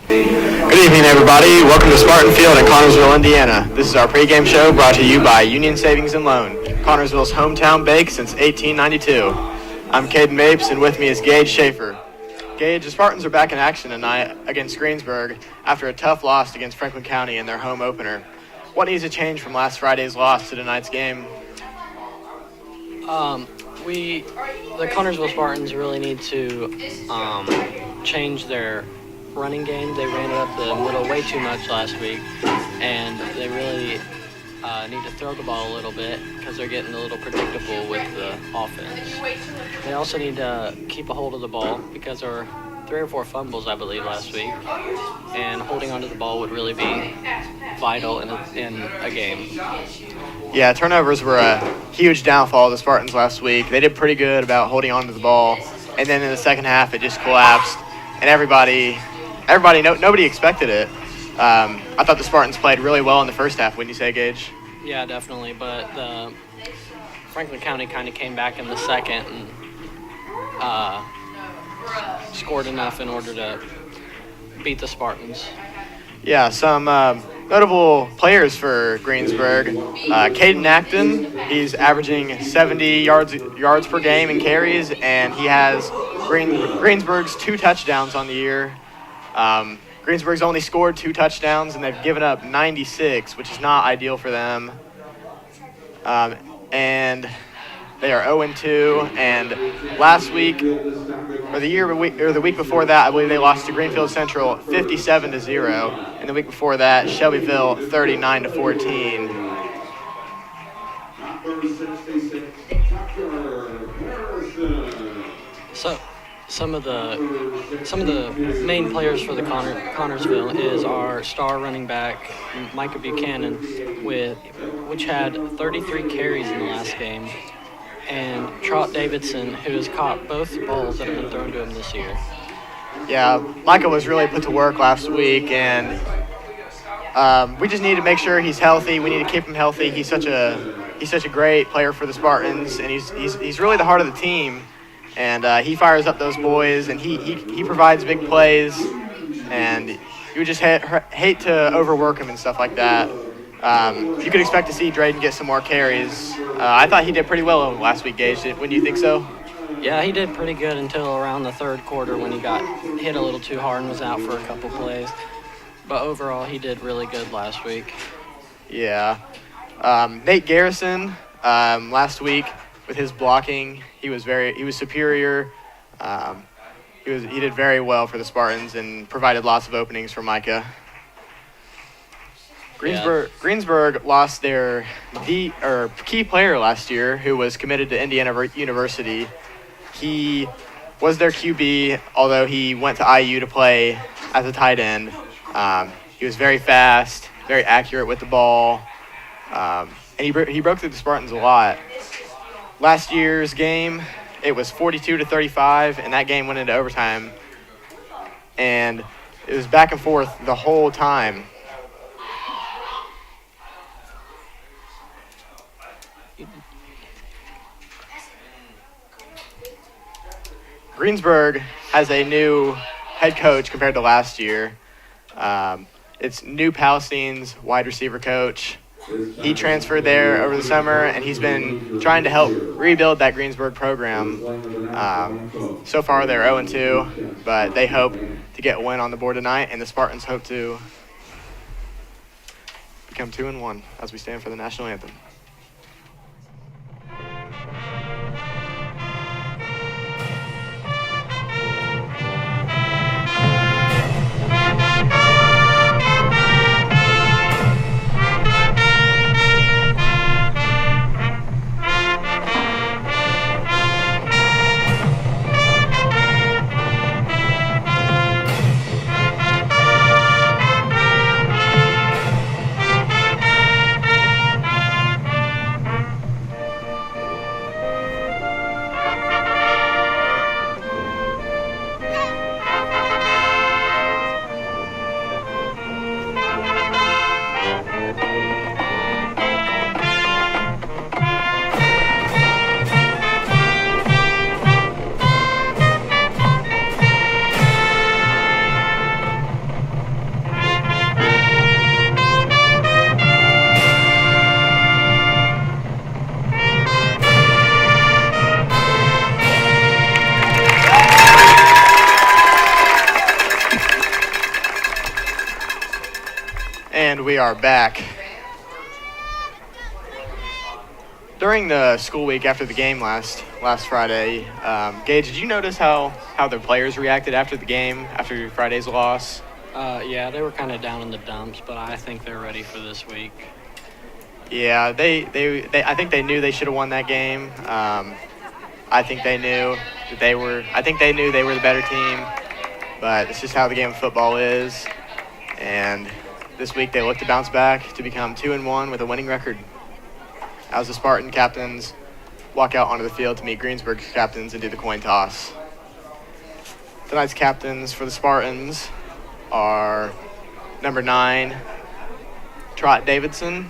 Good evening, everybody. Welcome to Spartan Field in Connersville, Indiana. This is our pregame show brought to you by Union Savings and Loan, Connersville's hometown bank since 1892. I'm Caden Mapes, and with me is Gage Schaefer. Gage, the Spartans are back in action tonight against Greensburg after a tough loss against Franklin County in their home opener. What needs to change from last Friday's loss to tonight's game? The Connersville Spartans really need to change their running game. They ran it up the middle way too much last week, and they really need to throw the ball a little bit because they're getting a little predictable with the offense. They also need to keep a hold of the ball because there were 3 or 4 fumbles, I believe, last week, and holding onto the ball would really be vital in a game. Yeah, turnovers were a huge downfall of the Spartans last week. They did pretty good about holding on to the ball, and then in the second half it just collapsed, and nobody expected it. I thought the Spartans played really well in the first half, wouldn't you say, Gage? Yeah, definitely, but Franklin County kind of came back in the second and scored enough in order to beat the Spartans. Yeah, some notable players for Greensburg. Caden Acton, he's averaging 70 yards per game in carries, and he has Greensburg's 2 touchdowns on the year. Greensburg's only scored 2 touchdowns, and they've given up 96, which is not ideal for them. And they are 0-2, and last week, or the week before that, I believe they lost to Greenfield Central 57-0, and the week before that, Shelbyville 39-14. So, some of the main players for the Connersville is our star running back Micah Buchanan, which had 33 carries in the last game, and Trot Davidson, who has caught both balls that have been thrown to him this year. Yeah, Micah was really put to work last week, and we just need to make sure he's healthy. We need to keep him healthy. He's such a great player for the Spartans, and he's really the heart of the team. And he fires up those boys, and he provides big plays, and you would just hate to overwork him and stuff like that. You could expect to see Drayden get some more carries. I thought he did pretty well last week, Gage. Wouldn't you think so? Yeah, he did pretty good until around the third quarter when he got hit a little too hard and was out for a couple plays. But overall, he did really good last week. Yeah. Nate Garrison last week with his blocking, he was superior. He did very well for the Spartans and provided lots of openings for Micah. Greensburg lost their key player last year, who was committed to Indiana University. He was their QB, although he went to IU to play as a tight end. He was very fast, very accurate with the ball, and he broke through the Spartans a lot. Last year's game, it was 42-35, and that game went into overtime, and it was back and forth the whole time. Greensburg has a new head coach compared to last year. It's New Palestine's wide receiver coach. He transferred there over the summer, and he's been trying to help rebuild that Greensburg program. So far, they're 0-2, but they hope to get a win on the board tonight, and the Spartans hope to become 2-1 as we stand for the national anthem. And we are back. During the school week after the game last Friday, Gage, did you notice how the players reacted after the game, after Friday's loss? Yeah, they were kind of down in the dumps, but I think they're ready for this week. Yeah, they I think they knew they should have won that game. I think they knew that they were the better team, but it's just how the game of football is. And this week they look to bounce back to become 2-1 with a winning record, as the Spartan captains walk out onto the field to meet Greensburg captains and do the coin toss. Tonight's captains for the Spartans are number 9, Trot Davidson,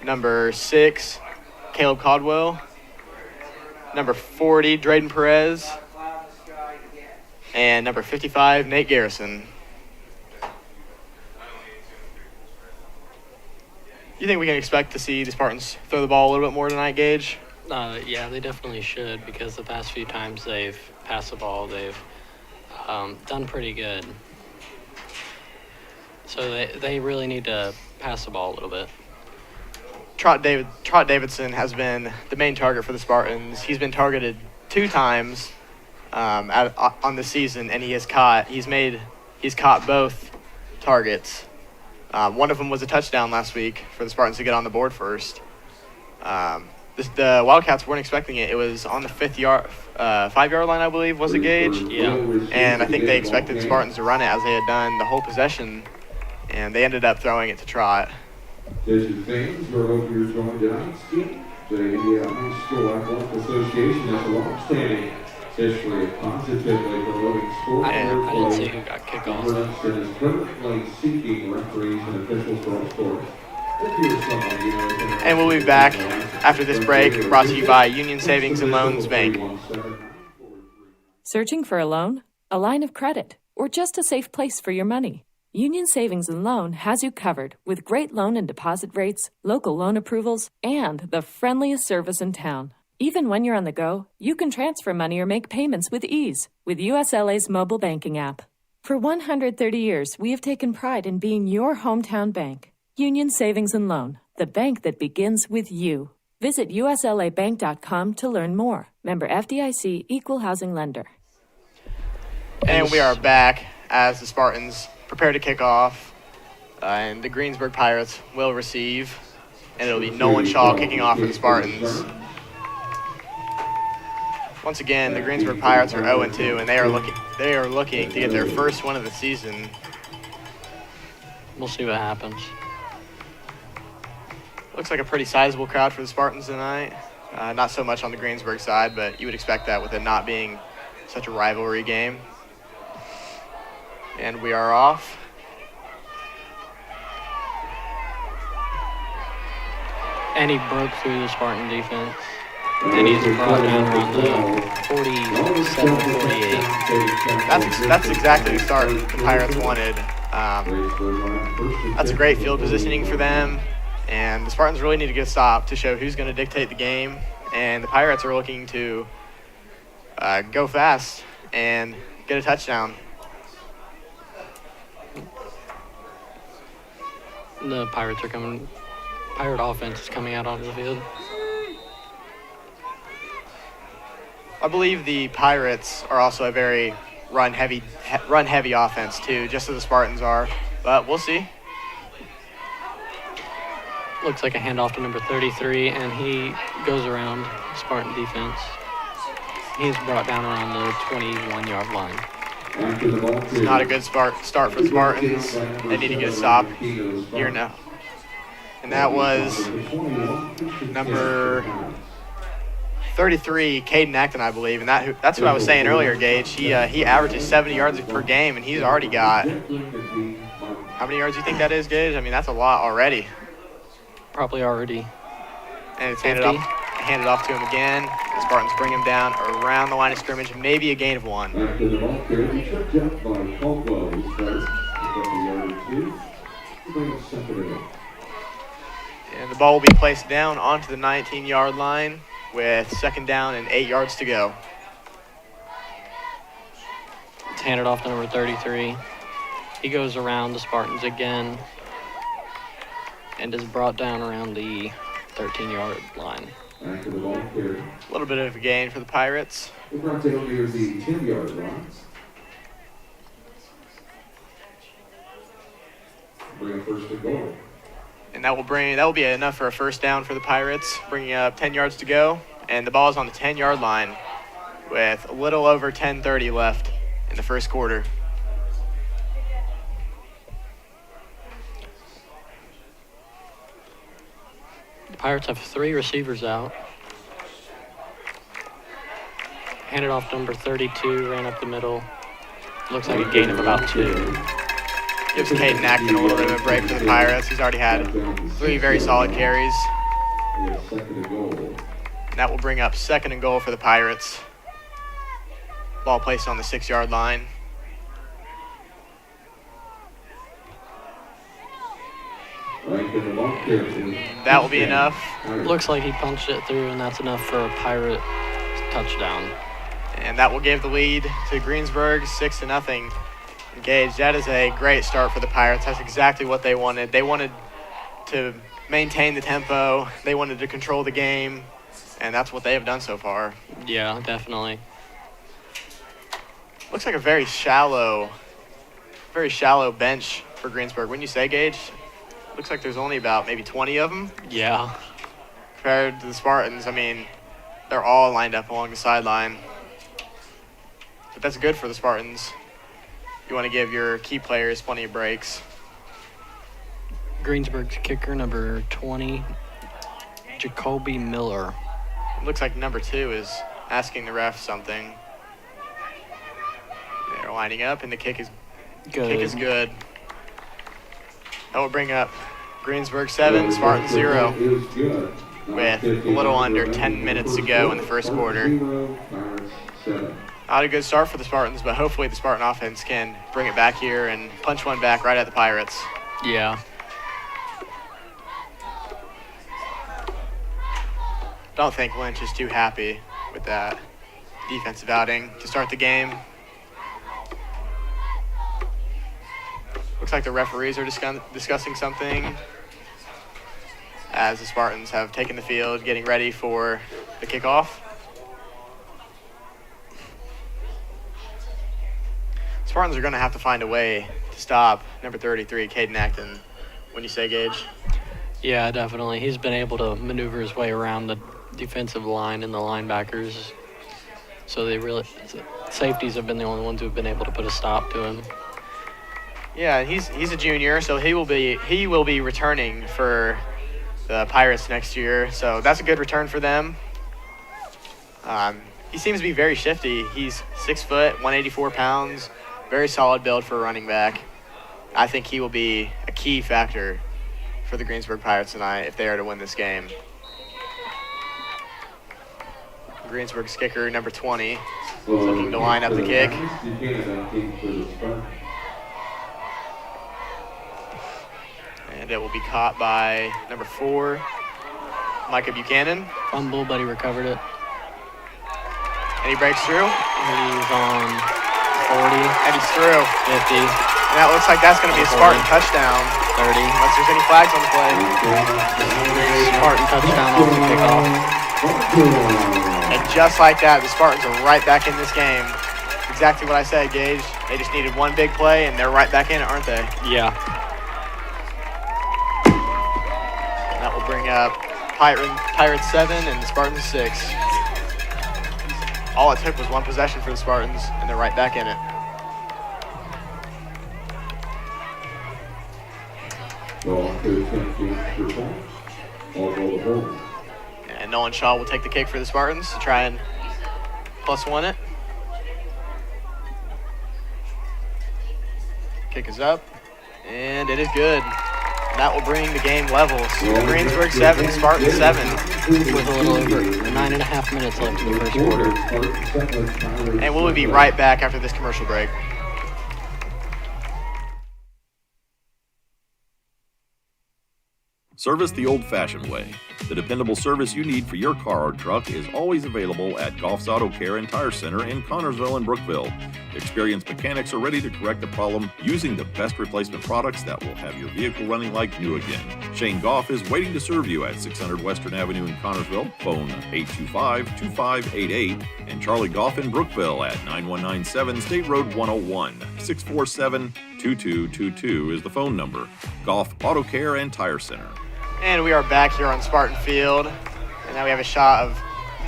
number 6, Caleb Caldwell, number 40, Drayden Perez, and number 55, Nate Garrison. You think we can expect to see the Spartans throw the ball a little bit more tonight, Gage? Yeah, they definitely should, because the past few times they've passed the ball, they've done pretty good. So they really need to pass the ball a little bit. Trot Davidson has been the main target for the Spartans. He's been targeted 2 times on the season, and he's caught both targets. One of them was a touchdown last week for the Spartans to get on the board first. The Wildcats weren't expecting it. It was on the 5-yard line, I believe, was it, Gage? Yeah. And I think they expected the Spartans to run it as they had done the whole possession, and they ended up throwing it to Trot. Desert fans, we're over here joined tonight's game. The High School Athletic Association is a long-standing history of positively promoting sport I didn't see play. who got kickoff. Governance that is permanently seeking referees and officials for all sports. And we'll be back after this break, brought to you by Union Savings and Loans Bank. Searching for a loan, a line of credit, or just a safe place for your money? Union Savings and Loan has you covered with great loan and deposit rates, local loan approvals, and the friendliest service in town. Even when you're on the go, you can transfer money or make payments with ease with USLA's mobile banking app. For 130 years, we have taken pride in being your hometown bank. Union Savings and Loan, the bank that begins with you. Visit uslabank.com to learn more. Member FDIC, Equal Housing Lender. And we are back as the Spartans prepare to kick off, and the Greensburg Pirates will receive, and it'll be Nolan Shaw kicking off for the Spartans. Once again, the Greensburg Pirates are 0-2, and they are looking to get their first win of the season. We'll see what happens. Looks like a pretty sizable crowd for the Spartans tonight. Not so much on the Greensburg side, but you would expect that with it not being such a rivalry game. And we are off. And he broke through the Spartan defense. And he's brought down around the 47-48. That's exactly the start the Pirates wanted. That's a great field positioning for them. And the Spartans really need to get a stop to show who's going to dictate the game. And the Pirates are looking to go fast and get a touchdown. The Pirates are coming. Pirate offense is coming out onto the field. I believe the Pirates are also a very run-heavy offense, too, just as the Spartans are. But we'll see. Looks like a handoff to number 33, and he goes around Spartan defense. He's brought down around the 21-yard line. It's not a good start for the Spartans. They need to get a stop here now. And that was number 33, Caden Acton, I believe. And that's who I was saying earlier, Gage. He averages 70 yards per game, and he's already got... How many yards do you think that is, Gage? I mean, that's a lot already. Probably already. And it's handed off to him again. The Spartans bring him down around the line of scrimmage, maybe a gain of 1. After the ball carry, checked out by Caldwell, who starts at the yard 2. And the ball will be placed down onto the 19-yard line with 2nd down and 8 yards to go. It's handed off to number 33. He goes around the Spartans again. and is brought down around the 13-yard line. Back to the ball carrier. A little bit of a gain for the Pirates. The front tail near the 10-yard line. Bring a first and goal. And that will be enough for a first down for the Pirates, bringing up 10 yards to go. And the ball is on the 10-yard line with a little over 10:30 left in the first quarter. The Pirates have 3 receivers out. Handed off number 32, ran up the middle. Looks like a gain of about 2. Gives Caden Acton a little bit of a break for the Pirates. He's already had 3 very solid carries. Second and goal. And that will bring up second and goal for the Pirates. Ball placed on the 6-yard line. That will be enough. Looks like he punched it through, and that's enough for a Pirate touchdown. And that will give the lead to Greensburg, 6-0. Gage, that is a great start for the Pirates. That's exactly what they wanted. They wanted to maintain the tempo. They wanted to control the game, and that's what they have done so far. Yeah, definitely. Looks like a very shallow bench for Greensburg. Wouldn't you say, Gage? Looks like there's only about maybe 20 of them. Yeah. Compared to the Spartans, I mean, they're all lined up along the sideline. But that's good for the Spartans. You want to give your key players plenty of breaks. Greensburg's kicker, number 20, Jacoby Miller. It looks like number 2 is asking the ref something. They're lining up, and the kick is good. That will bring up Greensburg 7, Spartan 0, with a little under 10 minutes to go in the first quarter. Not a good start for the Spartans, but hopefully the Spartan offense can bring it back here and punch one back right at the Pirates. Yeah. Don't think Lynch is too happy with that defensive outing to start the game. Looks like the referees are discussing something as the Spartans have taken the field, getting ready for the kickoff. Spartans are going to have to find a way to stop number 33, Caden Acton. When you say, Gage? Yeah, definitely. He's been able to maneuver his way around the defensive line and the linebackers. So safeties have been the only ones who have been able to put a stop to him. Yeah, he's a junior, so he will be returning for the Pirates next year. So that's a good return for them. He seems to be very shifty. He's 6 foot, 184 pounds, very solid build for a running back. I think he will be a key factor for the Greensburg Pirates tonight if they are to win this game. Greensburg's kicker, number 20, is looking to line up the kick. And it will be caught by number 4, Micah Buchanan. Fumble, but he recovered it. And he breaks through. He's on 40. And he's through. 50. And that looks like that's going to be a Spartan touchdown. 30. Unless there's any flags on the play. Spartan touchdown off the kickoff. And just like that, the Spartans are right back in this game. Exactly what I said, Gage. They just needed one big play, and they're right back in it, aren't they? Yeah. And that will bring up Pirates 7 and the Spartans 6. All it took was one possession for the Spartans, and they're right back in it. And Nolan Shaw will take the kick for the Spartans to try and +1 it. Kick is up, and it is good. And that will bring the game level. Greensburg 7, Spartan 7. With a little over 9.5 minutes left in the first quarter. And we'll be right back after this commercial break. Service the old-fashioned way. The dependable service you need for your car or truck is always available at Goff's Auto Care and Tire Center in Connorsville and Brookville. Experienced mechanics are ready to correct the problem using the best replacement products that will have your vehicle running like new again. Shane Goff is waiting to serve you at 600 Western Avenue in Connorsville. Phone 825-2588 and Charlie Goff in Brookville at 9197 State Road 101. 647-2222 is the phone number. Goff Auto Care and Tire Center. And we are back here on Spartan Field. And now we have a shot of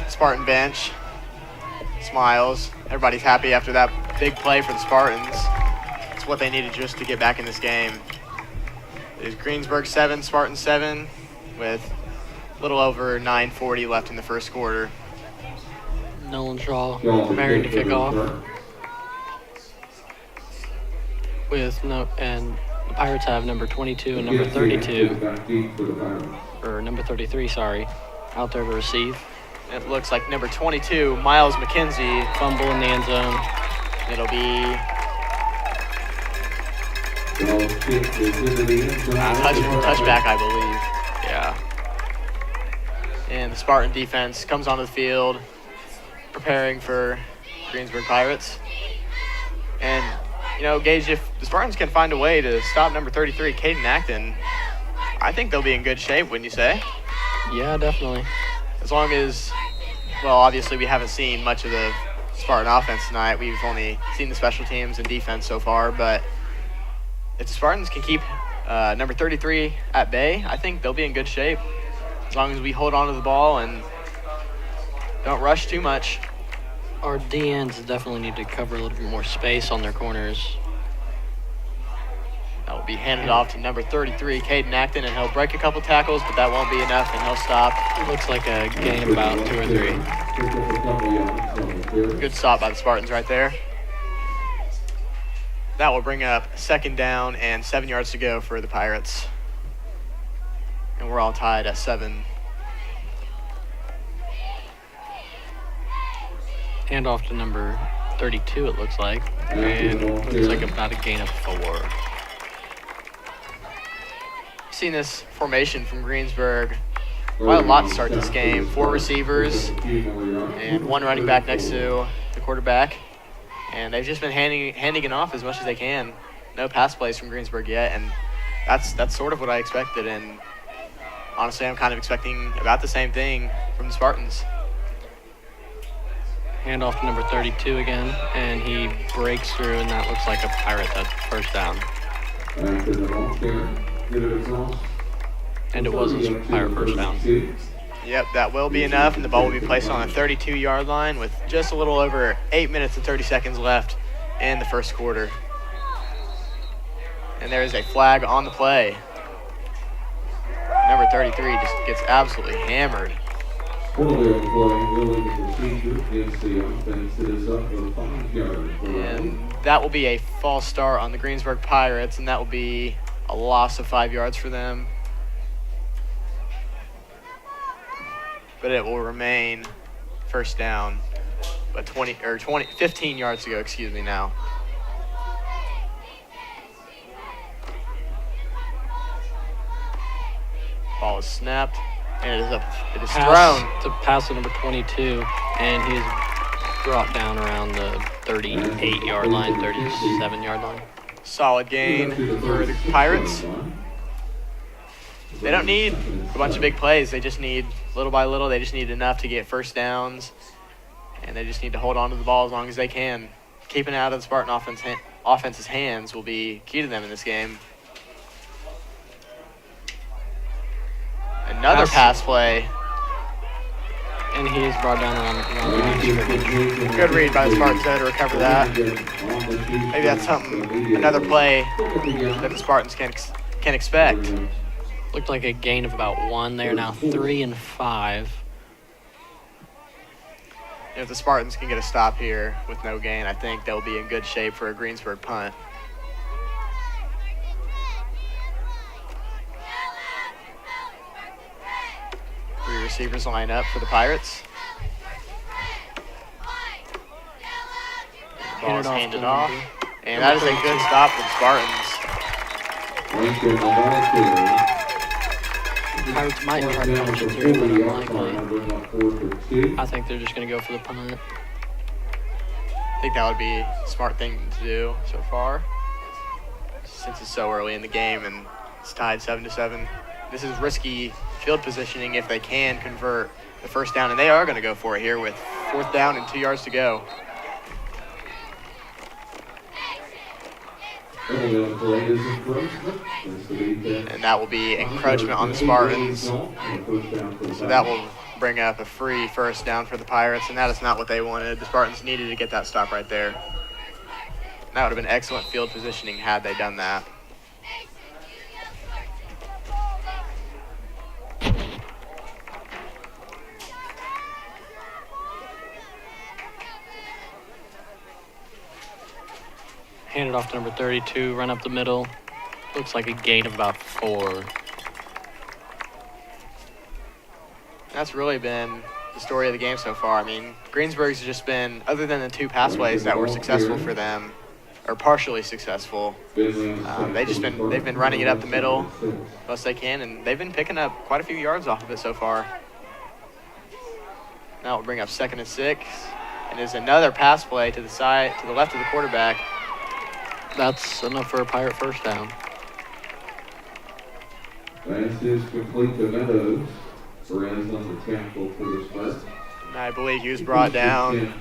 Spartan bench. Smiles. Everybody's happy after that big play for the Spartans. It's what they needed just to get back in this game. It is Greensburg 7, Spartan 7, with a little over 9:40 left in the first quarter. Nolan Shaw preparing to kick off. And the Pirates have number 22 and number 32, or number 33, sorry, out there to receive. It looks like number 22, Miles McKenzie, Fumble in the end zone. It'll be touchback, I believe. Yeah. And the Spartan defense comes onto the field, preparing for Greensburg Pirates. And, you know, Gage, if the Spartans can find a way to stop number 33, Caden Acton, I think they'll be in good shape, wouldn't you say? Yeah, definitely. As long as, well, obviously we haven't seen much of the Spartan offense tonight. We've only seen the special teams and defense so far, but if the Spartans can keep number 33 at bay, I think they'll be in good shape as long as we hold on to the ball and don't rush too much. Our DNs definitely need to cover a little bit more space on their corners. That will be handed off to number 33, Caden Acton, and he'll break a couple tackles, but that won't be enough, and he'll stop. It looks like a gain of about 2 or 3. Good stop by the Spartans right there. That will bring up second down and 7 yards to go for the Pirates. And we're all tied at 7. Hand off to number 32, it looks like. And looks like about a gain of 4. Seen this formation from Greensburg quite a lot to start this game. 4 receivers and 1 running back next to the quarterback. And they've just been handing it off as much as they can. No pass plays from Greensburg yet, and that's sort of what I expected. And honestly, I'm kind of expecting about the same thing from the Spartans. Hand off to number 32 again, and he breaks through, and that looks like a Pirate first down. And it was a Pirate first down. Yep, that will be enough, and the ball will be placed on the 32-yard line with just a little over 8 minutes and 30 seconds left in the first quarter. And there is a flag on the play. Number 33 just gets absolutely hammered. And that will be a false start on the Greensburg Pirates, and that will be a loss of 5 yards for them. But it will remain first down, but 15 yards to go, excuse me now. Ball is snapped, and it is thrown. To pass to number 22, and he is brought down around the 38-yard line, 37-yard line. Solid gain for the Pirates. They don't need a bunch of big plays. They just need, little by little, they just need enough to get first downs, and they just need to hold on to the ball as long as they can. Keeping it out of the Spartan offense's hands will be key to them in this game. Another pass play. And he is brought down around the Good read by the Spartans there to recover that. Maybe that's another play that the Spartans can expect. Looked like a gain of about 1. They are now 3 and 5. If the Spartans can get a stop here with no gain, I think they'll be in good shape for a Greensburg punt. Three receivers line up for the Pirates. The ball is handed off. And that is a good stop for the Spartans. Pirates might try to finish it here, but unlikely. I think they're just going to go for the punt. I think that would be a smart thing to do so far, since it's so early in the game and it's tied 7-7. This is risky field positioning if they can convert the first down, and they are going to go for it here with 4th down and 2 yards to go. And that will be encroachment on the Spartans. So that will bring up a free first down for the Pirates, and that is not what they wanted. The Spartans needed to get that stop right there. That would have been excellent field positioning had they done that. Hand it off to number 32, run up the middle. Looks like a gain of about 4. That's really been the story of the game so far. I mean, Greensburg's just been, other than the 2 pass plays that were successful for them, or partially successful, they've been running it up the middle as best they can, and they've been picking up quite a few yards off of it so far. Now we'll bring up 2nd and 6, and there's another pass play to the side, to the left of the quarterback. That's enough for a Pirate first down. Pass is complete to Meadows. Perez on the tackle for the Spartans. And I believe he was brought down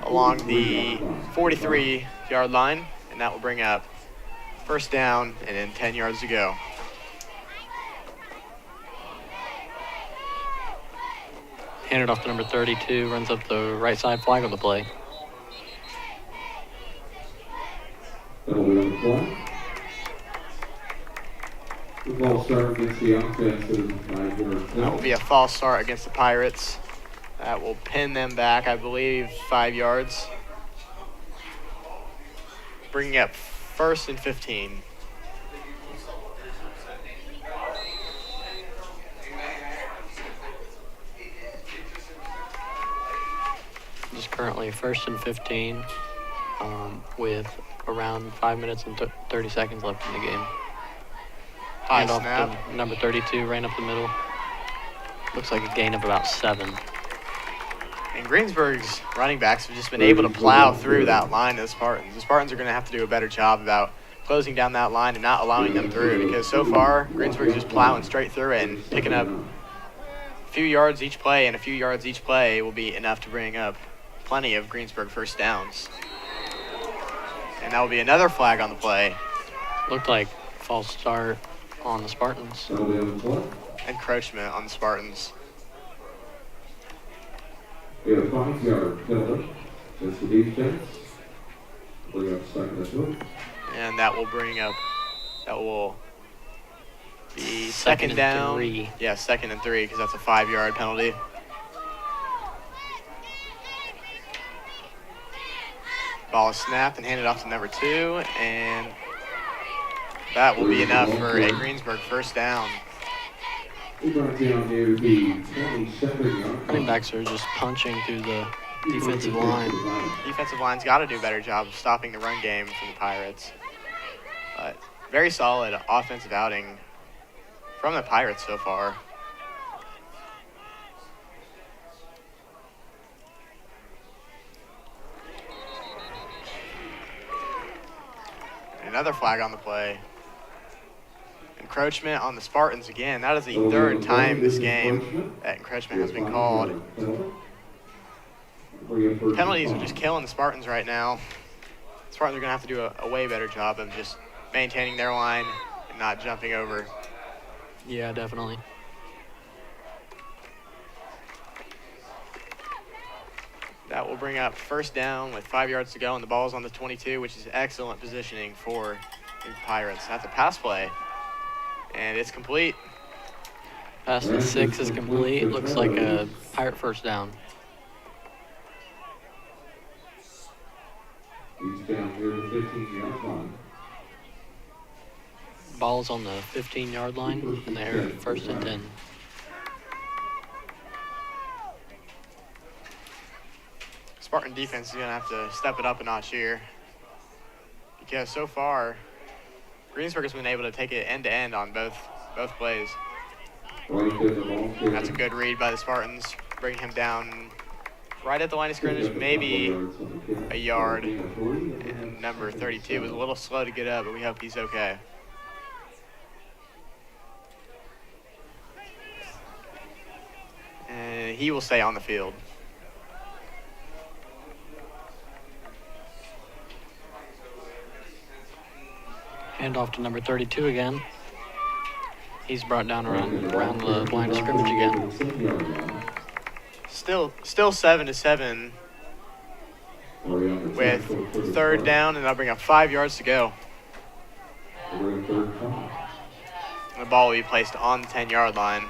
along the 43-yard line, and that will bring up first down and then 10 yards to go. Hand it off to number 32, runs up the right side, flag on the play. That'll be on the play. The ball start against the offensive 5-yard. That will be a false start against the Pirates. That will pin them back, I believe, 5 yards. Bringing up 1st and 15. Just currently 1st and 15 with around 5 minutes and 30 seconds left in the game. High Hand off snap. to number 32, ran up the middle. Looks like a gain of about 7. And Greensburg's running backs have just been able to plow through that line of the Spartans. The Spartans are going to have to do a better job about closing down that line and not allowing them through, because so far Greensburg's just plowing straight through it and picking up a few yards each play, and a few yards each play will be enough to bring up plenty of Greensburg first downs. And that will be another flag on the play. Looked like false start on the Spartans. That'll be on the play. Encroachment on the Spartans. We have a 5-yard penalty. That's the defense. Bring up 2nd and 2. And that will be Second second and down. 3. Yeah, 2nd and 3, because that's a 5-yard penalty. Ball is snapped and handed off to number 2, and that will be enough for a Greensburg first down. We brought down near the 27-yard. Running backs are just punching through the defensive line. Defensive line's got to do a better job of stopping the run game from the Pirates. But very solid offensive outing from the Pirates so far. Another flag on the play. Encroachment on the Spartans again. That is the 3rd time this game that encroachment has been called. Penalties are just killing the Spartans right now. The Spartans are going to have to do a way better job of just maintaining their line and not jumping over. Yeah, definitely. That will bring up first down with 5 yards to go, and the ball's on the 22, which is excellent positioning for the Pirates. That's a pass play, and it's complete. Pass to 6 is complete. Looks like a Pirate first down. He's down near the 15-yard line. Ball's on the 15-yard line, and they're 1st and 10. Spartan defense is going to have to step it up a notch here, because so far Greensburg has been able to take it end-to-end on both plays. That's a good read by the Spartans, bringing him down right at the line of scrimmage, maybe a yard. And number 32 was a little slow to get up, but we hope he's okay. And he will stay on the field. Hand off to number 32 again. He's brought down around the line of scrimmage again. Still 7-7 with third down, and that'll bring up 5 yards to go. And the ball will be placed on the 10-yard line.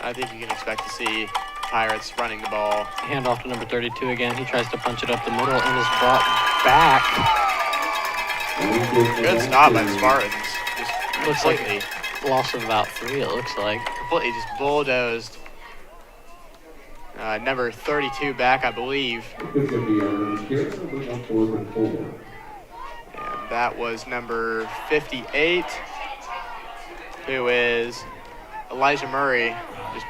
I think you can expect to see Pirates running the ball. Hand off to number 32 again. He tries to punch it up the middle and is brought back. Good stop by the Spartans. Just Looks like loss of about 3, it looks like. completely just bulldozed. Number 32 back, I believe. And that was number 58, who is Elijah Murray, just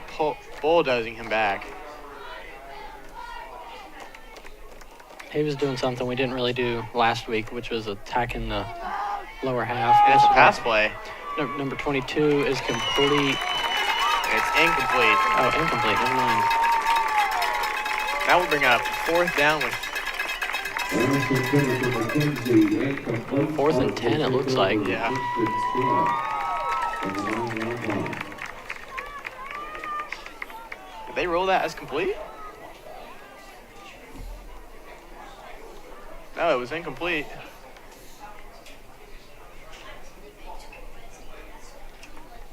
bulldozing him back. He was doing something we didn't really do last week, which was attacking the lower half. And it's a pass play. Number 22 is complete. It's incomplete. Oh, incomplete. Never mind. That will bring up 4th down with 4th and 10, it looks like. Yeah. Did they roll that as complete? No, it was incomplete.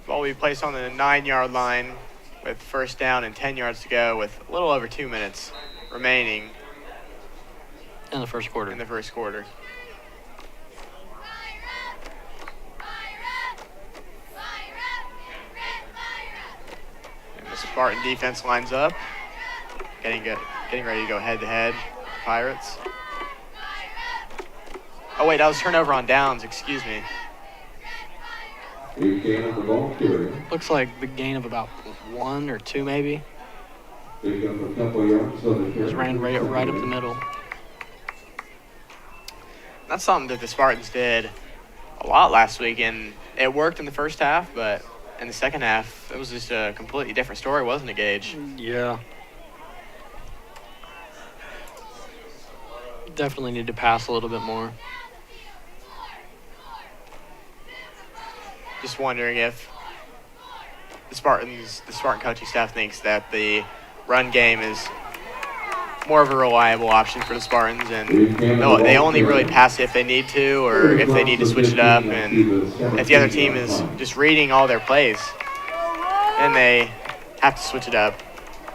Ball will be placed on the 9-yard line with 1st down and 10 yards to go with a little over 2 minutes remaining In the first quarter. in the first quarter. And the Spartan defense lines up, getting ready to go head-to-head. Pirates. Oh wait, that was turnover on downs. Excuse me. Looks like the gain of about 1 or 2 maybe. Just ran right up the middle. That's something that the Spartans did a lot last week, and it worked in the first half, but in the second half, it was just a completely different story, wasn't it, Gage? Yeah. Definitely need to pass a little bit more. Just wondering if the Spartan coaching staff thinks that the run game is more of a reliable option for the Spartans, and they only really pass it if they need to, or if they need to switch it up, and if the other team is just reading all their plays, then they have to switch it up.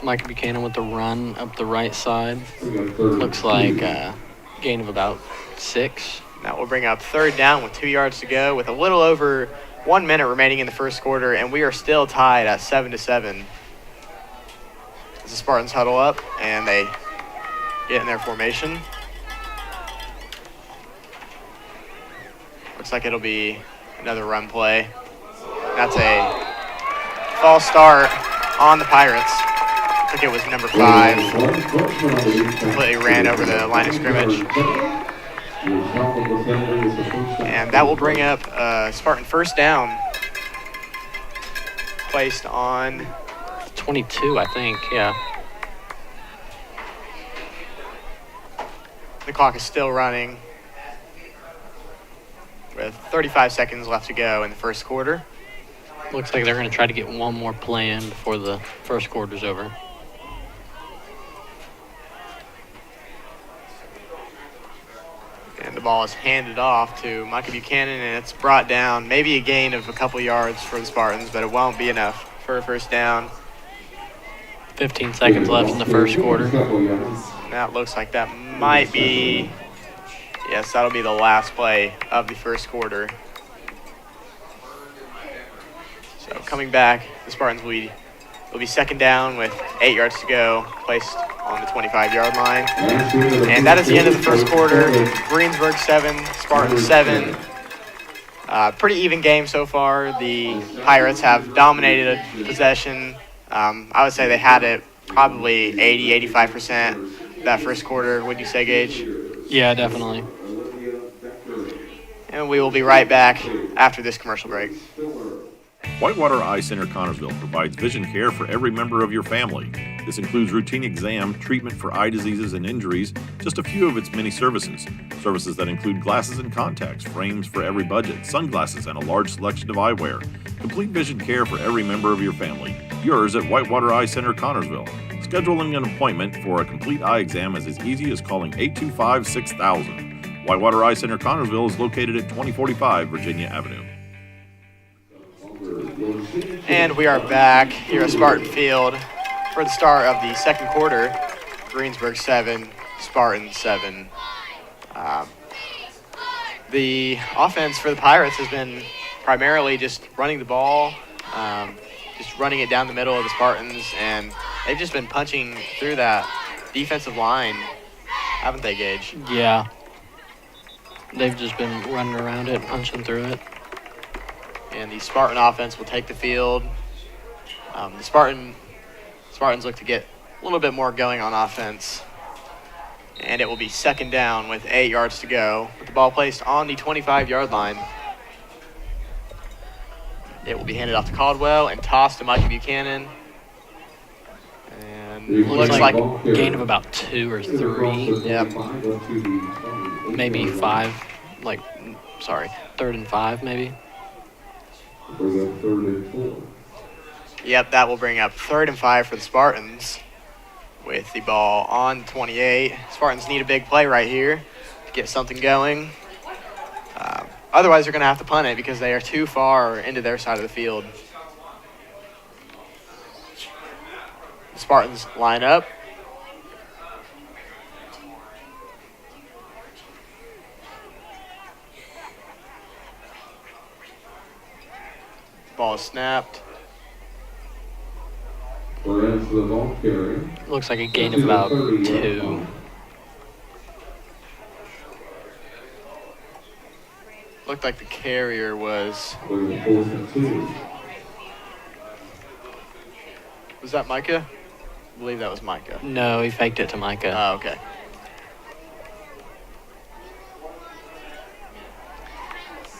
Mike Buchanan with the run up the right side. Looks like a gain of about 6. That will bring up 3rd down with 2 yards to go with a little over 1 minute remaining in the first quarter, and we are still tied at 7-7. As the Spartans huddle up and they get in their formation. Looks like it'll be another run play. That's a false start on the Pirates. I think it was number 5. Completely ran over the line of scrimmage. And that will bring up Spartan 1st down. Placed on 22, I think, yeah. The clock is still running with 35 seconds left to go in the first quarter. Looks like they're going to try to get one more play in before the first quarter's over. And the ball is handed off to Micah Buchanan, and it's brought down. Maybe a gain of a couple yards for the Spartans, but it won't be enough for a 1st down. 15 seconds left in the first quarter. And that looks like that might be, yes, that'll be the last play of the first quarter. So coming back, the Spartans lead It'll be second down with 8 yards to go, placed on the 25-yard line. And that is the end of the first quarter. Greensburg 7, Spartan 7. Pretty even game so far. The Pirates have dominated possession. I would say they had it probably 80-85% that first quarter. Would you say, Gage? Yeah, definitely. And we will be right back after this commercial break. Whitewater Eye Center Connorsville provides vision care for every member of your family. This includes routine exam, treatment for eye diseases and injuries, just a few of its many services. Services that include glasses and contacts, frames for every budget, sunglasses, and a large selection of eyewear. Complete vision care for every member of your family. Yours at Whitewater Eye Center Connorsville. Scheduling an appointment for a complete eye exam is as easy as calling 825-6000. Whitewater Eye Center Connorsville is located at 2045 Virginia Avenue. And we are back here at Spartan Field for the start of the second quarter. Greensburg 7, Spartan 7. The offense for the Pirates has been primarily just running the ball, just running it down the middle of the Spartans, and they've just been punching through that defensive line, haven't they, Gage? Yeah. They've just been running around it, punching through it. And the Spartan offense will take the field. The Spartans look to get a little bit more going on offense. And it will be second down with 8 yards to go, with the ball placed on the 25-yard line. It will be handed off to Caldwell and tossed to Mikey Buchanan. And Looks like a gain of about 2 or 3. Yep. Maybe 5. Third and 5 maybe. Yep, that will bring up 3rd and 5 for the Spartans with the ball on 28. Spartans need a big play right here to get something going. Otherwise, they're going to have to punt it because they are too far into their side of the field. The Spartans line up. Ball is snapped. Looks like a gain of about 2. Looked like the carrier was that Micah? I believe that was Micah. No, he faked it to Micah. Oh, okay.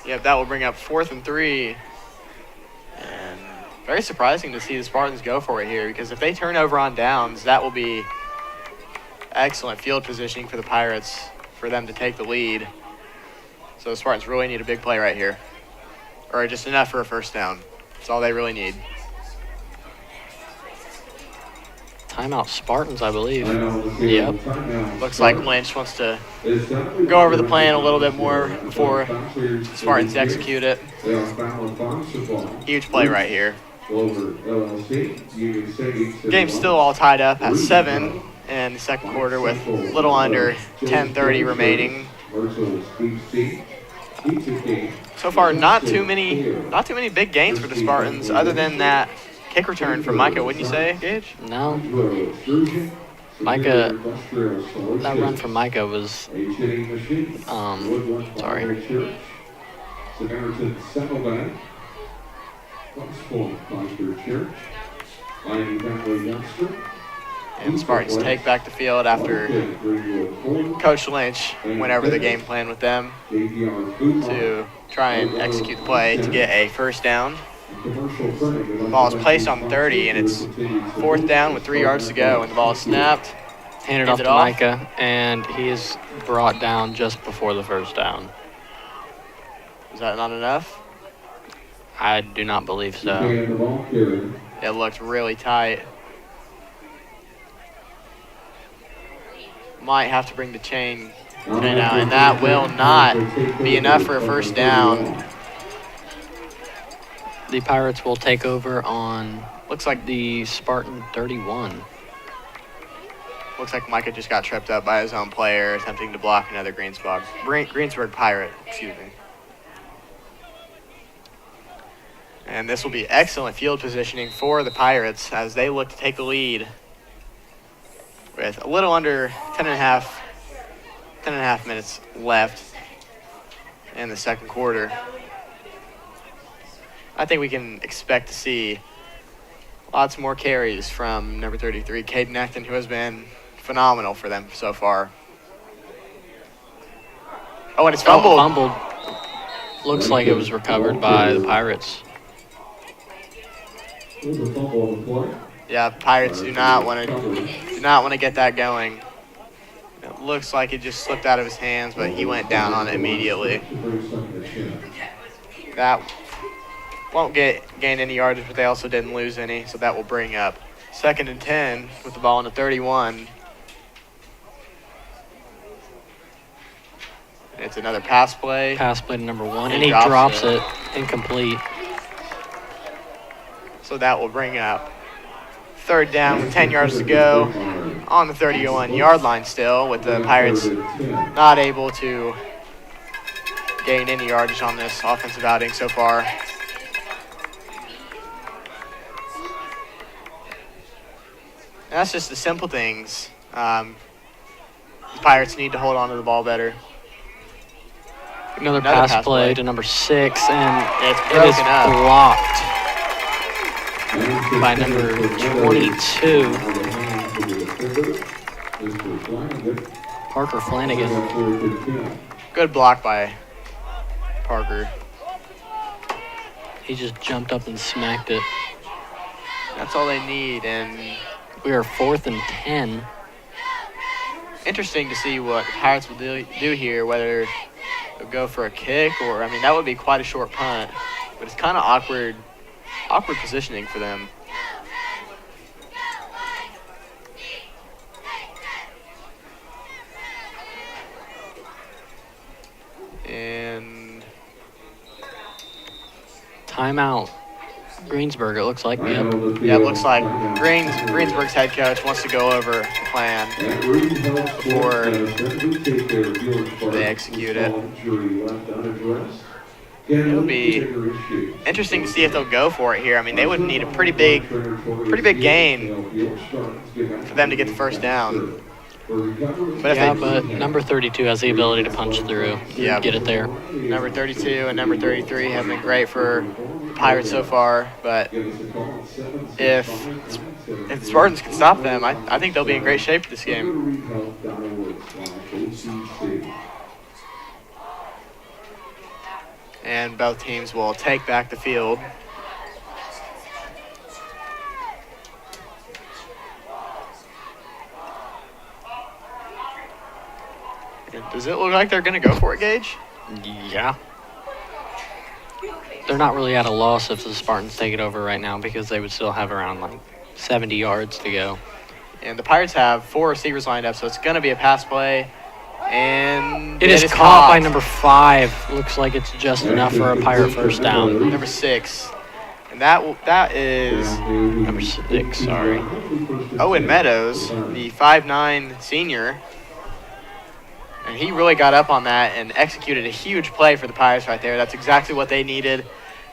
Yep, that will bring up 4th and 3. And very surprising to see the Spartans go for it here, because if they turn over on downs, that will be excellent field positioning for the Pirates for them to take the lead. So the Spartans really need a big play right here, or just enough for a first down. That's all they really need. Timeout Spartans, I believe. Yep. Looks like Lynch wants to go over the plan a little bit more before the Spartans execute it. Huge play right here. Game's still all tied up at 7 in the second quarter with a little under 10:30 remaining. So far, not too many big gains for the Spartans, other than that kick return from Micah, wouldn't you say, Gage? No. Micah, that run from Micah was, And the Spartans take back the field after Coach Lynch went over the game plan with them to try and execute the play to get a first down. The ball is placed on 30, and it's 4th down with 3 yards to go, and the ball is snapped. Handed off to Micah, and he is brought down just before the first down. Is that not enough? I do not believe so. It looked really tight. Might have to bring the chain out, and that will not be enough for a first down. The Pirates will take over on, looks like the Spartan 31. Looks like Micah just got tripped up by his own player attempting to block another Greensburg Pirate, excuse me. And this will be excellent field positioning for the Pirates as they look to take the lead with a little under 10 and a half minutes left in the second quarter. I think we can expect to see lots more carries from number 33, Caden Acton, who has been phenomenal for them so far. Oh, and it's fumbled. Fumbled. Looks like it was recovered by the Pirates. There's a fumble on the play. Yeah, Pirates do not want to get that going. It looks like it just slipped out of his hands, but he went down on it immediately. That won't gain any yardage, but they also didn't lose any, so that will bring up 2nd and 10 with the ball on the 31. It's another pass play. Pass play to number 1, and he drops it. Incomplete. So that will bring up 3rd down with 10 yards to go on the 31-yard line still, with the Pirates not able to gain any yardage on this offensive outing so far. And that's just the simple things. The Pirates need to hold on to the ball better. Another pass play to number 6, and it is blocked by number 22, Parker Flanagan. Good block by Parker. He just jumped up and smacked it. That's all they need, and we are 4th and 10. Interesting to see what the Pirates will do here, whether they'll go for a kick or, I mean, that would be quite a short punt, but it's kind of awkward positioning for them. And timeout. Greensburg, it looks like. Yep. Yeah, it looks like Greensburg's head coach wants to go over the plan before they execute it. It'll be interesting to see if they'll go for it here. I mean, they would need a pretty big gain for them to get the first down. But number 32 has the ability to punch through and get it there. Number 32 and number 33 have been great for the Pirates so far, but if the Spartans can stop them, I think they'll be in great shape for this game. And both teams will take back the field. Does it look like they're going to go for it, Gage? Yeah. They're not really at a loss if the Spartans take it over right now, because they would still have around like 70 yards to go. And the Pirates have 4 receivers lined up, so it's going to be a pass play. And it is caught by number 5. Looks like it's just enough for a Pirate first down. Number 6. And that is number 6, sorry. Owen Meadows, the 5'9" senior. And he really got up on that and executed a huge play for the Pirates right there. That's exactly what they needed.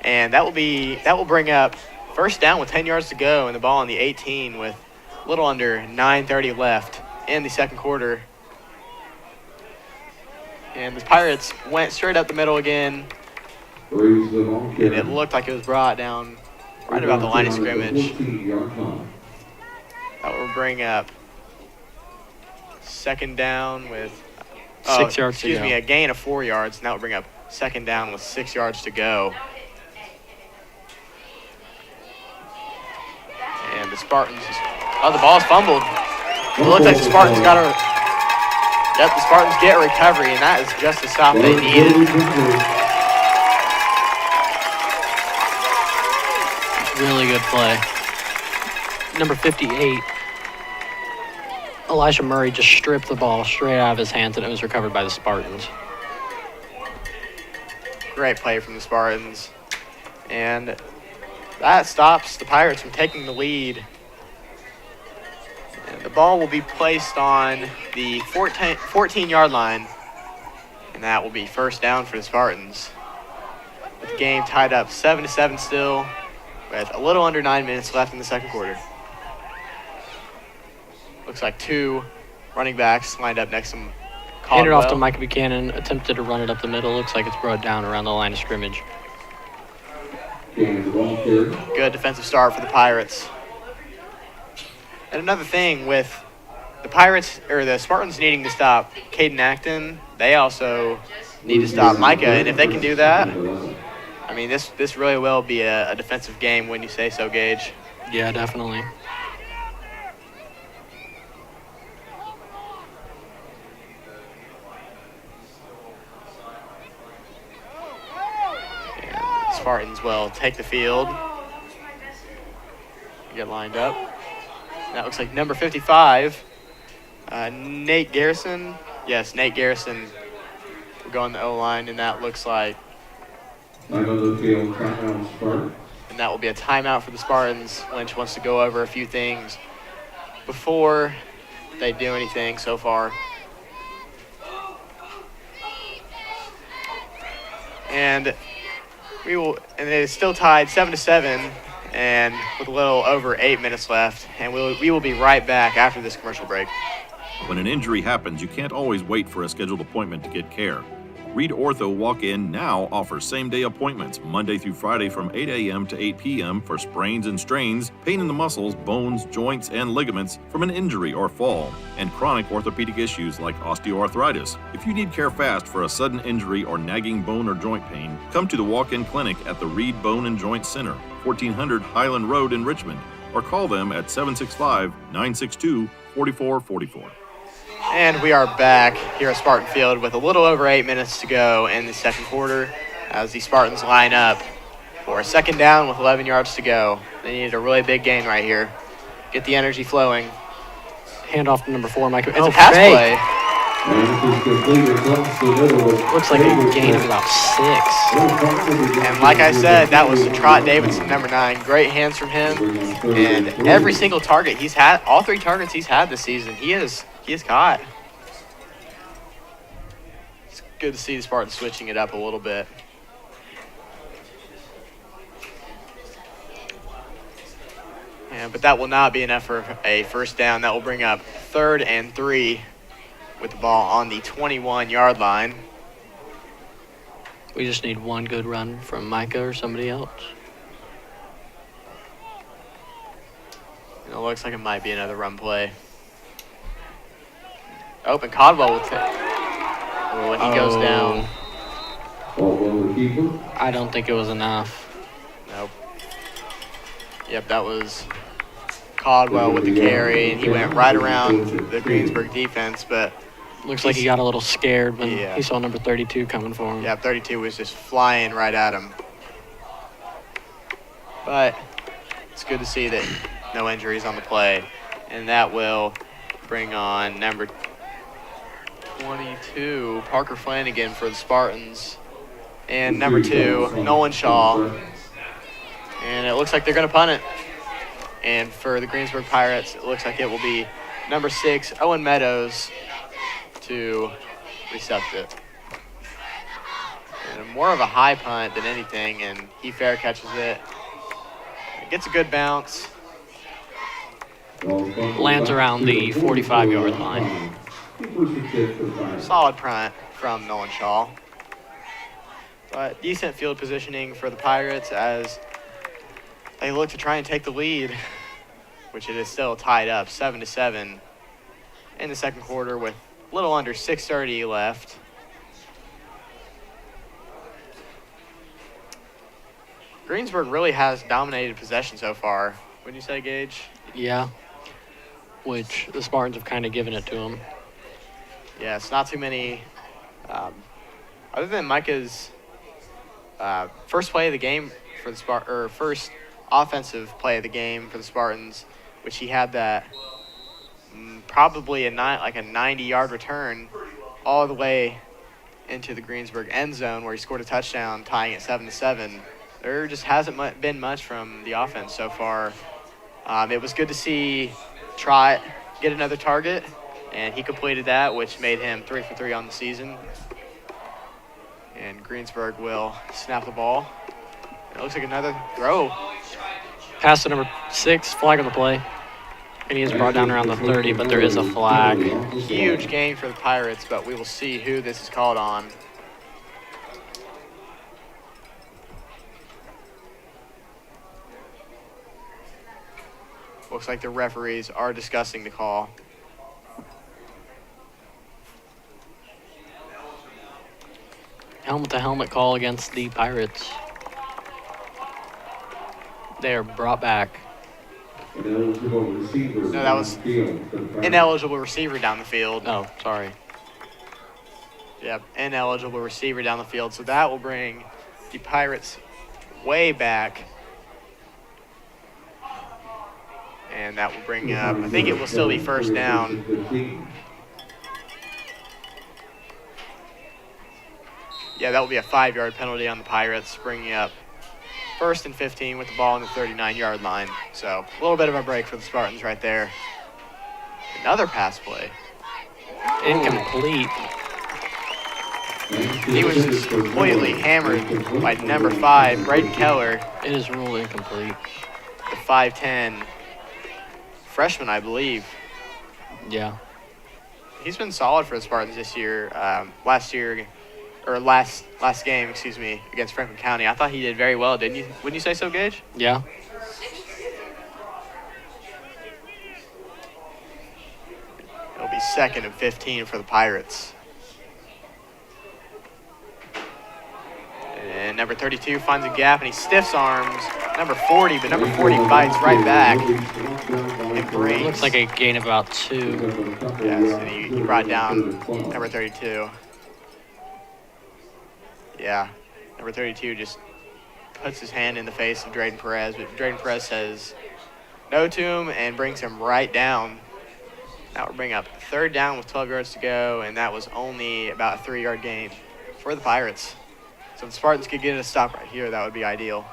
And that will bring up first down with 10 yards to go and the ball on the 18 with a little under 9:30 left in the second quarter. And the Pirates went straight up the middle again. And it looked like it was brought down right about the line of scrimmage. That will bring up second down with 6 yards to go. A gain of 4 yards. And that will bring up second down with 6 yards to go. And the Spartans, the ball is fumbled. It looks like the Spartans got a, the Spartans get a recovery, and that is just the stop they needed. Really good play. Number 58, Elijah Murray just stripped the ball straight out of his hands, and it was recovered by the Spartans. Great play from the Spartans. And that stops the Pirates from taking the lead. And the ball will be placed on the 14-yard line, and that will be first down for the Spartans. with the game tied up 7-7 still, with a little under 9 minutes left in the second quarter. Looks like two running backs lined up next to Caldwell. Handed off to Micah Buchanan, attempted to run it up the middle. Looks like it's brought down around the line of scrimmage. Good defensive start for the Pirates. And another thing with the Pirates, or the Spartans needing to stop Caden Acton, they also need to stop Micah. And if they can do that, I mean, this really will be a defensive game when you say so, Gage. Yeah, definitely. And Spartans will take the field. Get lined up. That looks like number 55, Nate Garrison. Yes, Nate Garrison will go on the O-line, and that looks like. And that will be a timeout for the Spartans. Lynch wants to go over a few things before they do anything so far. And it is still tied 7-7. And with a little over 8 minutes left, and we will be right back after this commercial break. When an injury happens, you can't always wait for a scheduled appointment to get care. Reed Ortho Walk-In now offers same-day appointments Monday through Friday from 8 a.m. to 8 p.m. for sprains and strains, pain in the muscles, bones, joints, and ligaments from an injury or fall, and chronic orthopedic issues like osteoarthritis. If you need care fast for a sudden injury or nagging bone or joint pain, come to the walk-in clinic at the Reed Bone and Joint Center, 1400 Highland Road in Richmond, or call them at 765-962-4444. And we are back here at Spartan Field with a little over 8 minutes to go in the second quarter as the Spartans line up for a second down with 11 yards to go. They needed a really big gain right here. Get the energy flowing. Handoff to number 4, Micah. It's a pass fake. play. Looks like a gain of about 6. And like I said, that was Trot Davidson, number 9. Great hands from him. And every single target he's had, all 3 targets he's had this season, he has caught. It's good to see the Spartans switching it up a little bit. Yeah, but that will not be enough for a first down. That will bring up 3rd and 3 with the ball on the 21-yard line. We just need one good run from Micah or somebody else. And it looks like it might be another run play. Oh, and Caldwell will take. Oh, and he goes down. I don't think it was enough. Nope. Yep, that was Caldwell with the carry, and he went right around the Greensburg defense, but looks like he got a little scared when Yeah. he saw number 32 coming for him. Yeah, 32 was just flying right at him. But it's good to see that no injuries on the play, and that will bring on number 22, Parker Flanagan for the Spartans, and number 2, Nolan Shaw. And it looks like they're going to punt it. And for the Greensburg Pirates, it looks like it will be number 6, Owen Meadows, to recept it. And more of a high punt than anything, and he fair catches it. It gets a good bounce. Lands around the 45-yard line. Solid punt from Nolan Shaw. But decent field positioning for the Pirates as they look to try and take the lead, which it is still tied up 7-7 in the second quarter with a little under 6:30 left. Greensburg really has dominated possession so far. Wouldn't you say, Gage? Yeah, which the Spartans have kind of given it to him. Yeah, it's not too many. Other than Micah's first play of the game for the first offensive play of the game for the Spartans, which he had that probably a 90-yard return all the way into the Greensburg end zone where he scored a touchdown, tying it 7-7. There just hasn't been much from the offense so far. It was good to see Trot get another target, and he completed that, which made him 3 for 3 on the season. And Greensburg will snap the ball. It looks like another throw. Pass to number 6, flag on the play. And he is brought down around the 30, but there is a flag. Huge gain for the Pirates, but we will see who this is called on. Looks like the referees are discussing the call. Helmet-to-helmet call against the Pirates. They are brought back. No, that was ineligible receiver down the field. Oh, sorry. Yep, ineligible receiver down the field. So that will bring the Pirates way back. And that will bring up, I think it will still be first down. Yeah, that will be a 5-yard penalty on the Pirates, bringing up 1st and 15 with the ball on the 39-yard line. So a little bit of a break for the Spartans right there. Another pass play. Incomplete. He was just completely hammered by number 5, Braden Keller, It is ruled incomplete. the 5'10 freshman, I believe. Yeah. He's been solid for the Spartans this year. Last game, against Franklin County. I thought he did very well, didn't you? Wouldn't you say so, Gage? Yeah. It'll be 2nd and 15 for the Pirates. And number 32 finds a gap, and he stiffs arms number 40, but number 40 bites right back and brings. Looks like a gain of about 2. Yes, and he brought down number 32. Yeah, number 32 just puts his hand in the face of Drayden Perez, but Drayden Perez says no to him and brings him right down. That will bring up 3rd down with 12 yards to go, and that was only about a 3-yard gain for the Pirates. So if the Spartans could get a stop right here, that would be ideal.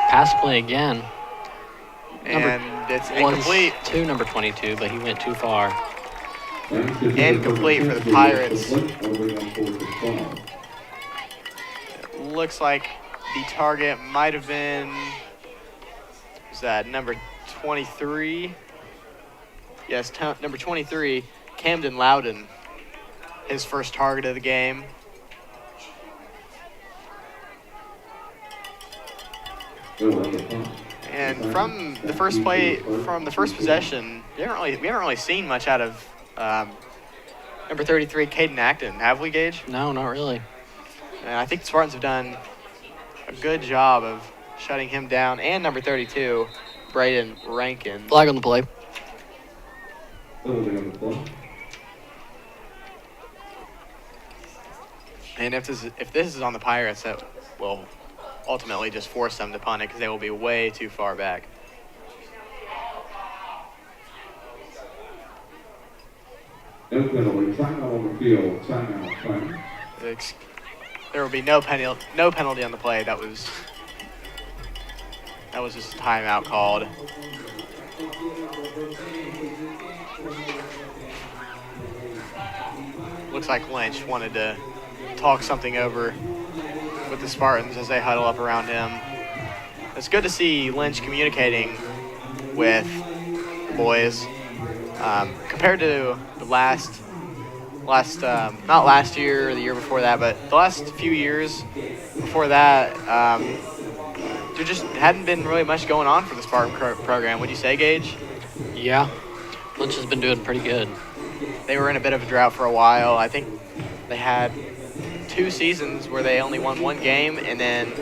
Pass play again. And it's incomplete. To number 22, but he went too far. Incomplete for the Pirates. Looks like the target might have been, was that number 23? Yes, number 23, Camden Loudon, his first target of the game. And from the first possession, we haven't really seen much out of number 33, Caden Acton, have we, Gage? No, not really. And I think the Spartans have done a good job of shutting him down. And number 32, Braden Rankin. Flag on the play. And if this is on the Pirates, that will ultimately just force them to punt it because they will be way too far back. No penalty, timeout on the field, timeout. There will be no penalty on the play. That was just a timeout called. Looks like Lynch wanted to talk something over with the Spartans as they huddle up around him. It's good to see Lynch communicating with the boys. Compared to the not last year or the year before that, but the last few years before that, there just hadn't been really much going on for the Spartan program. Would you say, Gage? Yeah. Lynch has been doing pretty good. They were in a bit of a drought for a while. I think they had 2 seasons where they only won 1 game, and then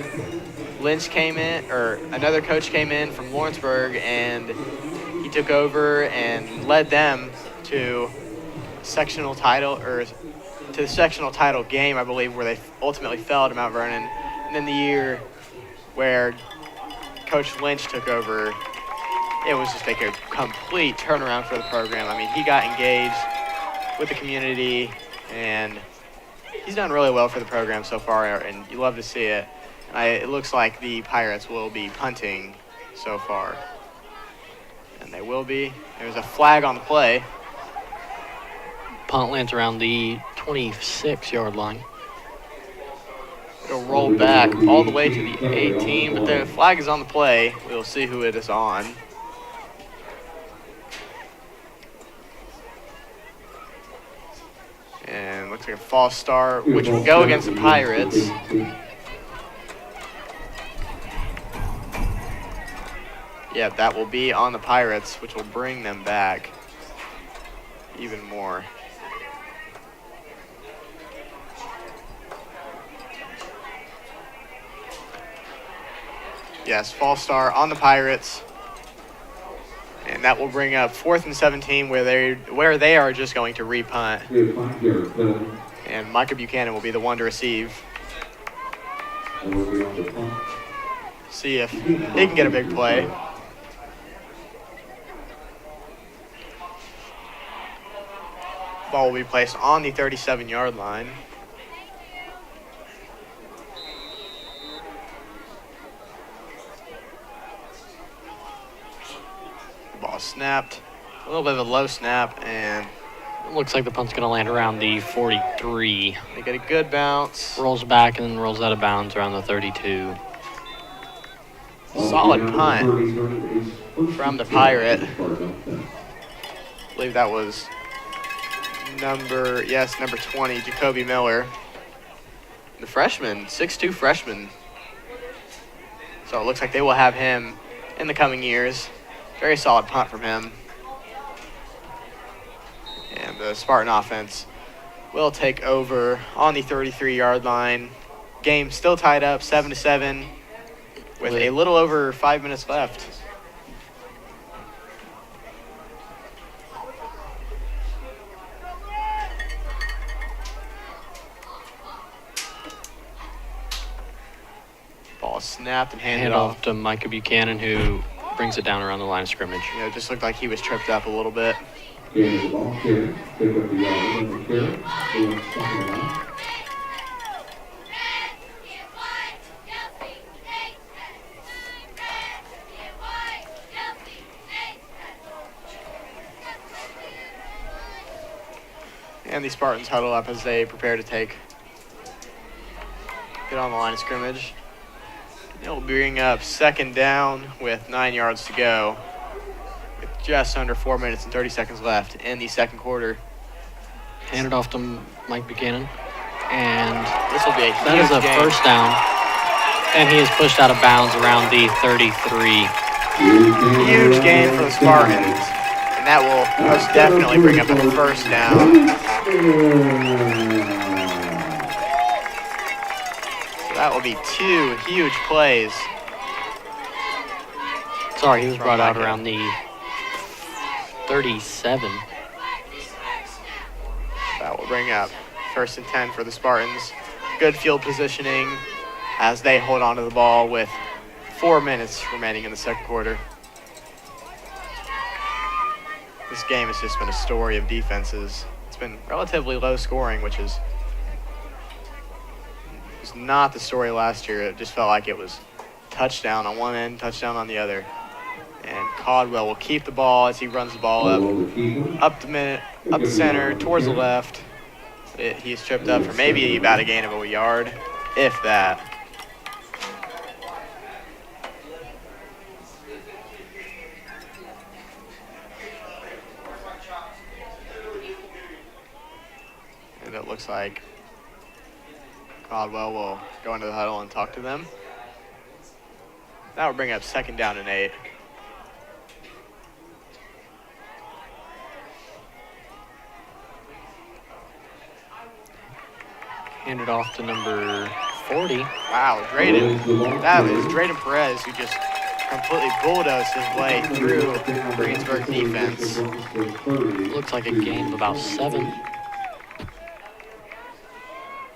Lynch came in, or another coach came in from Lawrenceburg, and he took over and led them to sectional title game, I believe, where they ultimately fell to Mount Vernon. And then the year where Coach Lynch took over, it was just like a complete turnaround for the program. I mean, he got engaged with the community, and he's done really well for the program so far, and you love to see it. It looks like the Pirates will be punting so far. And they will be. There's a flag on the play. punt lands around the 26-yard line. It'll roll back all the way to the 18, but the flag is on the play. We'll see who it is on. And looks like a false start, which will go against the Pirates. Yeah, that will be on the Pirates, which will bring them back even more. Yes, false start on the Pirates. And that will bring up 4th and 17 where they are just going to re-punt. And Micah Buchanan will be the one to receive. See if he can get a big play. Ball will be placed on the 37-yard line. Ball snapped. A little bit of a low snap, and It looks like the punt's going to land around the 43. they get a good bounce. Rolls back and then rolls out of bounds around the 32. Solid punt from the Pirate. I believe that was number 20, Jacoby Miller. The freshman, 6'2" freshman. So it looks like they will have him in the coming years. Very solid punt from him. And the Spartan offense will take over on the 33-yard line. Game still tied up 7-7 with a little over 5 minutes left. Ball snapped and handed off. to Micah Buchanan, who brings it down around the line of scrimmage. You know, it just looked like he was tripped up a little bit. And the Spartans huddle up as they prepare to get on the line of scrimmage. It'll bring up 2nd down with 9 yards to go, with just under 4 minutes and 30 seconds left in the second quarter. Handed off to Mike Buchanan. And This will be a that is huge a game. first down. And he is pushed out of bounds around the 33. Huge gain for the Spartans, and that will most definitely bring up a first down. That will be 2 huge plays. Sorry, he was brought out around the 37. That will bring up 1st and 10 for the Spartans. Good field positioning as they hold on to the ball with 4 minutes remaining in the second quarter. This game has just been a story of defenses. It's been relatively low scoring, which was not the story last year. It just felt like it was touchdown on one end, touchdown on the other. And Caldwell will keep the ball as he runs the ball up the center, towards the left. He's tripped up for maybe about a gain of a yard, if that. And it looks like Caldwell will go into the huddle and talk to them. That would bring up 2nd down and 8. Handed off to number 40. Wow, Drayden. That is Drayden Perez, who just completely bulldozed his way through Greensburg defense. Looks like a gain of about 7.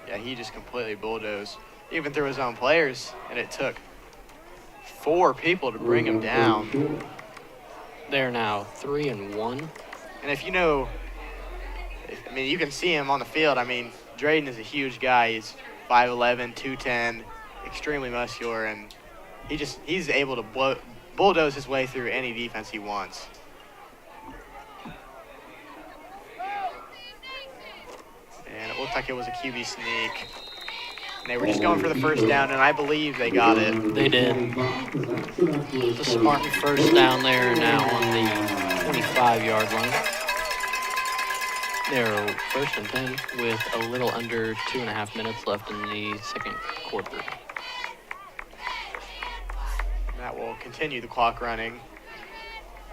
Yeah, he just completely bulldozed, even through his own players, and it took 4 people to bring him down. They're now 3-1. And if you know, you can see him on the field. Drayden is a huge guy. He's 5'11", 210, extremely muscular, and he's able to bulldoze his way through any defense he wants. like it was a QB sneak. And they were just going for the first down, and I believe they got it. They did. The Spartan first down there now on the 25-yard line. They're first and 10 with a little under 2.5 minutes left in the second quarter. That will continue the clock running.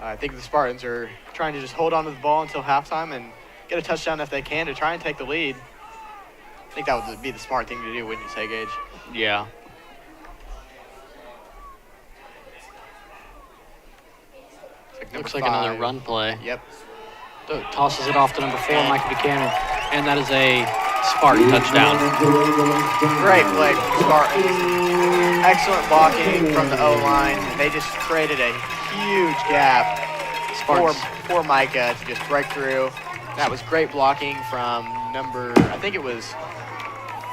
I think the Spartans are trying to just hold on to the ball until halftime and get a touchdown if they can to try and take the lead. I think that would be the smart thing to do, wouldn't you say, Gage? Yeah. Looks like another run play. Yep. Tosses it off to number 4, Micah Buchanan, and that is a Spartan touchdown. Great play from the Spartans. Excellent blocking from the O-line. They just created a huge gap for Micah to just break through. That was great blocking from number, I think it was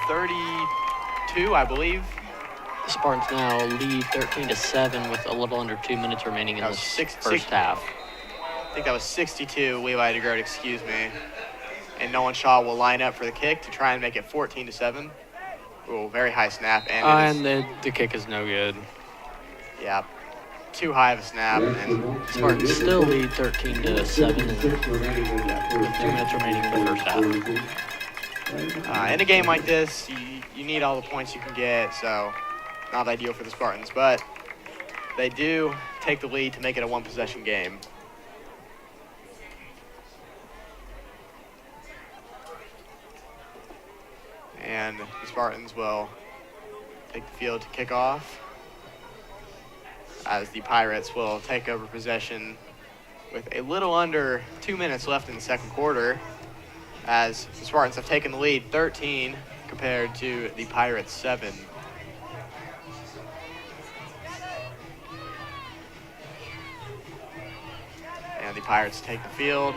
32, I believe. The Spartans now lead 13-7 with a little under 2 minutes remaining in the first half. I think that was 62, Levi DeGroat, excuse me. And Nolan Shaw will line up for the kick to try and make it 14-7. Ooh, very high snap. And the kick is no good. Yeah, too high of a snap. And Spartans still lead 13-7 with 2 minutes remaining in the first half. In a game like this, you need all the points you can get, so not ideal for the Spartans. But they do take the lead to make it a one-possession game. And the Spartans will take the field to kick off, as the Pirates will take over possession with a little under 2 minutes left in the second quarter, as the Spartans have taken the lead 13 compared to the Pirates 7. And the Pirates take the field.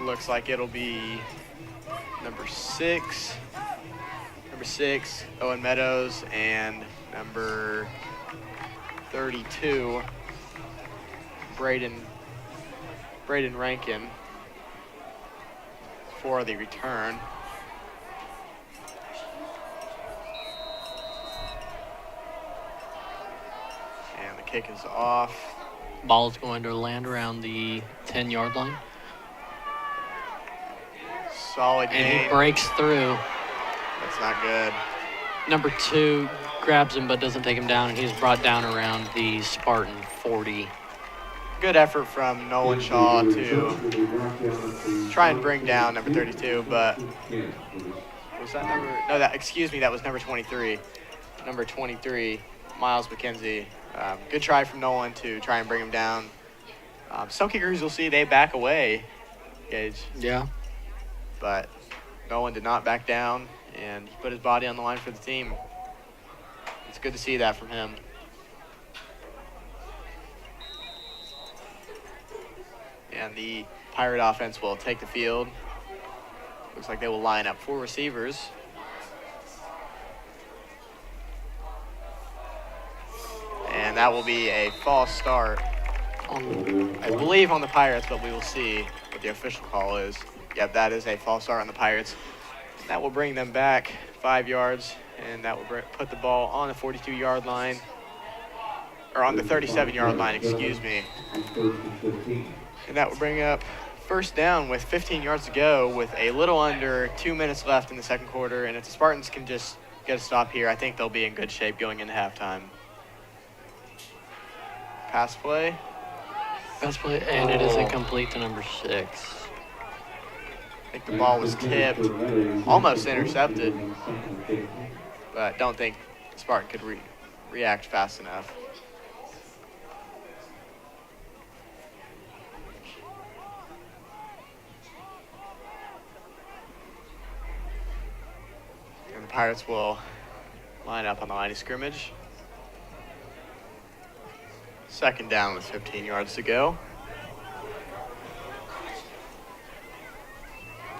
Looks like it'll be number 6, Owen Meadows, and number 32, Braden Rankin for the return. And the kick is off. Ball is going to land around the 10-yard line. Solid gain. And he breaks through. That's not good. Number 2 grabs him but doesn't take him down, and he's brought down around the Spartan 40. Good effort from Nolan Shaw to try and bring down number 32, but was that number? No, that was number 23. Number 23, Miles McKenzie. Good try from Nolan to try and bring him down. Some kickers you'll see they back away, Gage. Yeah. But Nolan did not back down, and he put his body on the line for the team. It's good to see that from him. And the Pirate offense will take the field. Looks like they will line up 4 receivers. And that will be a false start, I believe, on the Pirates, but we will see what the official call is. Yep, that is a false start on the Pirates. That will bring them back 5 yards, and that will put the ball on the 42-yard line, or on the 37-yard line, excuse me. And that will bring up first down with 15 yards to go with a little under 2 minutes left in the second quarter. And if the Spartans can just get a stop here, I think they'll be in good shape going into halftime. Pass play. And it is incomplete to number 6. I think the ball was tipped, almost intercepted, but don't think Spartan could react fast enough. And the Pirates will line up on the line of scrimmage. Second down with 15 yards to go.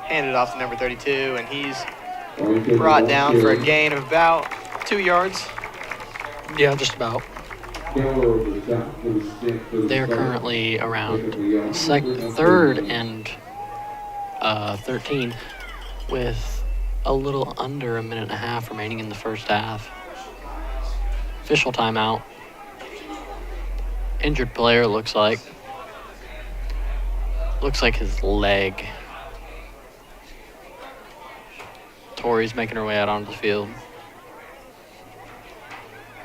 Handed off to number 32, and he's brought down for a gain of about 2 yards. Yeah, just about. They're currently around third and 13 with a little under a minute and a half remaining in the first half. Official timeout. Injured player, looks like. Looks like his leg. Tori's making her way out onto the field.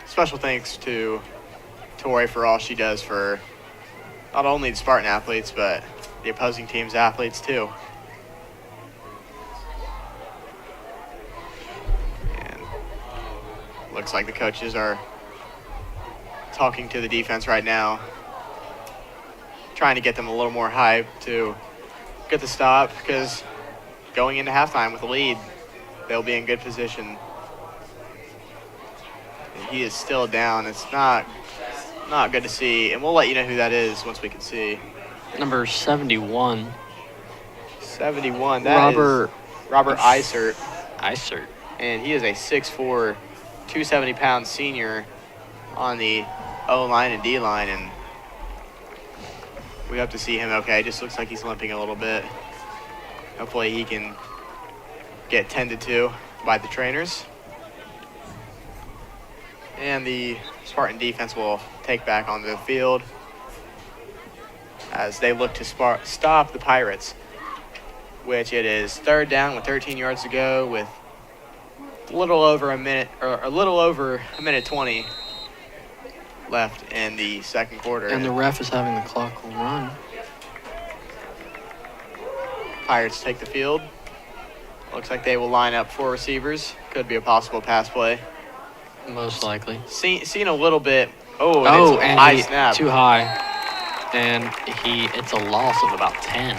Special thanks to Tori for all she does for not only the Spartan athletes, but the opposing team's athletes too. And looks like the coaches are talking to the defense right now, trying to get them a little more hype to get the stop, because going into halftime with a lead, they'll be in good position. And he is still down. It's not good to see, and we'll let you know who that is once we can see. Number 71. 71. That is Robert Isert. Isert. And he is a 6'4", 270-pound senior on the O-line and D-line, and we hope to see him okay. It just looks like he's limping a little bit. Hopefully he can get tended to by the trainers. And the Spartan defense will take back onto the field as they look to stop the Pirates, which it is third down with 13 yards to go with a little over a minute 20 left in the second quarter. And the ref is having the clock run. Pirates take the field. Looks like they will line up 4 receivers. Could be a possible pass play. Most likely. Seen a little bit. Oh, it's a and high snap. Too high. And it's a loss of about 10.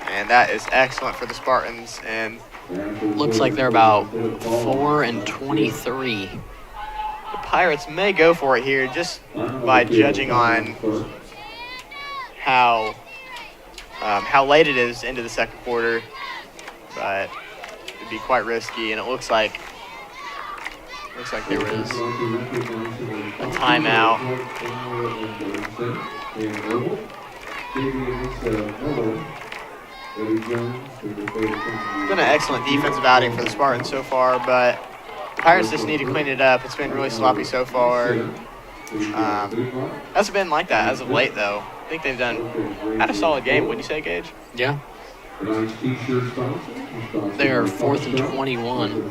And that is excellent for the Spartans. And looks like they're about 4 and 23. the Pirates may go for it here just by judging on how late it is into the second quarter. But it'd be quite risky, and it looks like there was a timeout. It's been an excellent defensive outing for the Spartans so far, but the Pirates just need to clean it up. It's been really sloppy so far. Hasn't been like that as of late, though. I think they've had a solid game. Wouldn't you say, Gage? Yeah. They are 4th and 21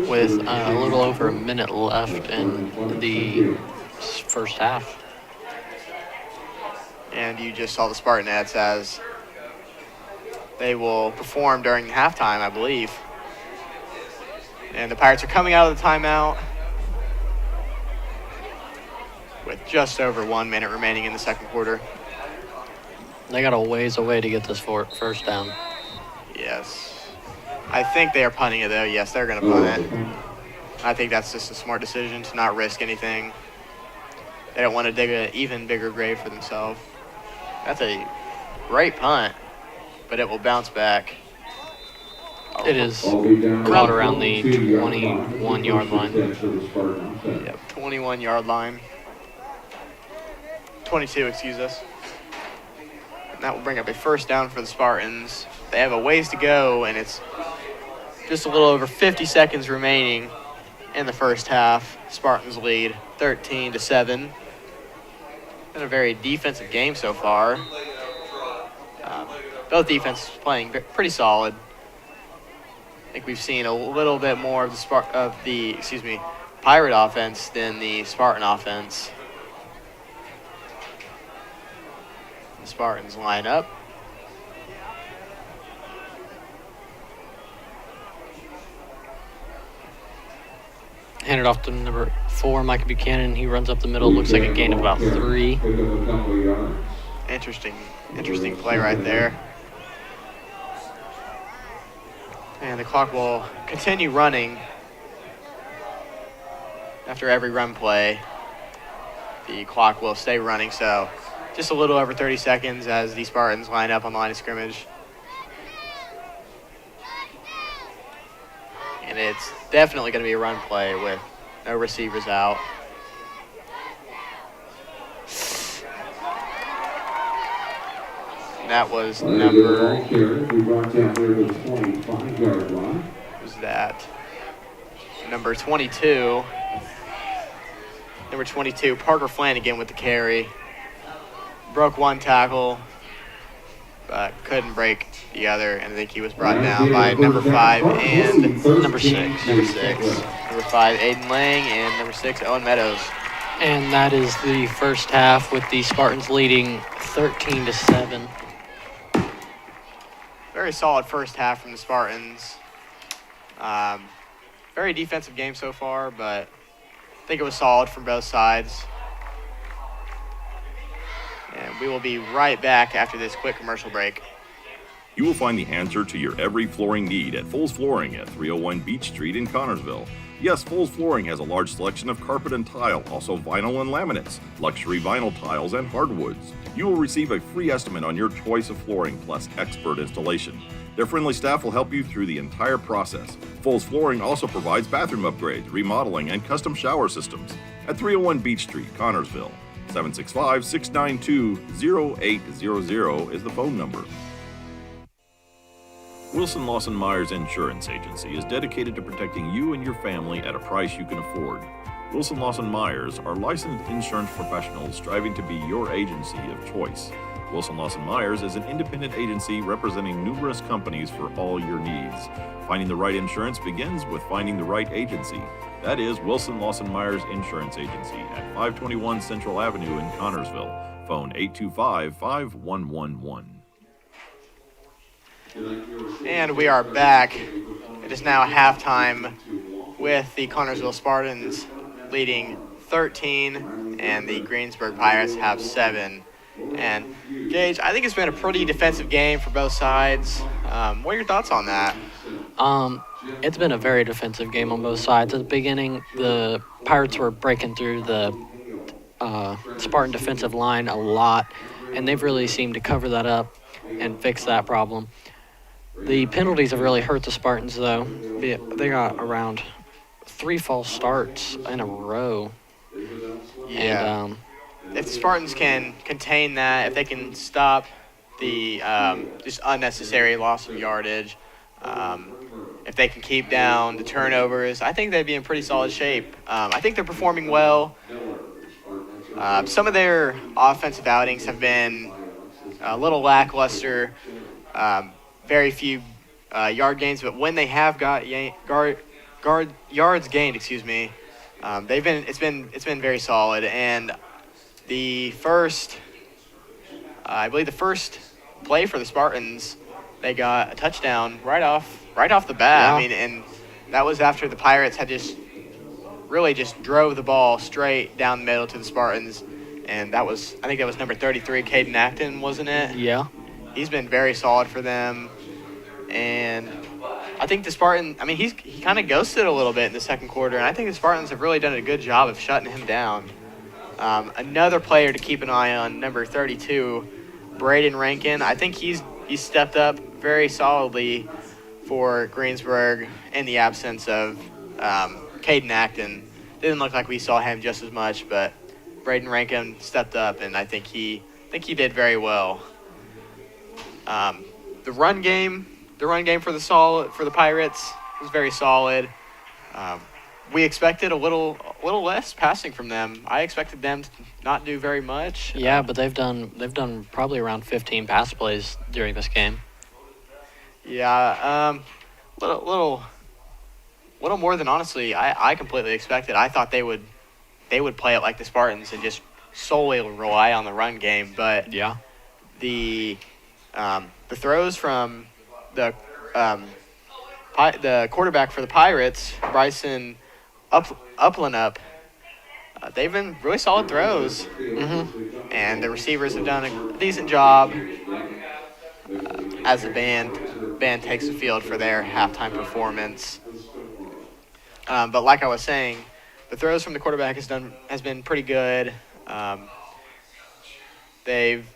with a little over a minute left in the first half. And you just saw the Spartanettes as they will perform during halftime, I believe. And the Pirates are coming out of the timeout with just over 1 minute remaining in the second quarter. They got a ways away to get this first down. Yes. I think they are punting it, though. Yes, they're going to punt it. I think that's just a smart decision to not risk anything. They don't want to dig an even bigger grave for themselves. That's a great punt, but it will bounce back. It is caught around the 21-yard line. Yep, 21-yard line. 22, excuse us. And that will bring up a first down for the Spartans. They have a ways to go, and it's just a little over 50 seconds remaining in the first half. Spartans lead 13-7. Been a very defensive game so far. Both defenses playing pretty solid. I think we've seen a little bit more of the Pirate offense than the Spartan offense. The Spartans line up. Hand it off to number 4, Micah Buchanan. He runs up the middle. Looks like a gain of about 3. Interesting play right there. And the clock will continue running after every run play. The clock will stay running, so just a little over 30 seconds as the Spartans line up on the line of scrimmage. And it's definitely going to be a run play with no receivers out. that was Ball number. carrier, we brought down there to the 25-yard line. Was that number 22? Number 22, Parker Flanagan with the carry. Broke one tackle, but couldn't break the other, and I think he was brought down by number 5 and Number 6. number 6. Number 5, Aiden Lang, and number 6, Owen Meadows. And that is the first half with the Spartans leading 13-7. Very solid first half from the Spartans. Very defensive game so far, but I think it was solid from both sides. And we will be right back after this quick commercial break. You will find the answer to your every flooring need at Foles Flooring at 301 Beach Street in Connorsville. Yes, Foles Flooring has a large selection of carpet and tile, also vinyl and laminates, luxury vinyl tiles, and hardwoods. You will receive a free estimate on your choice of flooring plus expert installation. Their friendly staff will help you through the entire process. Foles Flooring also provides bathroom upgrades, remodeling, and custom shower systems at 301 Beach Street, Connorsville. 765-692-0800 is the phone number. Wilson Lawson Myers Insurance Agency is dedicated to protecting you and your family at a price you can afford. Wilson Lawson Myers are licensed insurance professionals striving to be your agency of choice. Wilson Lawson Myers is an independent agency representing numerous companies for all your needs. Finding the right insurance begins with finding the right agency. That is Wilson Lawson Myers Insurance Agency at 521 Central Avenue in Connorsville. Phone 825-5111. And we are back. It is now halftime with the Connorsville Spartans leading 13 and the Greensburg Pirates have 7. And Gage, I think it's been a pretty defensive game for both sides. What are your thoughts on that? It's been a very defensive game on both sides. At the beginning, the Pirates were breaking through the Spartan defensive line a lot, and they've really seemed to cover that up and fix that problem. The penalties have really hurt the Spartans, though. They got around 3 false starts in a row. Yeah. And, if the Spartans can contain that, if they can stop the just unnecessary loss of yardage, if they can keep down the turnovers, I think they'd be in pretty solid shape. I think they're performing well. Some of their offensive outings have been a little lackluster. Very few yard gains, but when they have got yards gained, it's been very solid. And I believe the first play for the Spartans, they got a touchdown right off the bat. Yeah. I mean, and that was after the Pirates had just drove the ball straight down the middle to the Spartans, and I think that was number 33, Caden Acton, wasn't it? yeah. He's been very solid for them, and I think the Spartan, he kind of ghosted a little bit in the second quarter, and I think the Spartans have really done a good job of shutting him down. Another player to keep an eye on, number 32, Braden Rankin. I think he's stepped up very solidly for Greensburg in the absence of Caden Acton. Didn't look like we saw him just as much, but Braden Rankin stepped up, and I think he did very well. The run game for the Pirates was very solid. We expected a little less passing from them. I expected them to not do very much. Yeah, but they've done probably around 15 pass plays during this game. Yeah, little more than honestly I completely expected. I thought they would play it like the Spartans and just solely rely on the run game. But Yeah. the throws from the quarterback for the Pirates, Bryson Uplandup, they've been really solid throws. Mm-hmm. And the receivers have done a decent job as the band takes the field for their halftime performance. But like I was saying, the throws from the quarterback has been pretty good. They've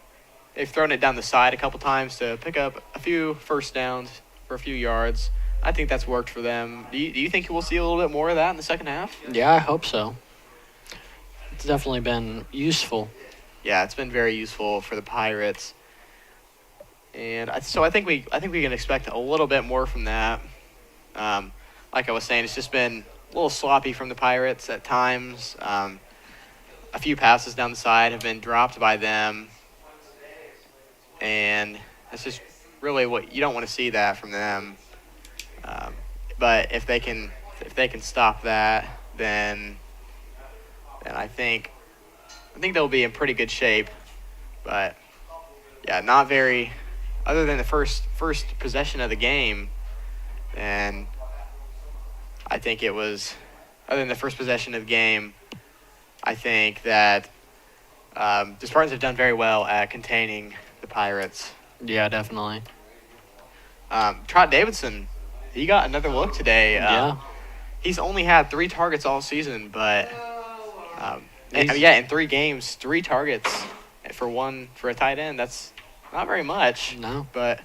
thrown it down the side a couple times to pick up a few first downs for a few yards. I think that's worked for them. Do you think we'll see a little bit more of that in the second half? Yeah, I hope so. It's definitely been useful. Yeah, it's been very useful for the Pirates. And I think we can expect a little bit more from that. Like I was saying, it's just been a little sloppy from the Pirates at times. A few passes down the side have been dropped by them, and that's just really what you don't want to see that from them. But if they can stop that, then I think they'll be in pretty good shape. But yeah, not very. Other than the first possession of the game, and I think it was. Other than the first possession of the game, I think that the Spartans have done very well at containing the Pirates. Yeah, definitely. Trot Davidson, he got another look today. Yeah. He's only had 3 targets all season, but in 3 games, 3 targets for a tight end. That's not very much. No. But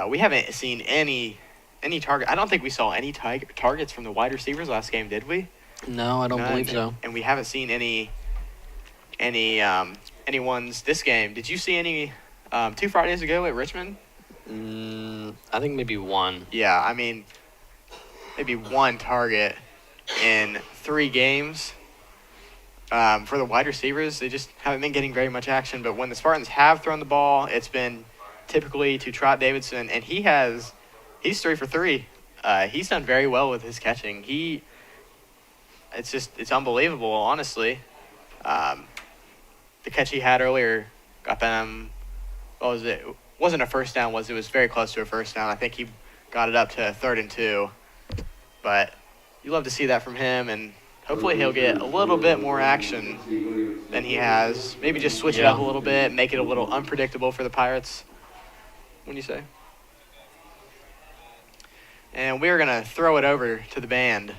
we haven't seen any target. I don't think we saw any targets from the wide receivers last game, did we? No, I don't believe so. And we haven't seen any ones this game. Did you see any 2 Fridays ago at Richmond? I think maybe 1. Yeah, I mean, maybe 1 target in 3 games. For the wide receivers, they just haven't been getting very much action. But when the Spartans have thrown the ball, it's been typically to Trot Davidson, and he's 3 for 3. He's done very well with his catching. It's unbelievable, honestly. The catch he had earlier got them. What was it? It wasn't a first down. It was very close to a first down. I think he got it up to 3rd and 2. But you love to see that from him, and hopefully he'll get a little bit more action than he has. Maybe just switch it up a little bit, make it a little unpredictable for the Pirates. What do you say? And we're going to throw it over to the band.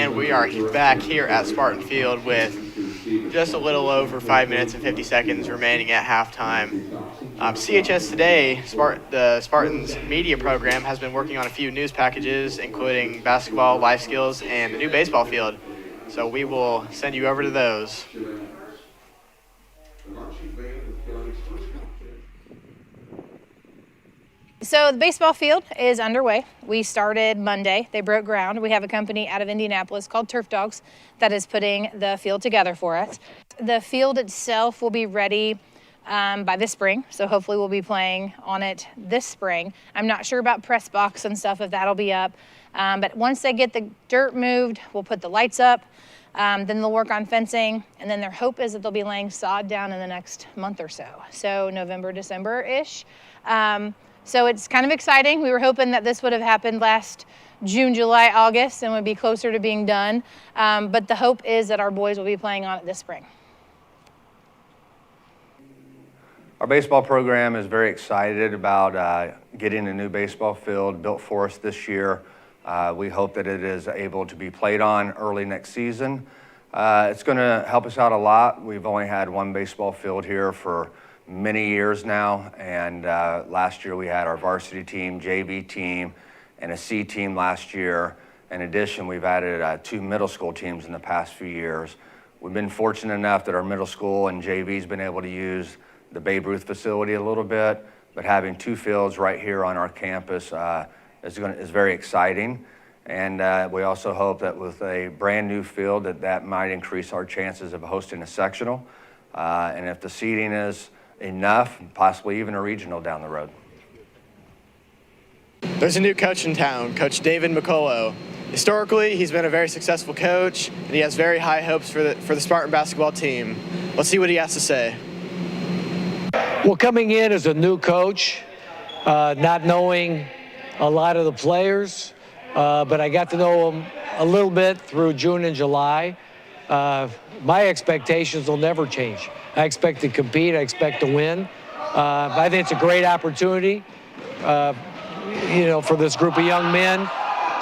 and we are back here at Spartan Field with just a little over 5 minutes and 50 seconds remaining at halftime. CHS today, the Spartans media program, has been working on a few news packages, including basketball, life skills, and the new baseball field. So we will send you over to those. So the baseball field is underway. We started Monday. They broke ground. We have a company out of Indianapolis called Turf Dogs that is putting the field together for us. The field itself will be ready by this spring, so hopefully we'll be playing on it this spring. I'm not sure about press box and stuff, if that'll be up, but once they get the dirt moved, we'll put the lights up, then they'll work on fencing, and then their hope is that they'll be laying sod down in the next month or so November, December-ish. So it's kind of exciting. We were hoping that this would have happened last June, July, August, and would be closer to being done. But the hope is that our boys will be playing on it this spring. Our baseball program is very excited about getting a new baseball field built for us this year. We hope that it is able to be played on early next season. It's going to help us out a lot. We've only had one baseball field here for many years now, and last year we had our varsity team, JV team, and a C team last year. In addition, we've added 2 middle school teams in the past few years. We've been fortunate enough that our middle school and JV's been able to use the Babe Ruth facility a little bit, but having 2 fields right here on our campus is very exciting. And we also hope that with a brand new field that might increase our chances of hosting a sectional. And if the seating is enough, possibly even a regional down the road. There's a new coach in town, Coach David McCullough. Historically, he's been a very successful coach, and he has very high hopes for the Spartan basketball team. Let's see what he has to say. Well, coming in as a new coach, not knowing a lot of the players, but I got to know them a little bit through June and July. My expectations will never change. I expect to compete. I expect to win. I think it's a great opportunity, for this group of young men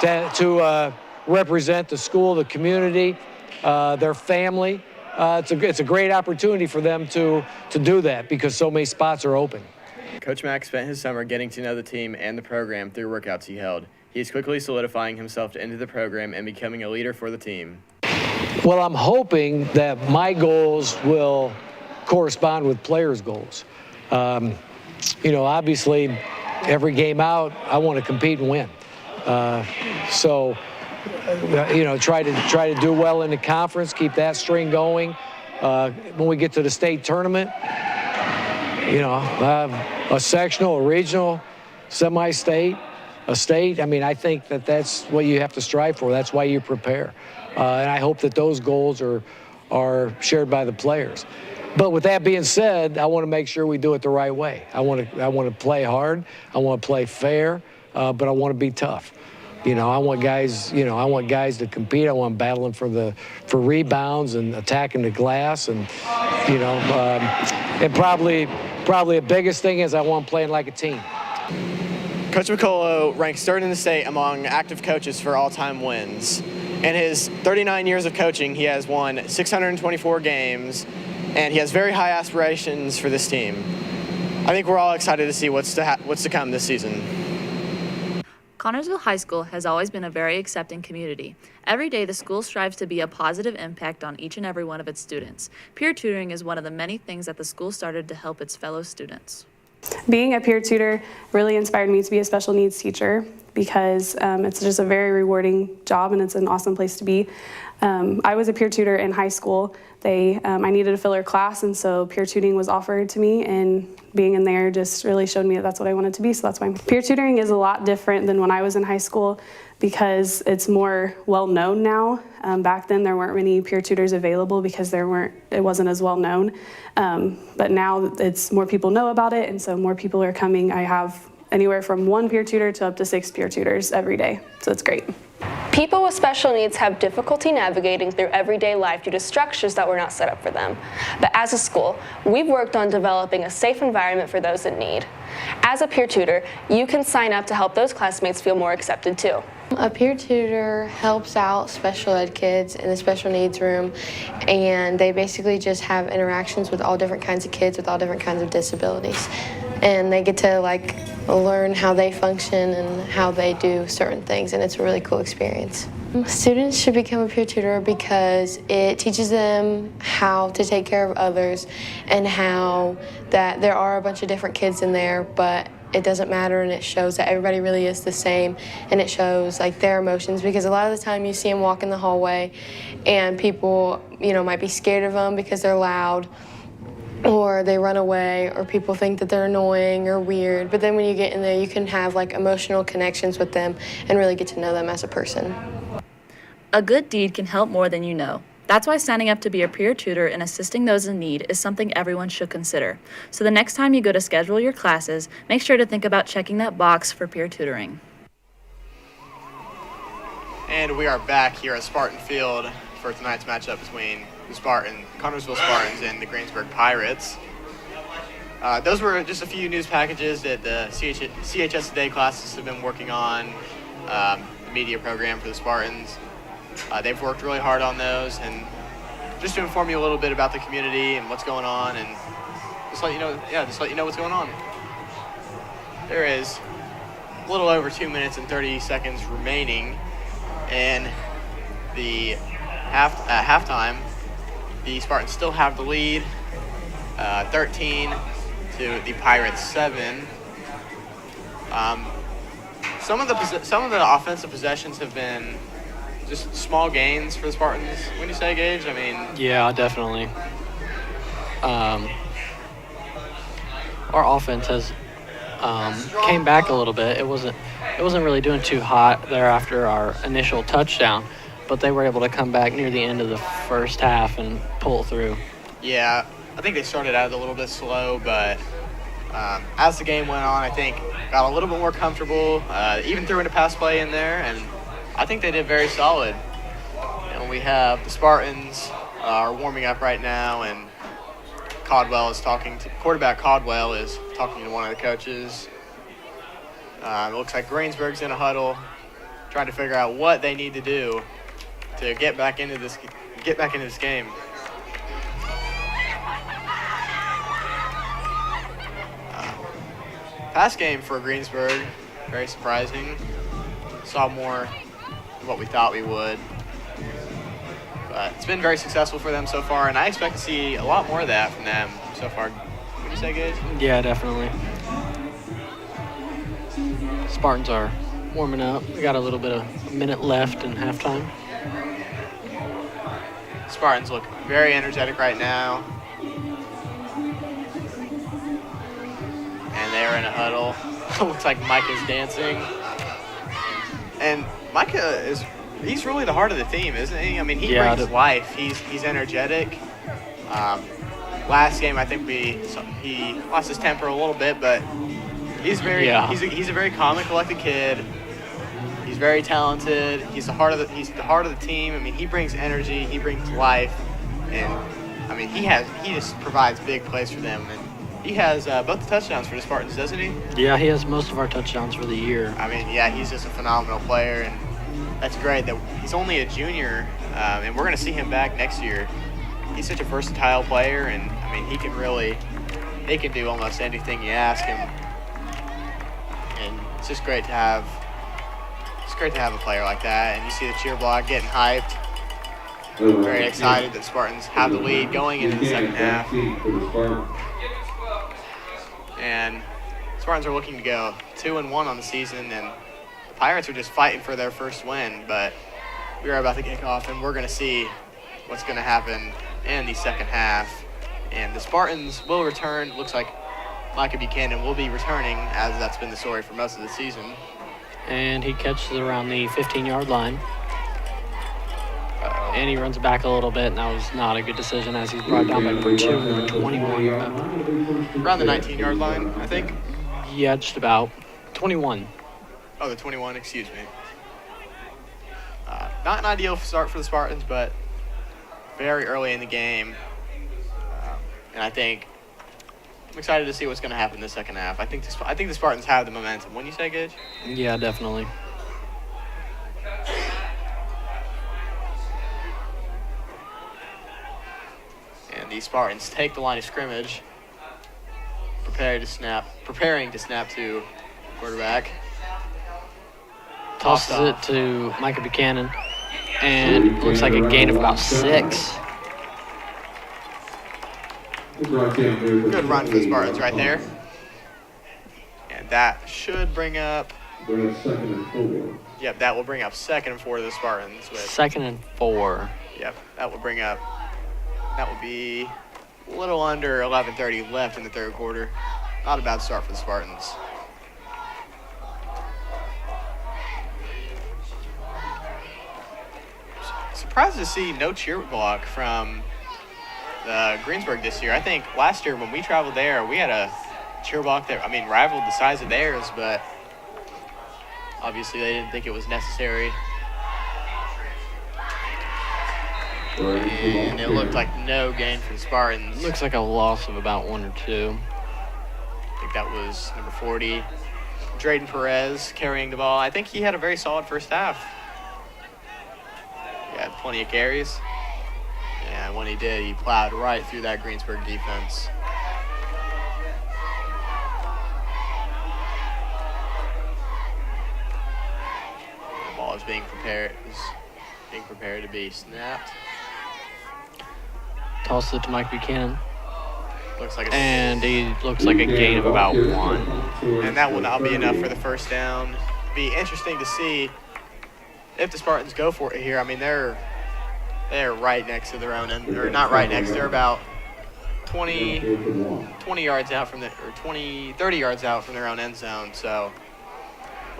to represent the school, the community, their family. It's a great opportunity for them to do that because so many spots are open. Coach Mack spent his summer getting to know the team and the program through workouts he held. He is quickly solidifying himself to enter the program and becoming a leader for the team. Well, I'm hoping that my goals will correspond with players' goals. Obviously, every game out, I want to compete and win. Try to do well in the conference, keep that string going. When we get to the state tournament, a sectional, a regional, semi-state, a state. I think that's what you have to strive for. That's why you prepare. And I hope that those goals are shared by the players. But with that being said, I want to make sure we do it the right way. I want to play hard. I want to play fair, but I want to be tough. I want guys to compete. I want them battling for rebounds and attacking the glass, and and probably the biggest thing is I want them playing like a team. Coach McCullough ranks third in the state among active coaches for all-time wins. In his 39 years of coaching, he has won 624 games, and he has very high aspirations for this team. I think we're all excited to see what's to come this season. Connorsville High School has always been a very accepting community. Every day, the school strives to be a positive impact on each and every one of its students. Peer tutoring is one of the many things that the school started to help its fellow students. Being a peer tutor really inspired me to be a special needs teacher because it's just a very rewarding job and it's an awesome place to be. I was a peer tutor in high school. I needed a filler class, and so peer tutoring was offered to me, and being in there just really showed me that that's what I wanted to be, so that's why peer tutoring is a lot different than when I was in high school because it's more well known now. Back then there weren't many peer tutors available because it wasn't as well known. But now it's more people know about it, and so more people are coming. I have anywhere from 1 peer tutor to up to 6 peer tutors every day, so it's great. People with special needs have difficulty navigating through everyday life due to structures that were not set up for them. But as a school, we've worked on developing a safe environment for those in need. As a peer tutor, you can sign up to help those classmates feel more accepted too. A peer tutor helps out special ed kids in the special needs room, and they basically just have interactions with all different kinds of kids with all different kinds of disabilities. And they get to learn how they function and how they do certain things, and it's a really cool experience. Students should become a peer tutor because it teaches them how to take care of others and how that there are a bunch of different kids in there, but it doesn't matter, and it shows that everybody really is the same, and it shows their emotions, because a lot of the time you see them walk in the hallway and people might be scared of them because they're loud, or they run away, or people think that they're annoying or weird. But then when you get in there, you can have emotional connections with them and really get to know them as a person. A good deed can help more than you know. That's why signing up to be a peer tutor and assisting those in need is something everyone should consider. So the next time you go to schedule your classes, make sure to think about checking that box for peer tutoring. And we are back here at Spartan Field for tonight's matchup between the Connersville Spartans and the Greensburg Pirates. Those were just a few news packages that the CHS Today classes have been working on, the media program for the Spartans. They've worked really hard on those, and just to inform you a little bit about the community and what's going on, and just let you know what's going on. There is a little over 2 minutes and 30 seconds remaining, and at halftime, the Spartans still have the lead, 13 to the Pirates 7. Some of the offensive possessions have been just small gains for the Spartans. When you say, Gage, I mean... Yeah, definitely. Our offense has came back a little bit. It wasn't really doing too hot there after our initial touchdown, but they were able to come back near the end of the first half and pull through. Yeah, I think they started out a little bit slow, but as the game went on, I think got a little bit more comfortable, even threw in a pass play in there, and I think they did very solid. And we have the Spartans are warming up right now, and quarterback Caldwell is talking to one of the coaches. It looks like Greensburg's in a huddle, trying to figure out what they need to do to get back into this game. Pass game for Greensburg, very surprising. Saw more than what we thought we would. But it's been very successful for them so far, and I expect to see a lot more of that from them so far. What do you say, Gage? Yeah, definitely. Spartans are warming up. We got a minute left in halftime. Spartans look very energetic right now. And they're in a huddle. Looks like Micah's dancing. And Micah he's really the heart of the team, isn't he? I mean, he brings life. He's energetic. Last game, I think he lost his temper a little bit, but he's a very calm and collected kid. He's very talented. He's the heart of the team. I mean, he brings energy. He brings life, and I mean, he just provides big plays for them. And he has both the touchdowns for the Spartans, doesn't he? Yeah, he has most of our touchdowns for the year. I mean, yeah, he's just a phenomenal player, and that's great that he's only a junior, and we're going to see him back next year. He's such a versatile player, and I mean, he can do almost anything you ask him. And it's just great to have a player like that. And you see the cheer block getting hyped. Very excited that Spartans have the lead going into the second half. And Spartans are looking to go 2-1 on the season, and the Pirates are just fighting for their first win. But we are about to kick off, and we're going to see what's going to happen in the second half. And the Spartans will return. Looks like Micah Buchanan will be returning, as that's been the story for most of the season. And he catches around the 15-yard line. And he runs back a little bit, and that was not a good decision as he's brought down by number 2, number 21. Around the 19-yard line, I think? Yeah, just about. 21. Oh, the 21, excuse me. Not an ideal start for the Spartans, but very early in the game. And I'm excited to see what's going to happen in the second half. I think the Spartans have the momentum. Wouldn't you say, Gage? Yeah, definitely. the Spartans take the line of scrimmage, preparing to snap to quarterback. Tosses it to Micah Buchanan, and looks like a gain of about 6. Good run for the Spartans right there. And that should bring up... Yep, that will bring up 2nd and 4 to the Spartans. 2nd and 4. Yep, that will bring up... That will be a little under 11:30 left in the third quarter. Not a bad start for the Spartans. Surprised to see no cheer block from Greensburg this year. I think last year when we traveled there, we had a cheer block that, rivaled the size of theirs, but obviously they didn't think it was necessary. And it looked like no gain for the Spartans. Looks like a loss of about 1 or 2. I think that was number 40, Drayden Perez, carrying the ball. I think he had a very solid first half. He had plenty of carries. And when he did, he plowed right through that Greensburg defense. The ball is being prepared to be snapped. Tosses it to Mike Buchanan. Looks like he looks like a gain of about 1. And that will not be enough for the first down. Be interesting to see if the Spartans go for it here. They're right next to their own end, or not right next. They're about 20 yards out from 30 yards out from their own end zone. So,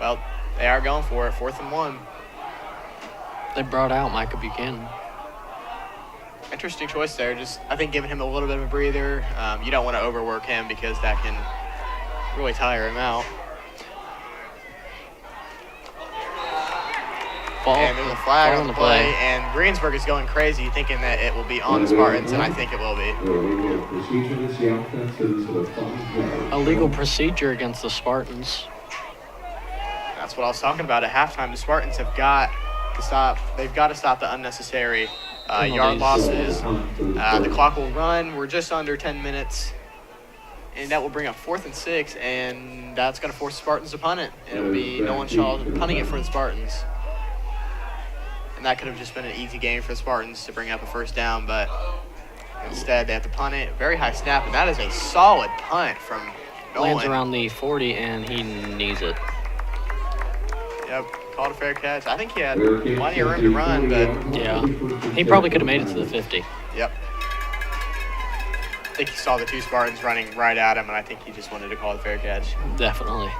well, they are going for it. 4th and 1. They brought out Micah Buchanan. Interesting choice there. Just, I think, giving him a little bit of a breather. You don't want to overwork him because that can really tire him out. And there's a flag on the play, and Greensburg is going crazy thinking that it will be on the Spartans, and I think it will be. A legal procedure against the Spartans. That's what I was talking about at halftime. The Spartans have got to stop. They've got to stop the unnecessary yard losses. The clock will run. We're just under 10 minutes, and that will bring up 4th and 6, and that's going to force the Spartans to punt it. And it'll be Nolan Shaw punting it for the Spartans. And that could have just been an easy game for the Spartans to bring up a first down, but instead they have to punt it. Very high snap, and that is a solid punt from Nolan. Lands around the 40, and he knees it. Yep, called a fair catch. I think he had plenty of room to run, but... Yeah, he probably could have made it to the 50. Yep. I think he saw the 2 Spartans running right at him, and I think he just wanted to call the fair catch. Definitely.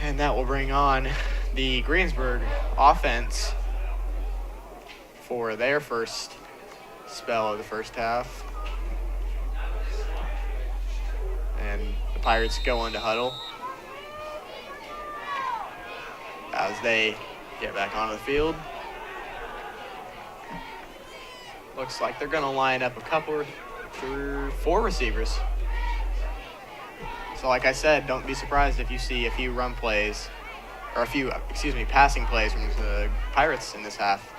And that will bring on the Greensburg offense for their first spell of the first half. And the Pirates go into huddle as they get back onto the field. Looks like they're going to line up a couple or 4 receivers. So like I said, don't be surprised if you see a few run plays, or passing plays from the Pirates in this half.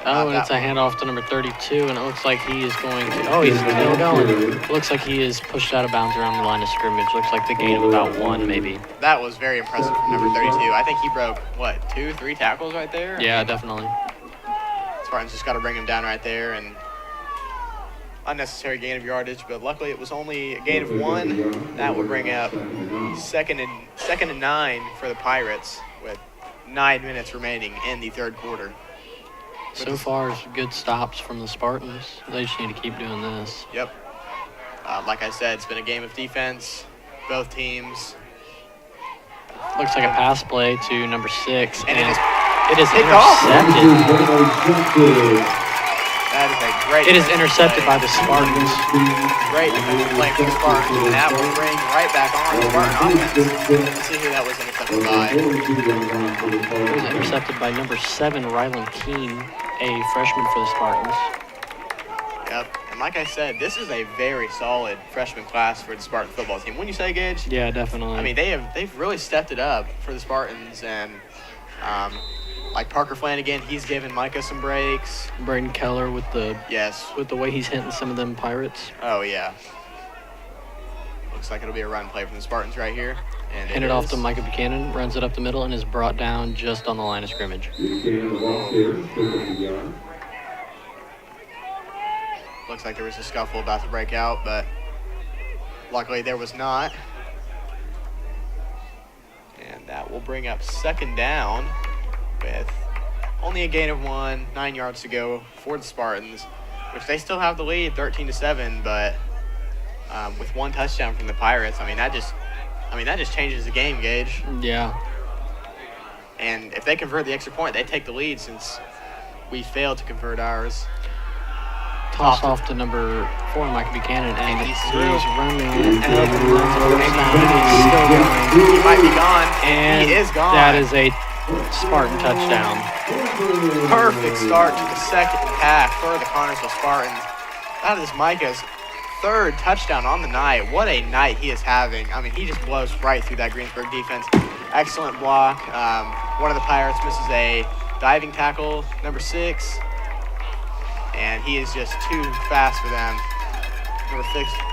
Oh, and it's a handoff to number 32, and it looks like he is going to... Oh, he's still going. Looks like he is pushed out of bounds around the line of scrimmage. Looks like the gain of about 1, maybe. That was very impressive from number 32. I think he broke, 2-3 tackles right there? Yeah, definitely. Spartans just got to bring him down right there, and unnecessary gain of yardage, but luckily it was only a gain of 1. That would bring up second and 9 for the Pirates with 9 minutes remaining in the third quarter. So far, it's good stops from the Spartans. They just need to keep doing this. Yep. Like I said, it's been a game of defense. Both teams. Looks like a pass play to number 6, and it is intercepted. That is a great. It is intercepted by the Spartans. Great play for the Spartans, and that will bring right back on the Spartan offense. Let's see who that was intercepted by. It was intercepted by number 7, Rylan Keene, a freshman for the Spartans. Yep, and like I said, this is a very solid freshman class for the Spartan football team. Wouldn't you say, Gage? Yeah, definitely. I mean, they've really stepped it up for the Spartans, and Like Parker Flanagan, he's giving Micah some breaks. Braden Keller with the way he's hitting some of them Pirates. Oh, yeah. Looks like it'll be a run play from the Spartans right here. And Hand it off to Micah Buchanan, runs it up the middle, and is brought down just on the line of scrimmage. Looks like there was a scuffle about to break out, but luckily there was not. And that will bring up second down with only a gain of 1, 9 yards to go for the Spartans, which they still have the lead 13-7, but with 1 touchdown from the Pirates, that just changes the game, Gage. Yeah. And if they convert the extra point, they take the lead since we failed to convert ours. Toss off to number 4, Mike Buchanan, and he's running. He might be gone. And he is gone. That is a Spartan touchdown. Perfect start to the second half for the Connersville Spartans. That is Micah's 3rd touchdown on the night. What a night he is having. He just blows right through that Greensburg defense. Excellent block. One of the Pirates misses a diving tackle, number 6. And he is just too fast for them.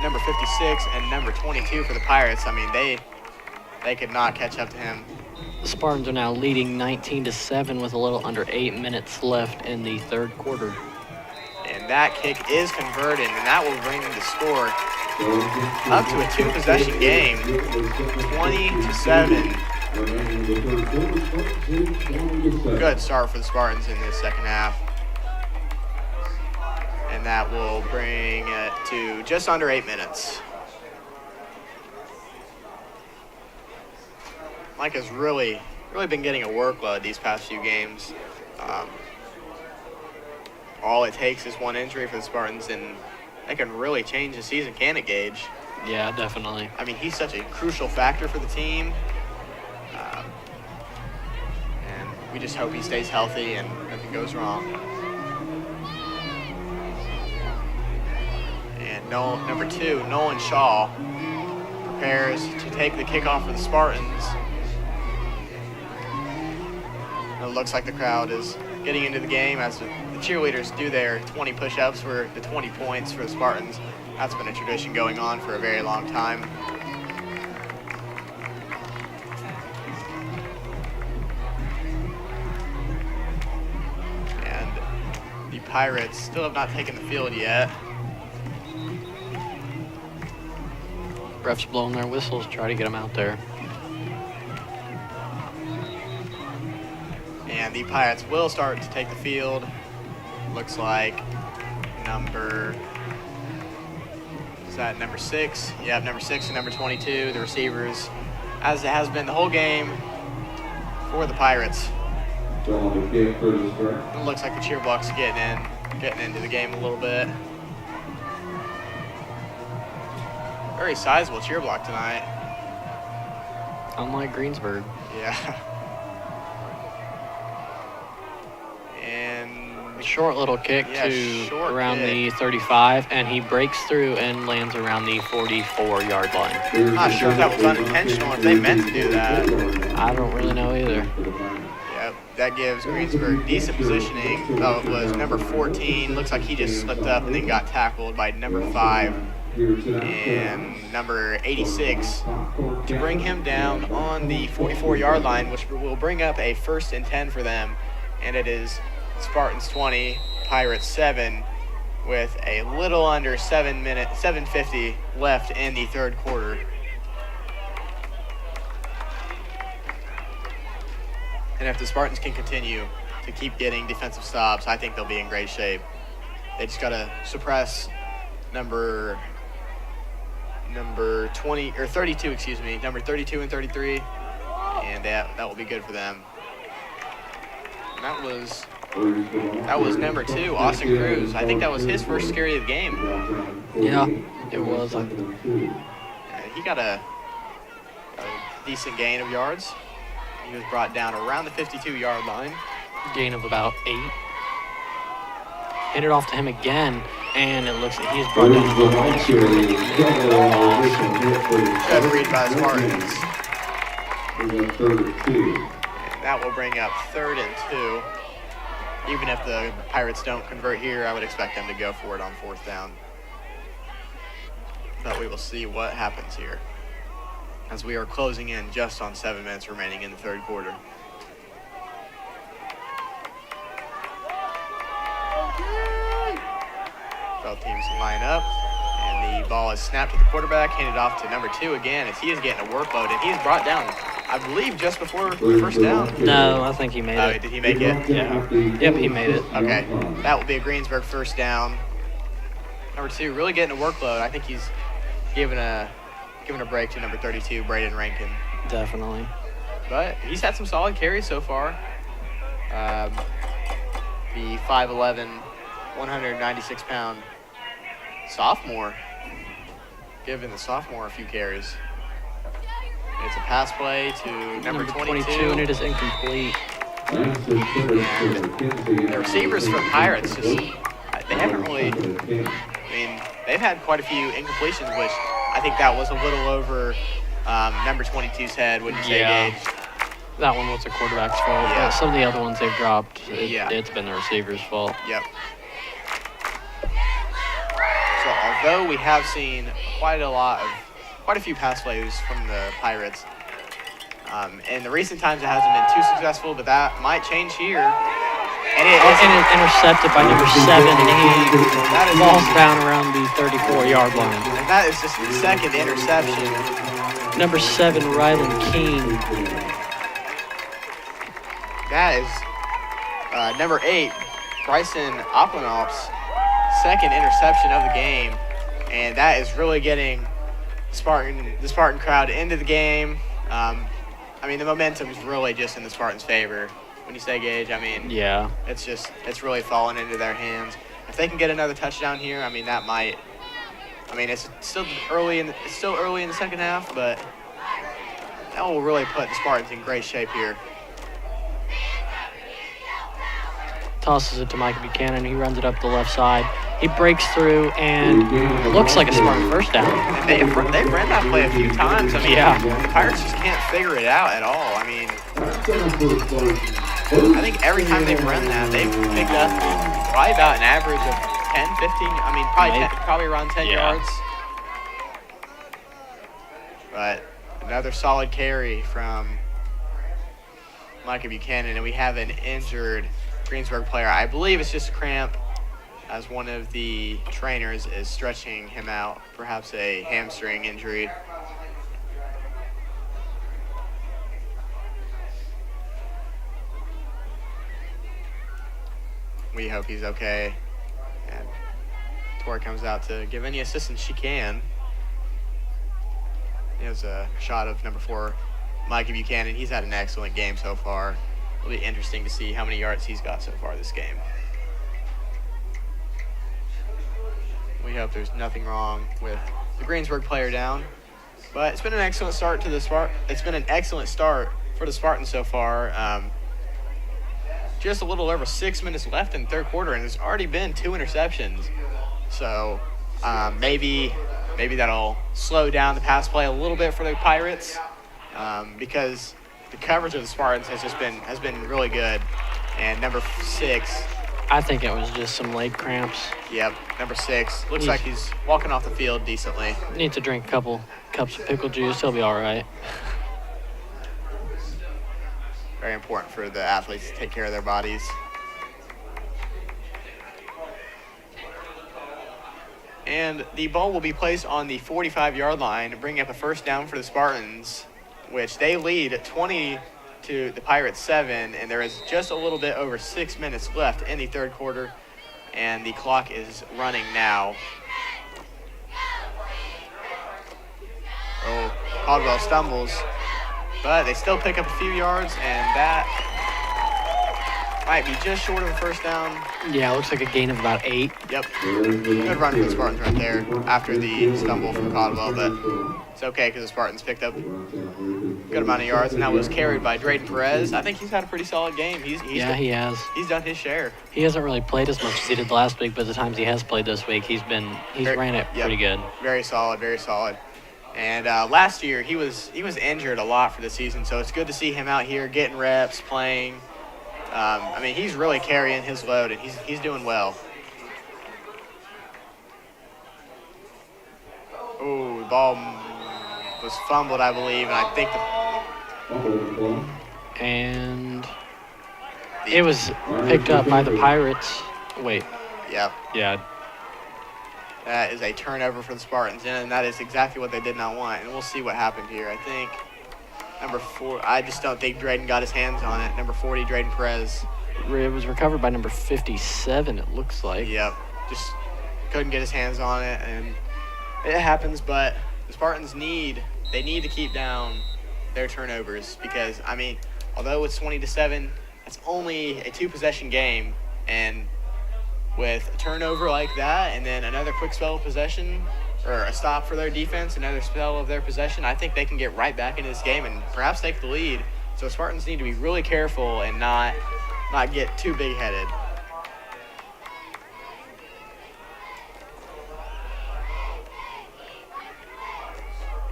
Number 56 and number 22 for the Pirates. They could not catch up to him. The Spartans are now leading 19-7 with a little under 8 minutes left in the 3rd quarter. And that kick is converted, and that will bring the score up to a 2-possession game, 20-7. Good start for the Spartans in this second half. And that will bring it to just under 8 minutes. Mike has really been getting a workload these past few games. All it takes is one injury for the Spartans, and they can really change the season, can it, Gage? Yeah, definitely. He's such a crucial factor for the team. And we just hope he stays healthy and nothing goes wrong. And number 2, Nolan Shaw, prepares to take the kickoff for the Spartans. It looks like the crowd is getting into the game as the cheerleaders do their 20 push-ups for the 20 points for the Spartans. That's been a tradition going on for a very long time. And the Pirates still have not taken the field yet. Refs blowing their whistles, try to get them out there. And the Pirates will start to take the field. Looks like number 6? Yeah, number 6 and number 22, the receivers, as it has been the whole game for the Pirates. It looks like the cheer block's getting into the game a little bit. Very sizable cheer block tonight. Unlike Greensburg. Yeah. And short little kick around the 35, and he breaks through and lands around the 44-yard line. I'm not sure if that was unintentional, if they meant to do that. I don't really know either. Yep, that gives Greensburg decent positioning. Oh, it was number 14. Looks like he just slipped up and then got tackled by number 5 and number 86 to bring him down on the 44-yard line, which will bring up a 1st and 10 for them. And it is Spartans 20, Pirates 7, with a little under 7:50 left in the 3rd quarter. And if the Spartans can continue to keep getting defensive stops, I think they'll be in great shape. They just got to suppress number 20 or 32, number 32 and 33, and that will be good for them. And that was number 2, Austin Cruz. I think that was his first carry of the game. Yeah, it was. He got a decent gain of yards. He was brought down around the 52-yard line. Gain of about 8. Hand it off to him again, and it looks like he's brought down to the line. Good read by the Spartans. That will bring up 3rd and 2. Even if the Pirates don't convert here, I would expect them to go for it on 4th down. But we will see what happens here, as we are closing in just on 7 minutes remaining in the 3rd quarter. Both teams line up, and the ball is snapped to the quarterback, handed off to number 2 again, as he is getting a workload, and he's brought down, I believe, just before the 1st down. No, I think he made it. Did he make it? Yeah. Yep, he made it. Okay. That will be a Greensburg 1st down. Number 2 really getting a workload. I think he's giving a break to number 32, Braden Rankin. Definitely. But he's had some solid carries so far. The 5'11", 196-pound sophomore, giving the sophomore a few carries. It's a pass play to number 22. And it is incomplete. The receivers for the Pirates just, they haven't really, they've had quite a few incompletions, which I think that was a little over number 22's head, wouldn't you say, Gage? That one was the quarterback's fault. Yeah. Some of the other ones they've dropped, it's been the receiver's fault. Yep. So although we have seen quite a few pass plays from the Pirates, in the recent times it hasn't been too successful, but that might change here. And it's intercepted by number 7, and he falls down around the 34-yard line. And that is just the 2nd interception. Number 7, Rylan King. That is number 8, Bryson Oppenalp's 2nd interception of the game, and that is really getting the Spartan crowd into the game. I mean, the momentum is really just in the Spartans' favor. When you say, Gage, I mean, yeah, it's really fallen into their hands. If they can get another touchdown here, I mean, that might. I mean, it's still early in the 2nd half, but that will really put the Spartans in great shape here. Tosses it to Micah Buchanan. He runs it up the left side. He breaks through and looks like a Spartan 1st down. And they've ran that play a few times. I mean, the Pirates just can't figure it out at all. I mean, I think every time they've run that, they've picked up probably about an average of 10, 15. I mean, probably around 10 yards. But another solid carry from Micah Buchanan, and we have an injured Greensburg player. I believe it's just a cramp, as one of the trainers is stretching him out, perhaps a hamstring injury. We hope he's okay. And Tori comes out to give any assistance she can. There's a shot of number 4, Mikey Buchanan. He's had an excellent game so far. It'll be interesting to see how many yards he's got so far this game. We hope there's nothing wrong with the Greensburg player down. But it's been an excellent start to the It's been an excellent start for the Spartans so far. Just a little over 6 minutes left in the 3rd quarter, and there's already been 2 interceptions. So maybe that'll slow down the pass play a little bit for the Pirates, because the coverage of the Spartans has been really good. And number 6. I think it was just some leg cramps. Yep, number 6. Looks like he's walking off the field decently. Needs to drink a couple cups of pickle juice. He'll be all right. Very important for the athletes to take care of their bodies. And the ball will be placed on the 45-yard line, bringing up a 1st down for the Spartans, which they lead 20 to the Pirates 7, and there is just a little bit over 6 minutes left in the 3rd quarter, and the clock is running now. Oh, Caldwell stumbles, but they still pick up a few yards, and that might be just short of a 1st down. Yeah, it looks like a gain of about 8. Yep. Good run for the Spartans right there after the stumble from Caldwell, but it's okay because the Spartans picked up a good amount of yards, and that was carried by Drayden Perez. I think he's had a pretty solid game. He has. He's done his share. He hasn't really played as much as he did last week, but the times he has played this week, he's ran it pretty good. Very solid, very solid. And last year he was injured a lot for the season, so it's good to see him out here getting reps, playing. I mean, he's really carrying his load, and he's doing well. Ooh, the ball was fumbled, I believe, and I think And it was picked up by the Pirates. Wait. Yep. Yeah. That is a turnover for the Spartans, and that is exactly what they did not want. And we'll see what happened here. I think number 4, I just don't think Drayden got his hands on it. Number 40, Drayden Perez. It was recovered by number 57, it looks like. Yep. Just couldn't get his hands on it, and it happens, but the Spartans need to keep down their turnovers because, I mean, although it's 20-7, it's only a 2-possession game, and with a turnover like that and then another quick spell of possession or a stop for their defense, another spell of their possession, I think they can get right back into this game and perhaps take the lead. So Spartans need to be really careful and not get too big-headed.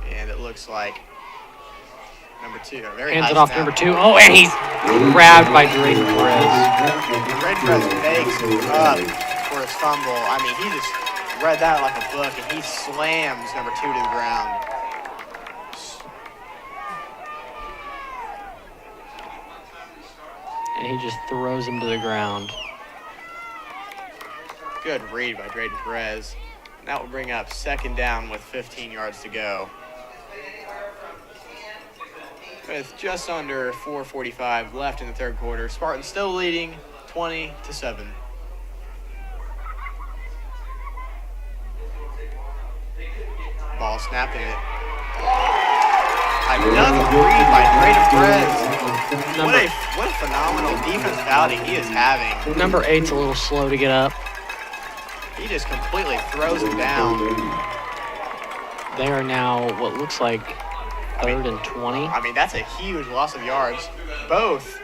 And it looks like number 2. Hands it off to number 2. Oh, and he's grabbed by Drayden Perez. Drayden Perez makes up for his fumble. I mean, he just read that like a book, and he slams number 2 to the ground. And he just throws him to the ground. Good read by Drayden Perez. And that will bring up 2nd down with 15 yards to go. With just under 4:45 left in the 3rd quarter, Spartans still leading 20-7. Ball snapped in it. Another read by Drayden Perez. What a phenomenal defensive outing he is having. Number 8's a little slow to get up. He just completely throws him down. They are now what looks like 3rd and 20. I mean, that's a huge loss of yards. Both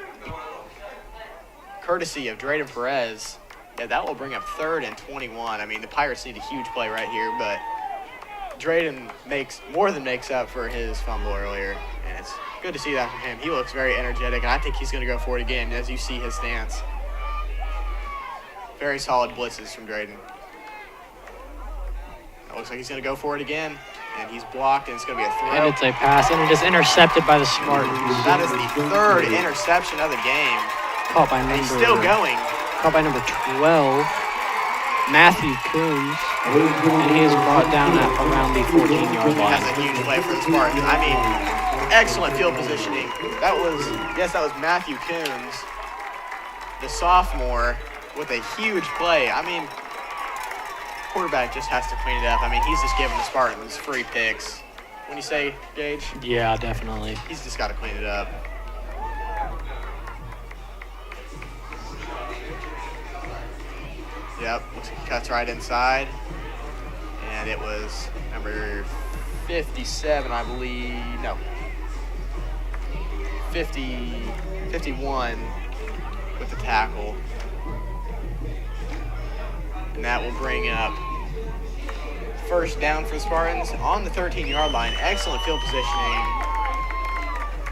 courtesy of Drayden Perez. Yeah, that will bring up 3rd and 21. I mean, the Pirates need a huge play right here, but Drayden more than makes up for his fumble earlier, and it's good to see that from him. He looks very energetic, and I think he's going to go for it again as you see his stance. Very solid blitzes from Drayden. It looks like he's going to go for it again, and he's blocked, and it's going to be a throw. And it's a pass, and it is intercepted by the Spartans. That is the 3rd interception of the game. Caught by number. He's still going. Caught by number 12, Matthew Coombs, and he is brought down at around the 14-yard line. That's a huge play for the Spartans. I mean, excellent field positioning. That was Matthew Coombs, the sophomore, with a huge play. I mean, quarterback just has to clean it up. I mean, he's just giving the Spartans free picks. When you say, Gage? Yeah, definitely. He's just got to clean it up. Yep, cuts right inside. And it was number 57, I believe. No. 51 with the tackle. And that will bring up 1st down for the Spartans on the 13-yard line. Excellent field positioning.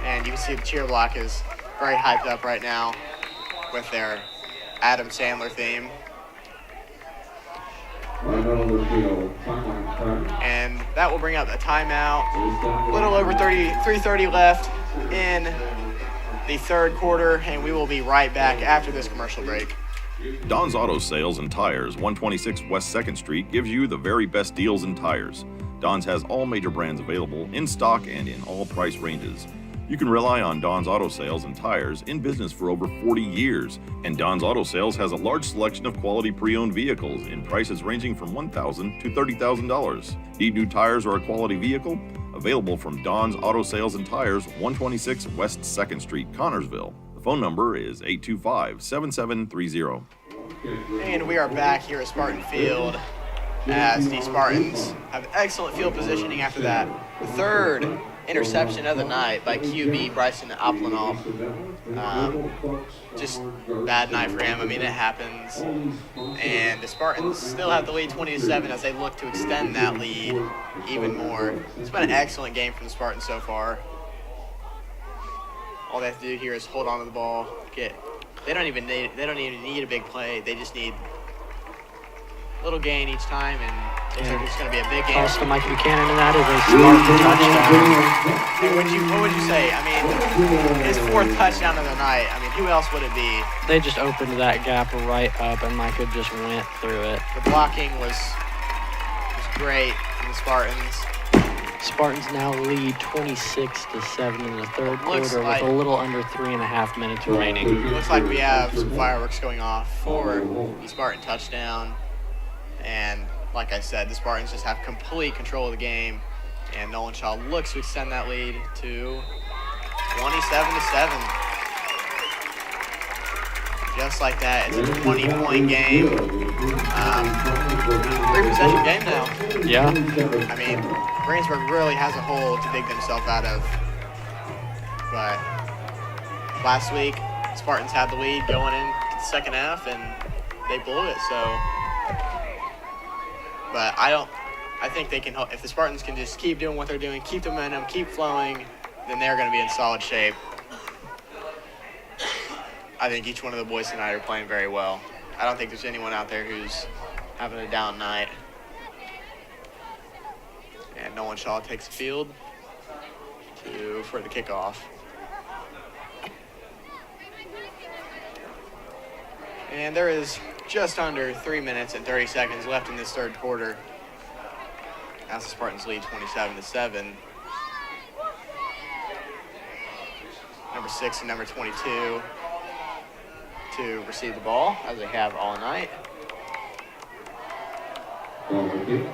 And you can see the cheer block is very hyped up right now with their Adam Sandler theme. And that will bring up a timeout. A little over 3:30 left in the 3rd quarter, and we will be right back after this commercial break. Don's Auto Sales and Tires, 126 West 2nd Street, gives you the very best deals in tires. Don's has all major brands available in stock and in all price ranges. You can rely on Don's Auto Sales and Tires, in business for over 40 years. And Don's Auto Sales has a large selection of quality pre-owned vehicles in prices ranging from $1,000 to $30,000. Need new tires or a quality vehicle? Available from Don's Auto Sales and Tires, 126 West 2nd Street, Connorsville. The phone number is 825-7730. And we are back here at Spartan Field as the Spartans have excellent field positioning after that 3rd interception of the night by QB Bryson Oplanoff. Just bad night for him. I mean, it happens. And the Spartans still have the lead 20-7 as they look to extend that lead even more. It's been an excellent game from the Spartans so far. All they have to do here is hold on to the ball. They don't even need a big play. They just need a little gain each time, and it's going to be a big game. Toss to Mike Buchanan, and that is a Spartan touchdown. What would you say? I mean, his 4th touchdown of the night. I mean, who else would it be? They just opened that gap right up, and Micah just went through it. The blocking was great from the Spartans. Spartans now lead 26-7 in the third quarter like, with a little under 3.5 minutes remaining. Looks like we have some fireworks going off for the Spartan touchdown. And like I said, the Spartans just have complete control of the game. And Nolan Shaw looks to extend that lead to 27-7. Just like that, it's a 20-point game. 3-possession game now. Yeah. I mean, Greensburg really has a hole to dig themselves out of. But last week, Spartans had the lead going into the second half, and they blew it. But I think they can, if the Spartans can just keep doing what they're doing, keep the momentum, keep flowing, then they're going to be in solid shape. I think each one of the boys tonight are playing very well. I don't think there's anyone out there who's having a down night. And Nolan Shaw takes the field for the kickoff. And there is just under 3 minutes and 30 seconds left in this third quarter as the Spartans lead 27-7. Number 6 and number 22 to receive the ball, as they have all night. You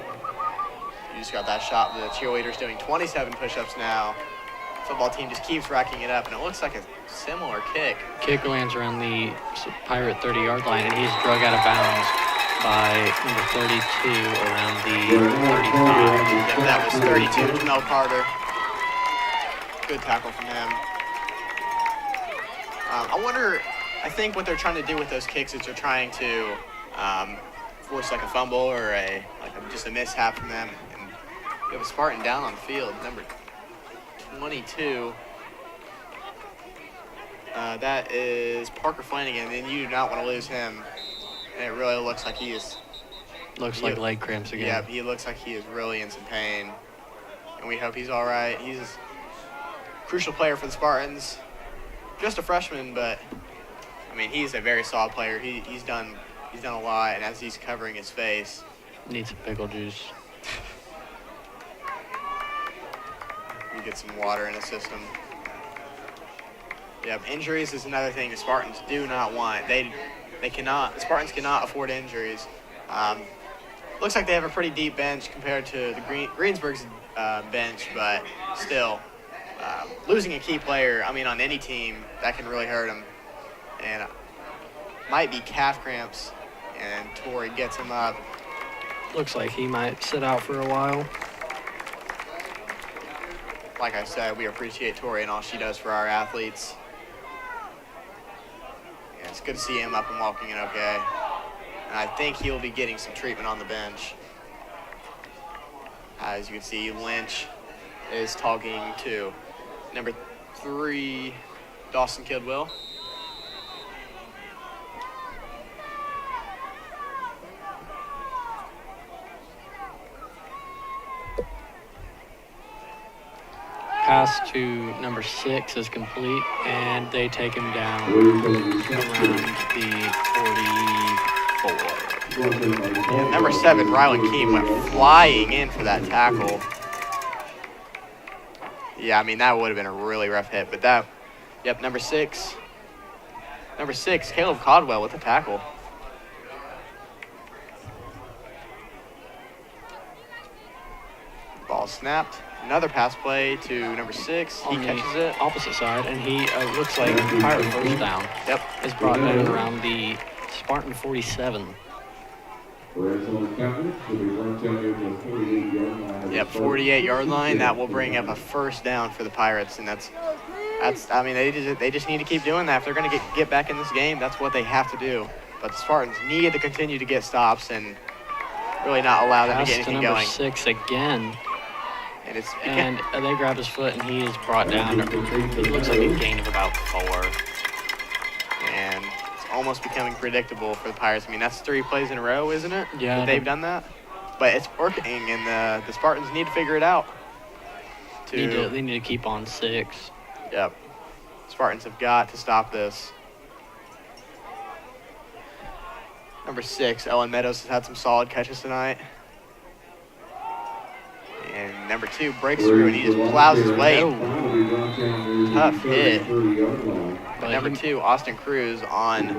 just got that shot. The cheerleaders doing 27 push-ups now. Football team just keeps racking it up, and it looks like a similar kick. Kick lands around the Pirate 30-yard line, and he's drug out of bounds by number 32 around the 35. That was 32, Jamel Carter. Good tackle from him. I think what they're trying to do with those kicks is they're trying to force like a fumble or just a mishap from them. And we have a Spartan down on the field, number 22. That is Parker Flanagan, and you do not want to lose him. And it really looks like he is. Looks like leg cramps again. Yeah, he looks like he is really in some pain. And we hope he's all right. He's a crucial player for the Spartans. Just a freshman, but I mean, he's a very solid player. He's done a lot, and as he's covering his face, needs some pickle juice. You get some water in the system. Yep, injuries is another thing the Spartans do not want. The Spartans cannot afford injuries. Looks like they have a pretty deep bench compared to the Greensburg's bench, but still, losing a key player, I mean, on any team, that can really hurt them. And might be calf cramps, and Torrey gets him up. Looks like he might sit out for a while. Like I said, we appreciate Tori and all she does for our athletes. And it's good to see him up and walking in okay. And I think he'll be getting some treatment on the bench. As you can see, Lynch is talking to number 3, Dawson Kidwell. Pass to number 6 is complete, and they take him down around the 44. And number 7, Rylan Keem, went flying in for that tackle. Yeah, I mean, that would have been a really rough hit, but that, yep, number 6, Caleb Caldwell with the tackle. Ball snapped. Another pass play to number 6. He catches it. Opposite side, and he looks like Pirate first down. Yep. Is brought down around the Spartan 47. Red zone coverage will be run down near the 48-yard line. Yep, 48-yard line. That will bring up a first down for the Pirates, and that's. I mean, they just need to keep doing that. If they're going to get back in this game, that's what they have to do. But the Spartans need to continue to get stops and really not allow them to get anything number going. 6 again. And they grab his foot, and he is brought down. It looks like a gain of about 4. And it's almost becoming predictable for the Pirates. I mean, that's 3 plays in a row, isn't it? Yeah. That they've done that. But it's working, and the Spartans need to figure it out. They need to keep on 6. Yep. Spartans have got to stop this. Number 6, Ellen Meadows, has had some solid catches tonight. And number 2 breaks through, and he just plows his way. Tough hit. But number 2, Austin Cruz on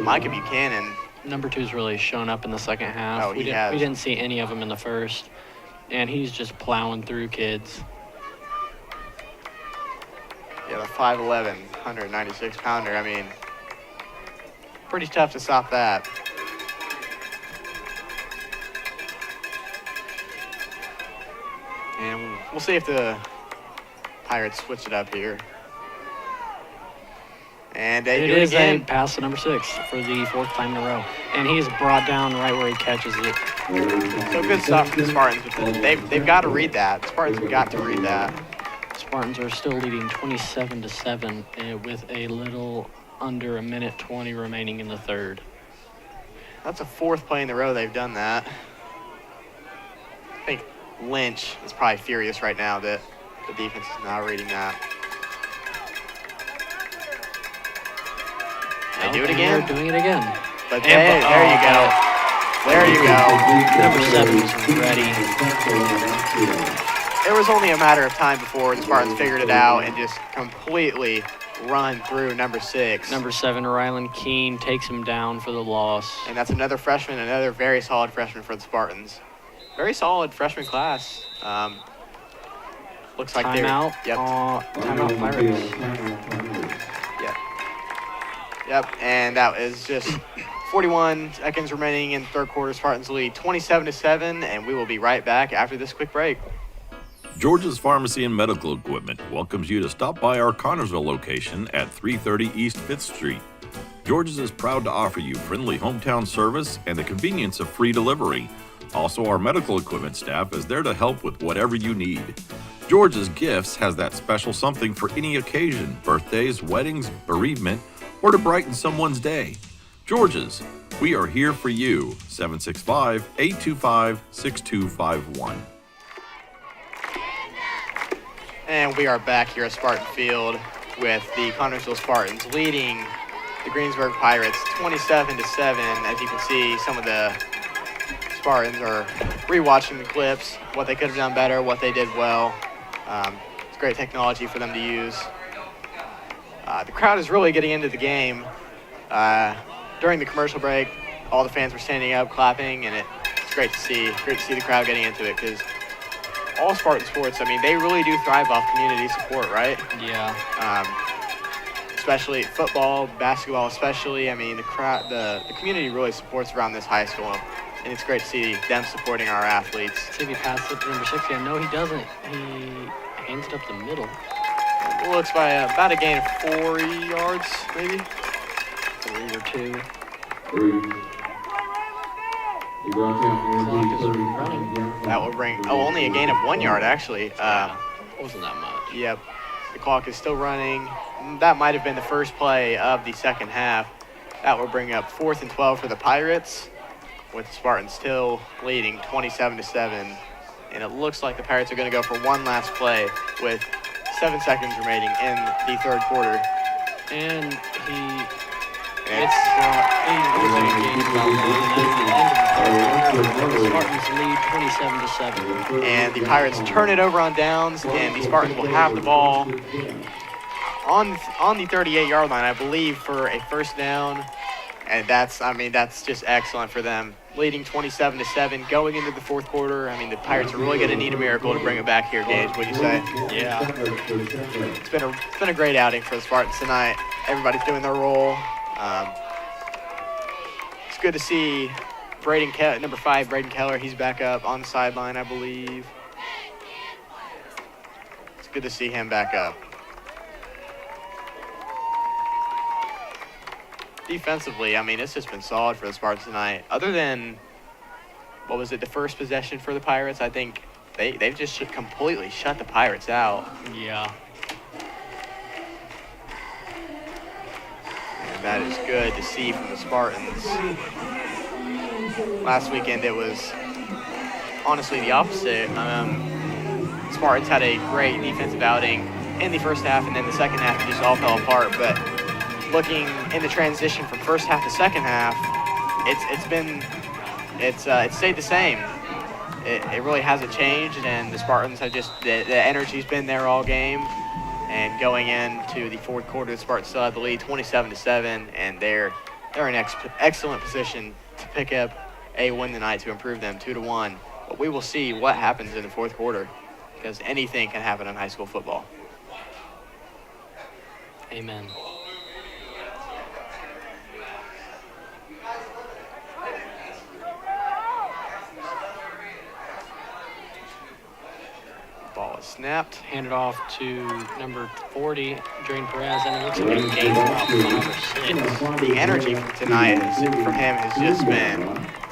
Micah Buchanan. Number 2's really shown up in the second half. Oh, he has. We didn't see any of them in the first. And he's just plowing through kids. Yeah, the 5'11", 196-pounder. I mean, pretty tough to stop that. And we'll see if the Pirates switch it up here. And they do it again. A pass to number 6 for the 4th time in a row. And he's brought down right where he catches it. So good stuff from the Spartans. They've got to read that. The Spartans have got to read that. Spartans are still leading 27-7 with a little under 1:20 remaining in the third. That's a 4th play in a row they've done that. I think Lynch is probably furious right now that the defense is not reading that. They do it again. They're doing it again. But there you go. There you go. Number 7's ready. It was only a matter of time before the Spartans figured it out and just completely run through number 6. Number 7, Rylan Keene, takes him down for the loss. And that's another freshman, another very solid freshman for the Spartans. Very solid freshman class. Looks like they're... Timeout. Yep. Timeout Pirates. Yep, and that is just 41 seconds remaining in the third quarter. Spartans lead 27-7, and we will be right back after this quick break. George's Pharmacy and Medical Equipment welcomes you to stop by our Connorsville location at 330 East 5th Street. George's is proud to offer you friendly hometown service and the convenience of free delivery. Also, our medical equipment staff is there to help with whatever you need. George's Gifts has that special something for any occasion, birthdays, weddings, bereavement, or to brighten someone's day. George's, we are here for you. 765-825-6251. And we are back here at Spartan Field with the Connorsville Spartans leading the Greensburg Pirates 27-7. As you can see, some of the Spartans are rewatching the clips, what they could have done better, what they did well. It's great technology for them to use. The crowd is really getting into the game. During the commercial break, all the fans were standing up, clapping, and it's great to see. Great to see the crowd getting into it because all Spartan sports, I mean, they really do thrive off community support, right? Yeah. Especially football, basketball, especially. I mean, the community really supports around this high school, and it's great to see them supporting our athletes. See if he passed it to number 6. Yeah, no, he doesn't. He hands it up the middle. It looks by about a gain of 4 yards, maybe. 3 or 2. That will bring, only a gain of 1 yard, actually. Wasn't that much. Yep. The clock is still running. That might have been the first play of the second half. That will bring up 4th and 12 for the Pirates, with the Spartans still leading 27-7. And it looks like the Pirates are going to go for one last play with 7 seconds remaining in the third quarter. And he Spartans lead 27-7. And the Pirates turn it over on downs, and the Spartans will have the ball on the 38-yard line, I believe, for a first down. And that's just excellent for them. Leading 27-7, going into the fourth quarter. I mean, the Pirates are really going to need a miracle to bring it back here, Gage. What do you say? Yeah. It's been a great outing for the Spartans tonight. Everybody's doing their role. It's good to see number 5, Braden Keller, he's back up on the sideline, I believe. It's good to see him back up. Defensively, I mean, it's just been solid for the Spartans tonight. Other than, what was it, the first possession for the Pirates, I think they've just completely shut the Pirates out. Yeah. And that is good to see from the Spartans. Last weekend it was honestly the opposite. Spartans had a great defensive outing in the first half, and then the second half it just all fell apart. But looking in the transition from first half to second half, it's stayed the same. It really hasn't changed, and the Spartans have just the energy's been there all game. And going into the fourth quarter, the Spartans still have the lead, 27-7, and they're in excellent position to pick up a win tonight to improve them 2-1. But we will see what happens in the fourth quarter, because anything can happen in high school football. Amen. Ball is snapped. Handed off to number 40, Drayden Perez, and it looks like a game about 5 or 6. The energy from tonight from him has just been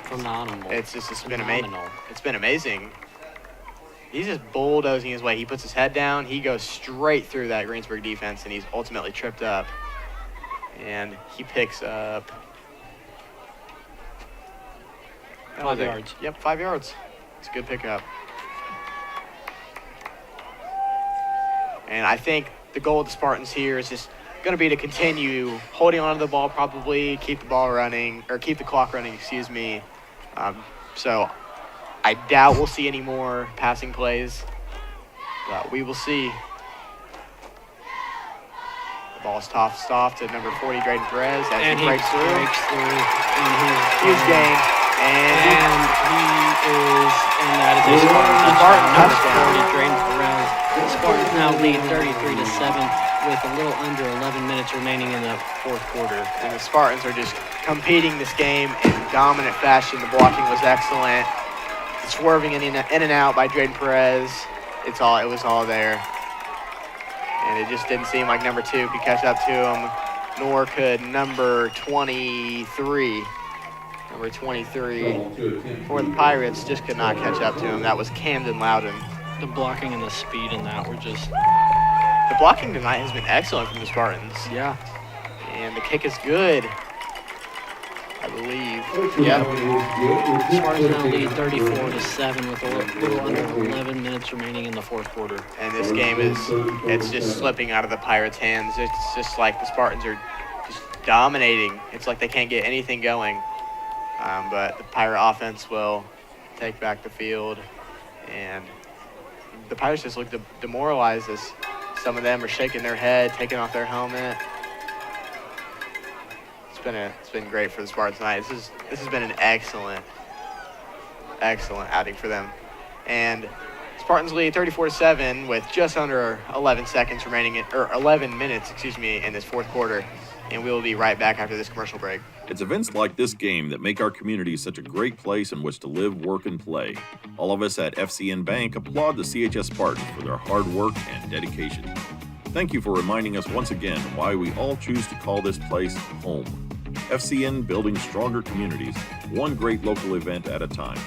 phenomenal. It's been amazing. It's been amazing. He's just bulldozing his way. He puts his head down. He goes straight through that Greensburg defense, and he's ultimately tripped up. And he picks up 5 yards. Yep, 5 yards. It's a good pickup. And I think the goal of the Spartans here is just going to be to continue holding on to the ball, probably keep the clock running, excuse me. So I doubt we'll see any more passing plays, but we will see. The ball is tossed off to number 40, Drayden Perez, as he breaks through. Huge gain. And he is, and that is a Spartan touchdown. Number 40, Drayden Perez. The Spartans now lead 33-7 with a little under 11 minutes remaining in the fourth quarter. And the Spartans are just competing this game in dominant fashion. The blocking was excellent. The swerving in and out by Drayden Perez. It was all there. And it just didn't seem like number 2 could catch up to him, nor could number 23. Number 23 for the Pirates just could not catch up to him. That was Camden Loudon. The blocking and the speed in that were just... The blocking tonight has been excellent from the Spartans. Yeah. And the kick is good, I believe. Yeah. Spartans now lead 34-7 with a little under 11 minutes remaining in the fourth quarter. And this game it's just slipping out of the Pirates' hands. It's just like the Spartans are just dominating. It's like they can't get anything going. But the Pirate offense will take back the field, and the Pirates just look demoralized as some of them are shaking their head, taking off their helmet. It's been great for the Spartans tonight. This has been an excellent outing for them. And Spartans lead 34-7 with just under 11 minutes, in this fourth quarter. And we will be right back after this commercial break. It's events like this game that make our community such a great place in which to live, work, and play. All of us at FCN Bank applaud the CHS Spartans for their hard work and dedication. Thank you for reminding us once again why we all choose to call this place home. FCN, building stronger communities, one great local event at a time.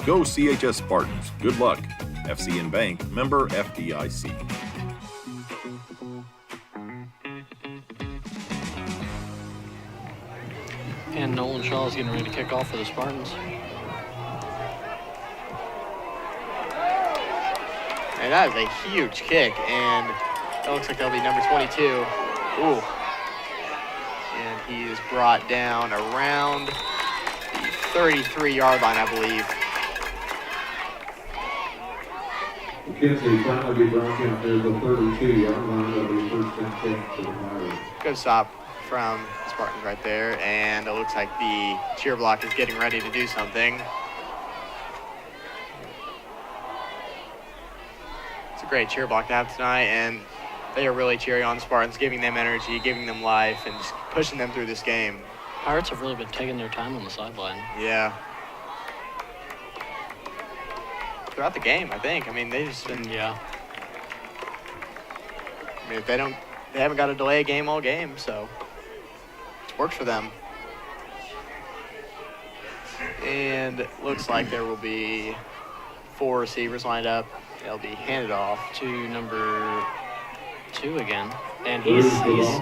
Go CHS Spartans. Good luck. FCN Bank, member FDIC. And Nolan Shaw is getting ready to kick off for the Spartans. And that is a huge kick, and that looks like that'll be number 22. Ooh. And he is brought down around the 33-yard line, I believe. McKenzie finally be brought down there the 32-yard line. That'll be first and 10 for the Pirates. Good stop from the Spartans right there, and it looks like the cheer block is getting ready to do something. It's a great cheer block to have tonight, and they are really cheering on the Spartans, giving them energy, giving them life, and just pushing them through this game. Pirates have really been taking their time on the sideline. Yeah. throughout the game, I think. I mean, they've just been. Yeah. I mean, they haven't got to delay a game all game, so it works for them. And it looks like there will be 4 receivers lined up. They'll be handed off to number 2 again. And he's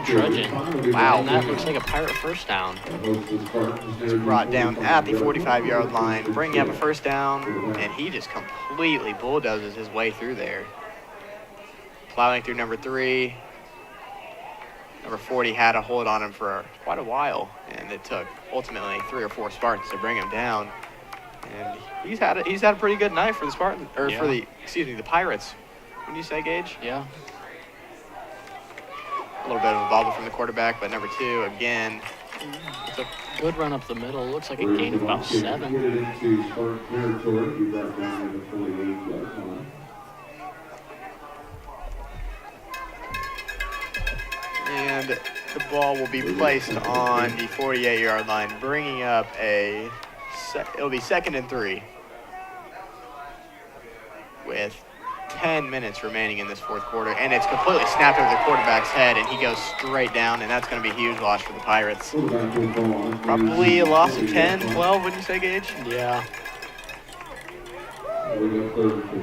trudging. Wow. And that looks like a Pirate first down. He's brought down at the 45-yard line, bringing up a first down, and he just completely bulldozes his way through there. Plowing through number 3. Number 40 had a hold on him for quite a while, and it took ultimately 3 or 4 Spartans to bring him down. And he's had a pretty good night for the Spartans, or Yeah. for the Pirates. Wouldn't you say, Gage? Yeah. A little bit of a bobble from the quarterback, but number 2 again. It's a good run up the middle. Looks like a gain of about 7. Get it into Spartan territory. You brought down to the 48-yard line. And the ball will be placed on the 48-yard line, bringing up it'll be 2nd and 3 with 10 minutes remaining in this 4th quarter, and it's completely snapped over the quarterback's head, and he goes straight down, and that's going to be a huge loss for the Pirates. Probably a loss of 10, 12, wouldn't you say, Gage? Yeah. I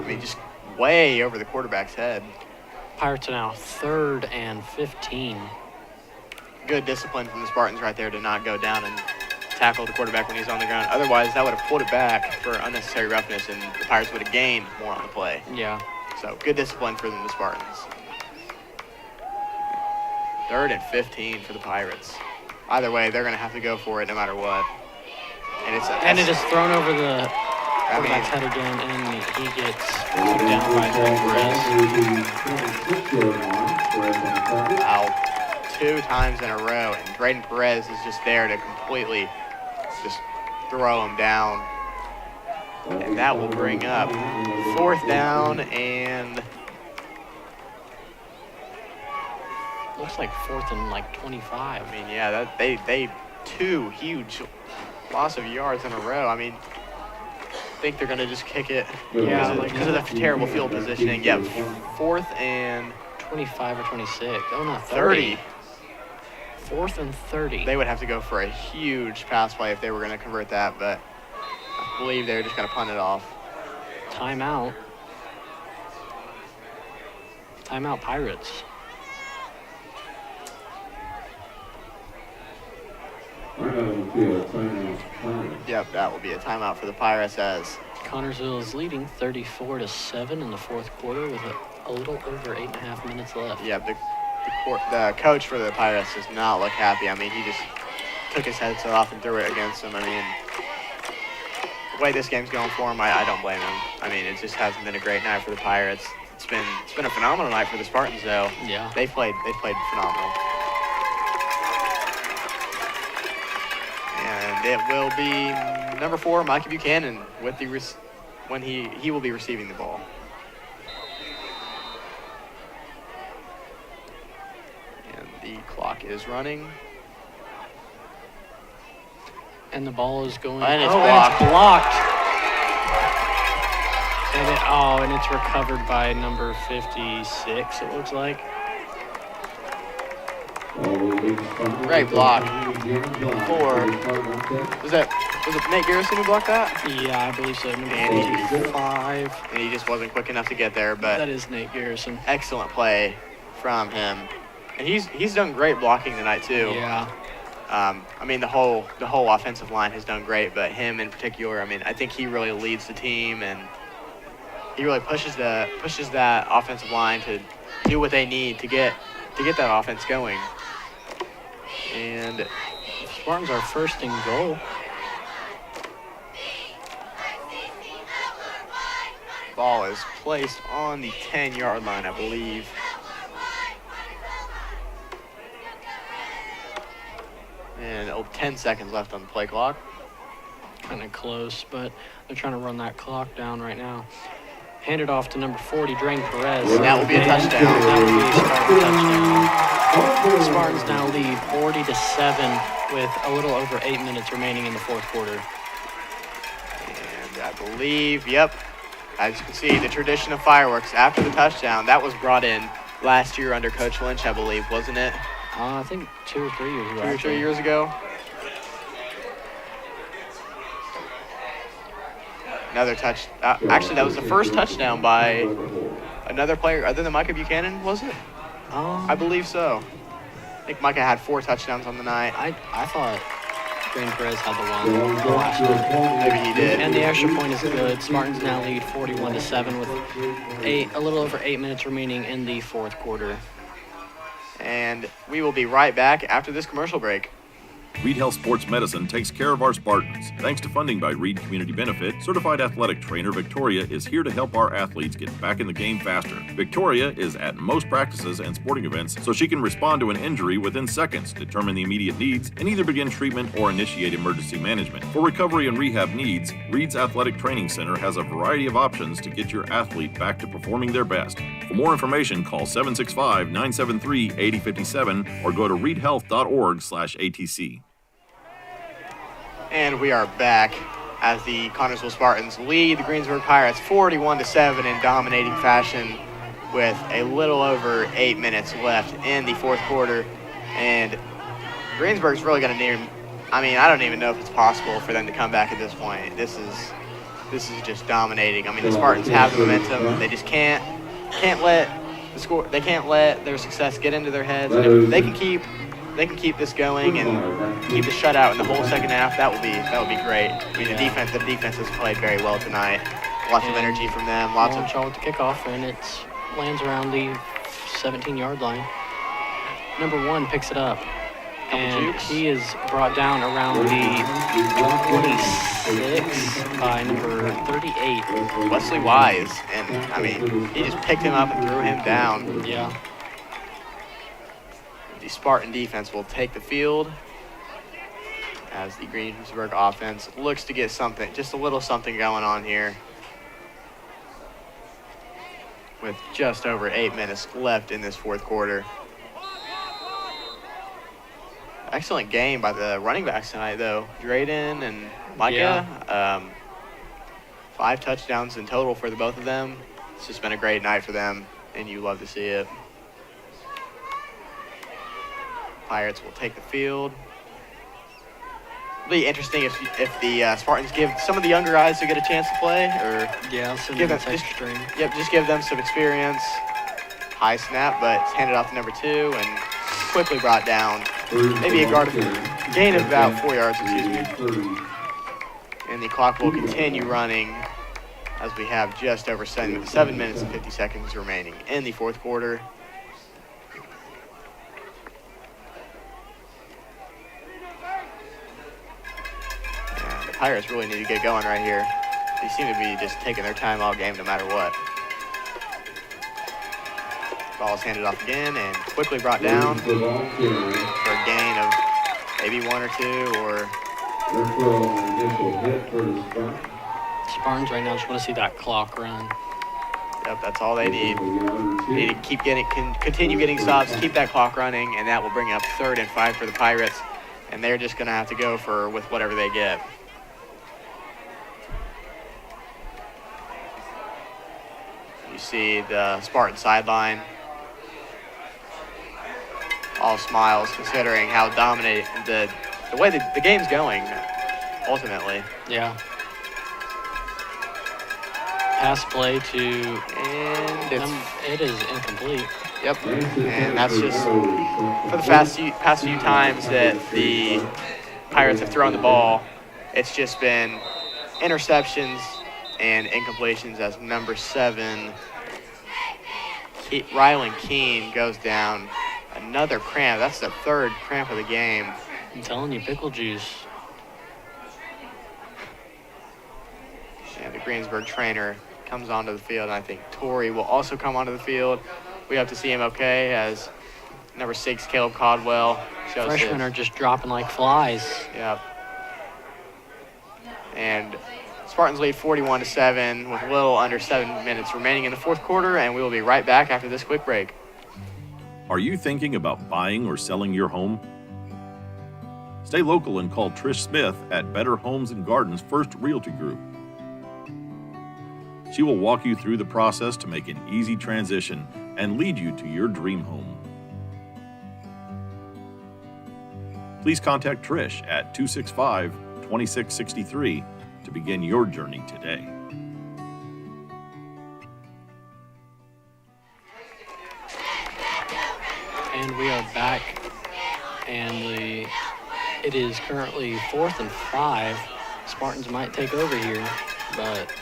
mean, just way over the quarterback's head. Pirates are now 3rd and 15. Good discipline from the Spartans right there to not go down and tackle the quarterback when he's on the ground. Otherwise, that would have pulled it back for unnecessary roughness, and the Pirates would have gained more on the play. Yeah. So, good discipline for the Spartans. 3rd and 15 for the Pirates. Either way, they're going to have to go for it no matter what. And it is thrown over the quarterback's head again, and he gets put down by Perez. Wow. 2 times in a row, and Drayden Perez is just there to completely just throw him down. And that will bring up 4th down, and looks like 4th and like 25. I mean, yeah, they 2 huge loss of yards in a row. I mean, I think they're going to just kick it because of the terrible field positioning. Yeah, 4th and 25 or 26. Oh, no, 30. 4th and 30. They would have to go for a huge pass play if they were going to convert that, but I believe they're just going to punt it off. Timeout. Timeout, Pirates. Yep, that will be a timeout for the Pirates as Connorsville is leading 34-7 in the 4th quarter with a little over 8.5 minutes left. Yep, the coach for the Pirates does not look happy. I mean, he just took his headset off and threw it against him. I mean, the way this game's going for him, I don't blame him. I mean, it just hasn't been a great night for the Pirates. It's been a phenomenal night for the Spartans, though. Yeah. They played phenomenal. And it will be number 4, Mikey Buchanan, with the when he will be receiving the ball. And the clock is running. And the ball is going. And it's blocked. And it's recovered by number 56, it looks like. Great block. Was it Nate Garrison who blocked that? Yeah, I believe so. Number And 55. And he just wasn't quick enough to get there, but That is Nate Garrison. excellent play from him. And he's done great blocking tonight too. Yeah. I mean, the whole offensive line has done great, but him in particular, I mean, I think he really leads the team, and he really pushes that offensive line to do what they need to get that offense going. And The Spartans are first and goal. ball is placed on the 10-yard line, I believe. And 10 seconds left on the play clock. Kind of close, but they're trying to run that clock down right now. Hand it off to number 40, Drayden Perez. And that will be a touchdown. That will be a Spartan touchdown. Spartans now lead 40-7 with a little over 8 minutes remaining in the 4th quarter. And I believe, yep, As you can see, the tradition of fireworks after the touchdown, that was brought in last year under Coach Lynch, I believe, wasn't it? I think 2 or 3 years ago. 2 or 3 years ago. Another touch. Actually, that was the first touchdown by another player other than Micah Buchanan, was it? I believe so. I think Micah had 4 touchdowns on the night. I thought Green Perez had the last one. Maybe he did. And the extra point is good. Spartans now lead 41-7 with a little over 8 minutes remaining in the fourth quarter. And we will be right back after this commercial break. Reed Health Sports Medicine takes care of our Spartans. Thanks to funding by Reed Community Benefit, certified athletic trainer Victoria is here to help our athletes get back in the game faster. Victoria is at most practices and sporting events so she can respond to an injury within seconds, determine the immediate needs, and either begin treatment or initiate emergency management. For recovery and rehab needs, Reed's Athletic Training Center has a variety of options to get your athlete back to performing their best. For more information, call 765-973-8057 or go to reedhealth.org/ATC. And we are back as the Connersville Spartans lead the Greensburg Pirates 41-7 in dominating fashion with a little over 8 minutes left in the fourth quarter. And Greensburg's really going to need, I don't even know if it's possible for them to come back at this point. This is just dominating. The Spartans have the momentum. They just can't let the score. They can't let their success get into their heads. And if they can keep this going and keep the shutout in the whole second half, that would be great. The defense has played very well tonight. Lots of energy from them. Lots of trouble with the kickoff, and it lands around the 17-yard line. Number 1 picks it up, and he is brought down around the 26 by number 38. Wesley Wise, and he just picked him up and threw him down. Yeah. The Spartan defense will take the field as the Greensburg offense looks to get something, just a little something going on here with just over 8 minutes left in this fourth quarter. Excellent game by the running backs tonight, though. Drayden and Micah, 5 touchdowns in total for the both of them. It's just been a great night for them, and you love to see it. Pirates will take the field. It'll be interesting if the Spartans give some of the younger guys to get a chance to play, or give them extra. Just give them some experience. High snap, but it's handed off to number 2 and quickly brought down. Maybe a gain of about 4 yards, And the clock will continue running as we have just over 7 minutes and 50 seconds remaining in the fourth quarter. Pirates really need to get going right here. They seem to be just taking their time all game no matter what. Ball is handed off again and quickly brought down for a gain of maybe 1 or 2 or... Spartans right now just want to see that clock run. Yep, that's all they need. They need to continue getting stops, keep that clock running, and that will bring up 3rd and 5 for the Pirates. And they're just going to have to go with whatever they get. You see the Spartan sideline. All smiles considering how dominating the way the game's going, ultimately. Yeah. Pass play to... And it is incomplete. Yep. And that's just for the past few times that the Pirates have thrown the ball, it's just been interceptions and incompletions as number 7, Rylan Keene, goes down. Another cramp. That's the 3rd cramp of the game. I'm telling you, pickle juice. And the Greensburg trainer comes onto the field, and I think Torrey will also come onto the field. We have to see him okay as number 6, Caleb Caldwell, shows Freshmen are just dropping like flies. Yep. And Spartans lead 41-7 with a little under 7 minutes remaining in the fourth quarter, and we will be right back after this quick break. Are you thinking about buying or selling your home? Stay local and call Trish Smith at Better Homes and Gardens First Realty Group. She will walk you through the process to make an easy transition and lead you to your dream home. Please contact Trish at 265-2663 to begin your journey today. And we are back, and it is currently 4th and 5. Spartans might take over here, but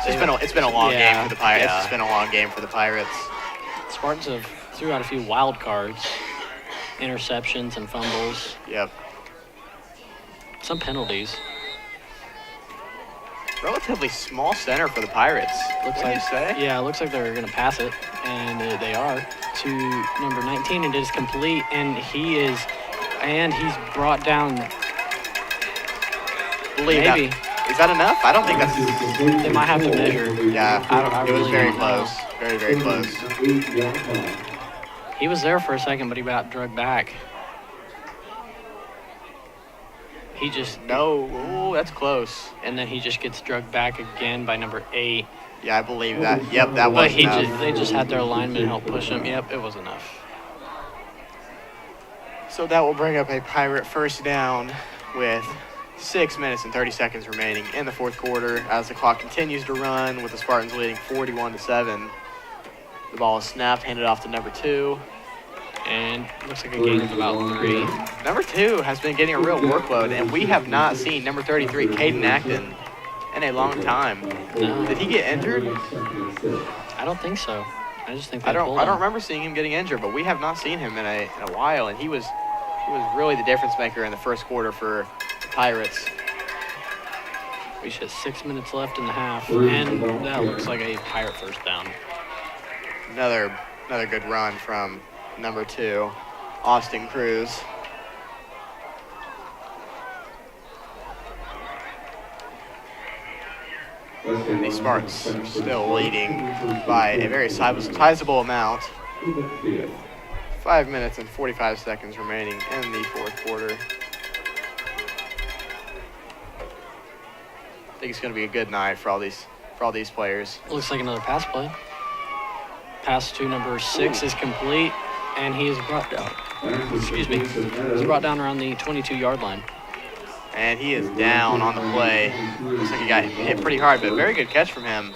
it's been a long game for the Pirates. Yeah. It's been a long game for the Pirates. Spartans have threw out a few wild cards, interceptions and fumbles, Yep. some penalties. Relatively small center for the Pirates. Looks What'd like you say? Yeah, it looks like they're going to pass it, and they are to number 19, and it is complete, and he's brought down. Maybe. Is that enough? I don't think that's. They might have to measure. Yeah, I it was really very don't know. close. Very, very close. He was there for a second, but he got drugged back. He just No, ooh, that's close. and then he just gets drugged back again by number 8. Yeah, I believe that. Yep, that But was enough. they just had their lineman help push him. Yep, it was enough. So that will bring up a Pirate first down with 6 minutes and 30 seconds remaining in the fourth quarter as the clock continues to run with the Spartans leading 41-7. The ball is snapped, handed off to number 2. And looks like a gain of about 3. Number 2 has been getting a real workload, and we have not seen number 33, Caden Acton, in a long time. No. Did he get injured? I don't think so. I just think they I don't pulled him. remember seeing him getting injured, but we have not seen him in a while, and he was really the difference maker in the first quarter for the Pirates. We should have 6 minutes left in the half, and that looks like a Pirate first down. Another good run from number 2, Austin Cruz. And the Spartans are still leading by a very sizable amount. 5 minutes and 45 seconds remaining in the fourth quarter. I think it's going to be a good night for all these players. Looks like another pass play. Pass to number 6 is complete, and he is brought down. He's brought down around the 22-yard line. And he is down on the play. Looks like he got hit pretty hard, but very good catch from him.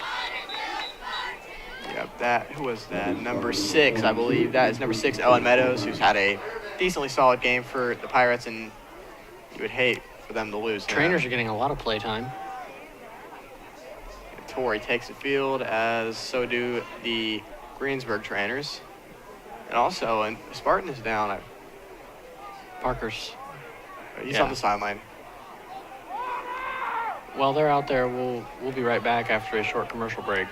Yep, who was that? Number 6, I believe. That is number 6, Owen Meadows, who's had a decently solid game for the Pirates, and you would hate for them to lose. Trainers are getting a lot of play time. Torrey takes the field, as so do the Greensburg trainers. And also, and Spartan is down. Parker's. He's on the sideline. While they're out there, we'll be right back after a short commercial break.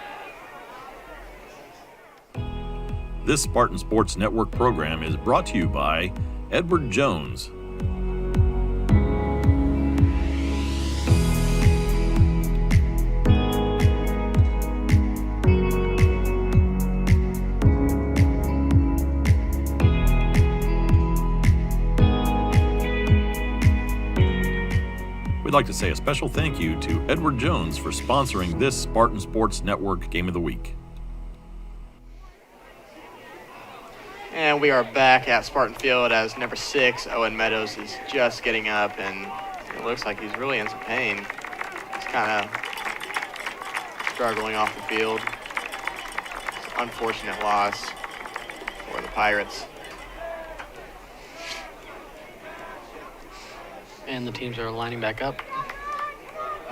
This Spartan Sports Network program is brought to you by Edward Jones. We'd like to say a special thank you to Edward Jones for sponsoring this Spartan Sports Network Game of the Week. And we are back at Spartan Field as number 6, Owen Meadows, is just getting up, and it looks like he's really in some pain. He's kind of struggling off the field. Unfortunate loss for the Pirates. And the teams are lining back up.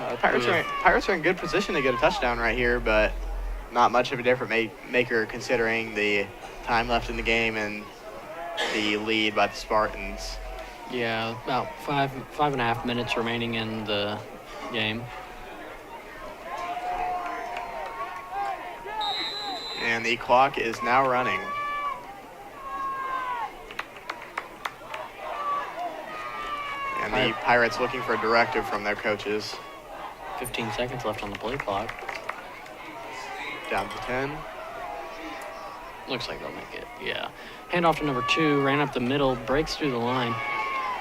The Pirates are in good position to get a touchdown right here, but not much of a difference maker considering the time left in the game and the lead by the Spartans. Yeah, about five and a half minutes remaining in the game. And the clock is now running. And the Pirates looking for a directive from their coaches. 15 seconds left on the play clock. Down to 10. Looks like they'll make it, yeah. Handoff to number 2, ran up the middle, breaks through the line,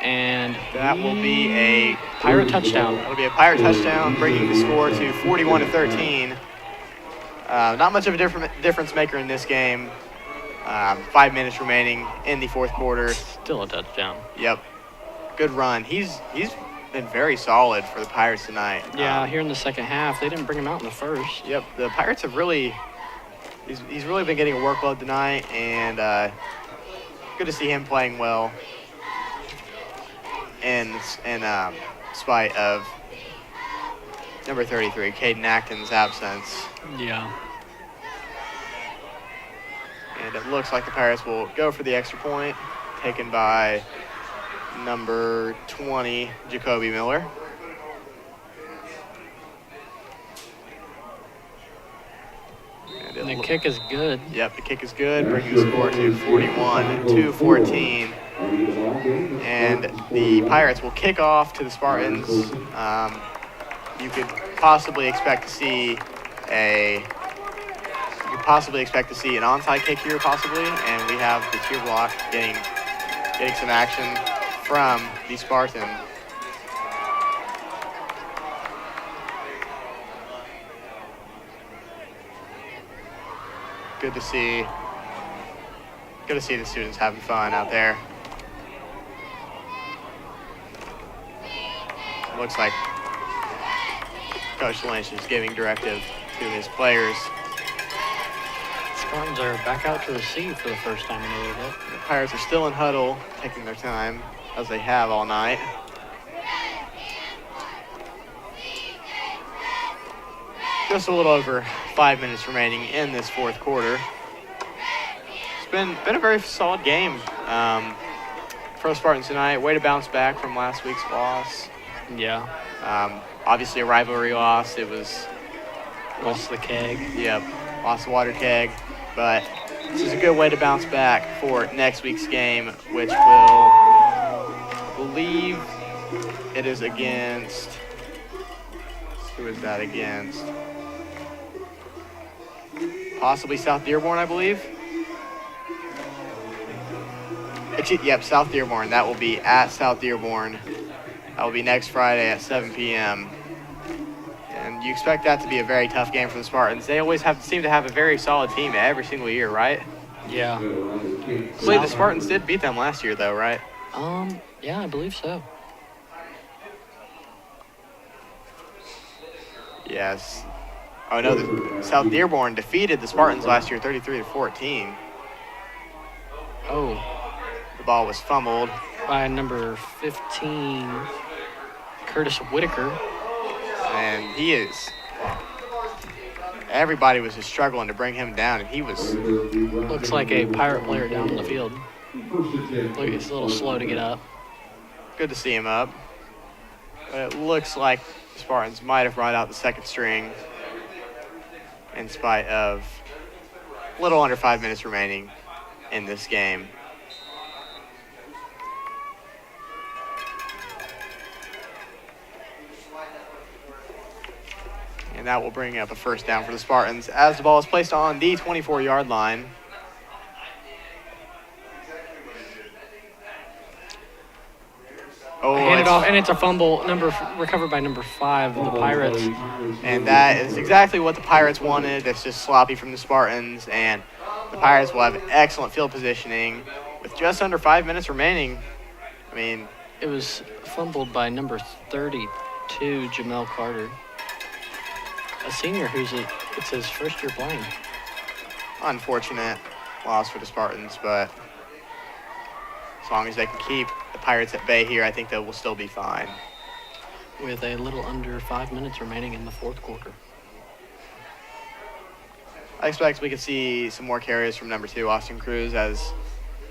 and That will be a Pirate touchdown. That'll be a Pirate touchdown, bringing the score to 41-13. Not much of a difference maker in this game. 5 minutes remaining in the fourth quarter. Still a touchdown. Yep. Good run. He's been very solid for the Pirates tonight. Yeah, here in the second half, they didn't bring him out in the first. Yep. The Pirates have really he's really been getting a workload tonight, and good to see him playing well in spite of number 33, Caden Acton's absence. Yeah. And it looks like the Pirates will go for the extra point, taken by number 20, Jacoby Miller. And the kick is good. Yep, the kick is good, bringing the score to 41-14. And the Pirates will kick off to the Spartans. You could possibly expect to see an onside kick here, possibly, and we have the tier block getting some action from the Spartan. Good to see the students having fun out there. Looks like Coach Lynch is giving directive to his players. Spartans are back out to receive for the first time in a little bit. The Pirates are still in huddle, taking their time, as they have all night. Just a little over 5 minutes remaining in this fourth quarter. It's been a very solid game for the Spartans tonight. Way to bounce back from last week's loss. Yeah. Obviously a rivalry loss. It was Lost the keg. Yep, lost the water keg. But this is a good way to bounce back for next week's game, which will, I believe it is against, who is that against? Possibly South Dearborn, I believe. Yep, South Dearborn. That will be at South Dearborn. That will be next Friday at 7 p.m. And you expect that to be a very tough game for the Spartans. They always seem to have a very solid team every single year, right? Yeah. I believe the Spartans did beat them last year, though, right? Yeah, I believe so. Yes. Oh, no, the South Dearborn defeated the Spartans last year 33-14. Oh. The ball was fumbled by number 15, Curtis Whitaker. And everybody was just struggling to bring him down, and he was. Looks like a Pirate player down on the field. Look, he's a little slow to get up. Good to see him up. But it looks like the Spartans might have brought out the second string in spite of a little under 5 minutes remaining in this game. And that will bring up a first down for the Spartans as the ball is placed on the 24-yard line. Hand it off, and it's a fumble recovered by number 5 of the Pirates. And that is exactly what the Pirates wanted. It's just sloppy from the Spartans, and the Pirates will have excellent field positioning with just under 5 minutes remaining. I mean, it was fumbled by number 32, Jamel Carter, a senior it's his first year playing. Unfortunate loss for the Spartans, but as long as they can keep the Pirates at bay here, I think they will still be fine. With a little under 5 minutes remaining in the fourth quarter. I expect we could see some more carries from number 2, Austin Cruz, as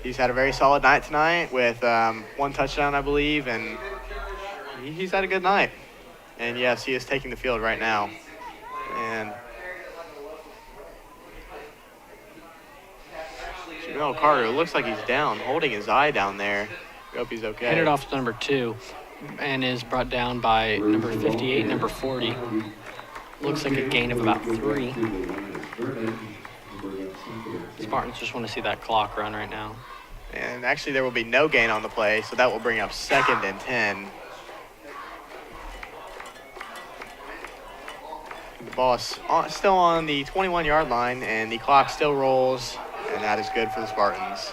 he's had a very solid night tonight with 1 touchdown, I believe, and he's had a good night. And yes, he is taking the field right now. And Jamel Carter looks like he's down, holding his eye down there. I hope he's okay. Handed off to number 2 and is brought down by number 58, number 40. Looks like a gain of about 3. Spartans just want to see that clock run right now. And actually there will be no gain on the play, so that will bring up 2nd and 10. The ball is still on the 21-yard line, and the clock still rolls, and that is good for the Spartans.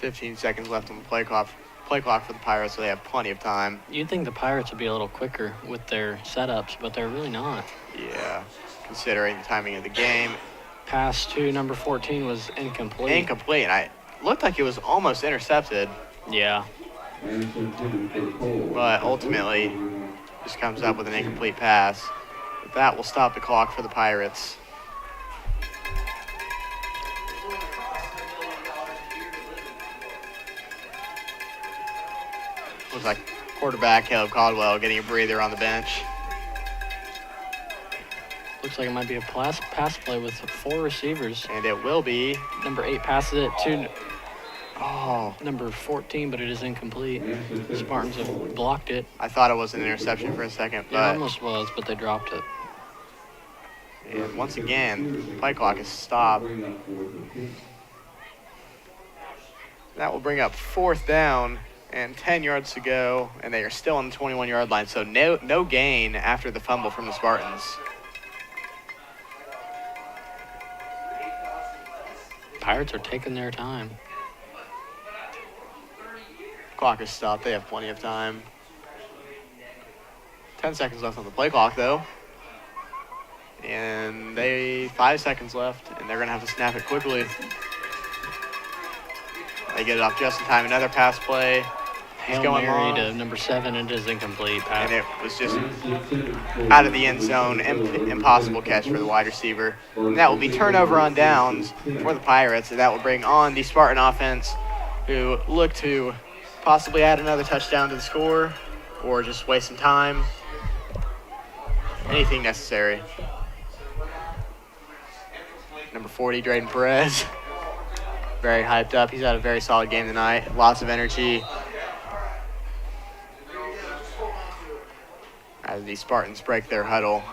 $15 seconds left on the play clock for the Pirates, so they have plenty of time. You'd think the Pirates would be a little quicker with their setups, but they're really not. Yeah, considering the timing of the game. Pass to number 14 was incomplete. Incomplete. And it looked like it was almost intercepted. Yeah. But ultimately, just comes up with an incomplete pass. But that will stop the clock for the Pirates. Looks like quarterback Caleb Caldwell getting a breather on the bench. Looks like it might be a pass play with 4 receivers. And it will be. Number 8 passes it to number 14, but it is incomplete. The Spartans have blocked it. I thought it was an interception for a second, but It almost was, but they dropped it. And once again, the play clock is stopped. That will bring up 4th down and 10 yards to go, and they are still on the 21-yard line, so no gain after the fumble from the Spartans. Pirates are taking their time. Clock is stopped. They have plenty of time. 10 seconds left on the play clock, though. And 5 seconds left, and they're going to have to snap it quickly. They get it off just in time. Another pass play. Hail Mary to number 7, and it is incomplete. And it was just out of the end zone. Impossible catch for the wide receiver. And that will be turnover on downs for the Pirates, and that will bring on the Spartan offense, who look to possibly add another touchdown to the score or just waste some time. Anything necessary. Number 40, Drayden Perez. Very hyped up. He's had a very solid game tonight. Lots of energy. As the Spartans break their huddle,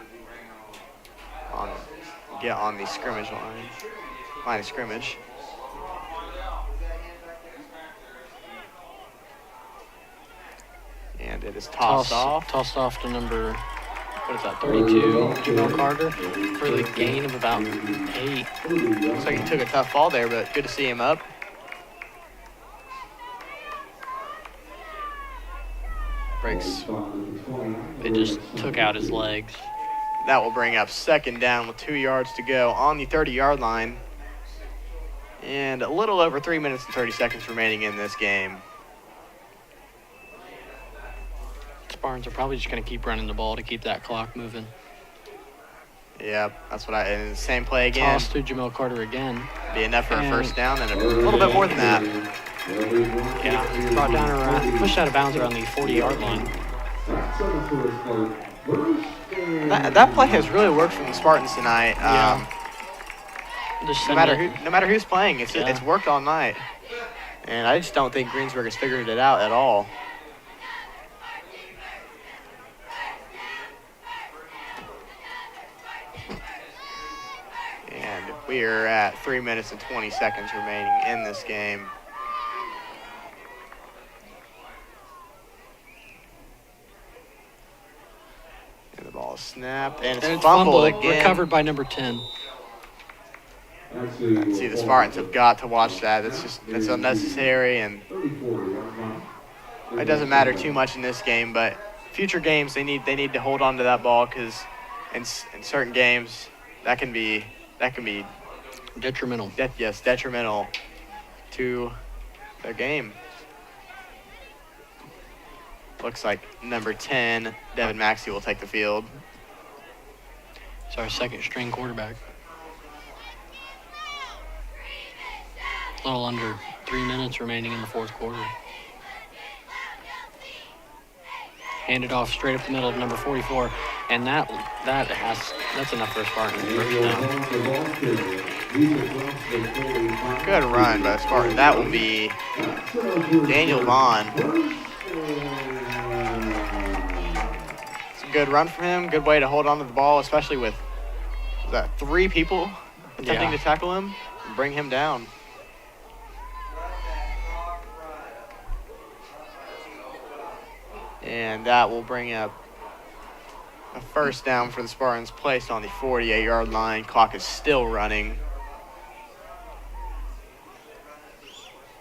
get on the scrimmage line of scrimmage. And it is tossed off to number, 32, Jamel Carter, for the gain of about 8. Looks like he took a tough fall there, but good to see him up. Breaks. They just took out his legs. That will bring up 2nd down with 2 yards to go on the 30-yard line. And a little over 3 minutes and 30 seconds remaining in this game. Spartans are probably just going to keep running the ball to keep that clock moving. Yeah, that's what and the same play again. Toss to Jamel Carter again. Be enough for a 1st down and a little bit more than that. Yeah, brought down around, pushed out of bounds around the 40-yard line. That play has really worked from the Spartans tonight. No matter who's playing, it's worked all night. And I just don't think Greensburg has figured it out at all. And we are at 3 minutes and 20 seconds remaining in this game. And the ball is snapped, and it's fumbled again. Recovered by number 10. See, the Spartans have got to watch that. That's unnecessary, and it doesn't matter too much in this game. But future games, they need to hold on to that ball, because in certain games that can be detrimental. Detrimental to their game. Looks like number 10, Devin Maxey, will take the field. It's our 2nd-string quarterback. A little under 3 minutes remaining in the 4th quarter. Handed off straight up the middle of number 44, and that's enough for a Spartan. Good run by Spartan. That will be Daniel Vaughn. It's a good run from him. Good way to hold on to the ball, especially with is that 3 people attempting Yeah. to tackle him and bring him down. And that will bring up a first down for the Spartans, placed on the 48-yard line. Clock is still running.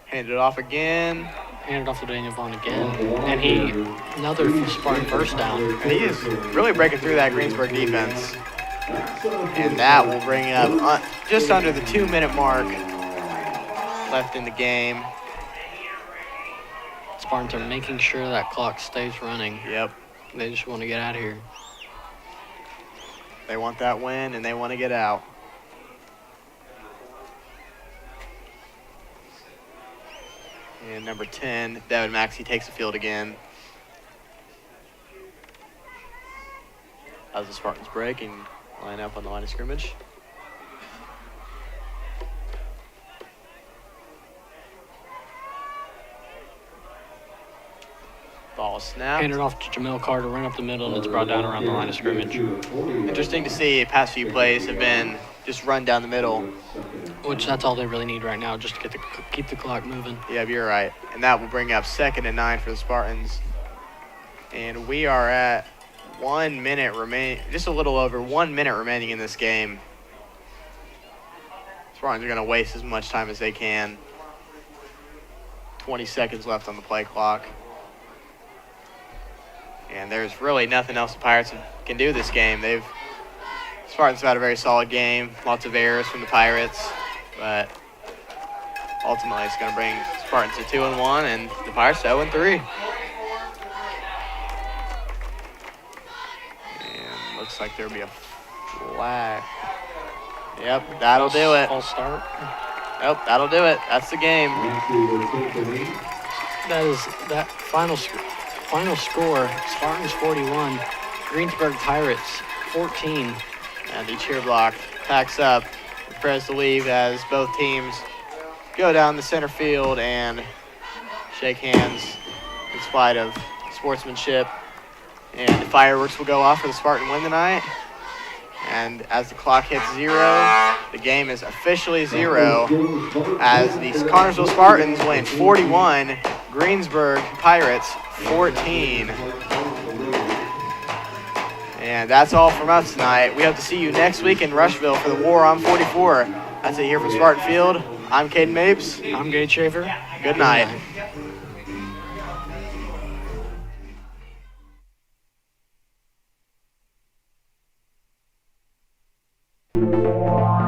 Hand it off again. Handed off to Daniel Vaughn again. And another Spartan first down. And he is really breaking through that Greensburg defense. And that will bring up just under the 2-minute mark left in the game. Spartans are making sure that clock stays running. Yep. They just want to get out of here. They want that win, and they want to get out. And number 10, Devin Maxey, takes the field again. As the Spartans break and line up on the line of scrimmage. Ball snap. Handed off to Jamel Carter, run up the middle, and it's brought down around the line of scrimmage. Interesting to see. The past few plays have been just run down the middle. Which that's all they really need right now, just to keep the clock moving. Yeah, you're right. And that will bring up 2nd and 9 for the Spartans. And we are at 1 minute remaining, just a little over 1 minute remaining in this game. Spartans are going to waste as much time as they can. 20 seconds left on the play clock. And there's really nothing else the Pirates can do this game. Spartans have had a very solid game. Lots of errors from the Pirates. But ultimately it's going to bring Spartans to 2-1 and the Pirates to 0-3. And looks like there'll be a flag. Yep, that'll do it. False start. Yep, that'll do it. That's the game. That final score, Spartans 41, Greensburg Pirates 14. And the cheer block packs up, prepares to leave as both teams go down the center field and shake hands in spite of sportsmanship. And the fireworks will go off for the Spartan win tonight. And as the clock hits 0, the game is officially 0 as the Connersville Spartans win 41, Greensburg Pirates 14. And that's all from us tonight. We hope to see you next week in Rushville for the War on 44. That's it here from Spartan Field. I'm Caden Mapes. I'm Gage Schaefer. Good night. Good night.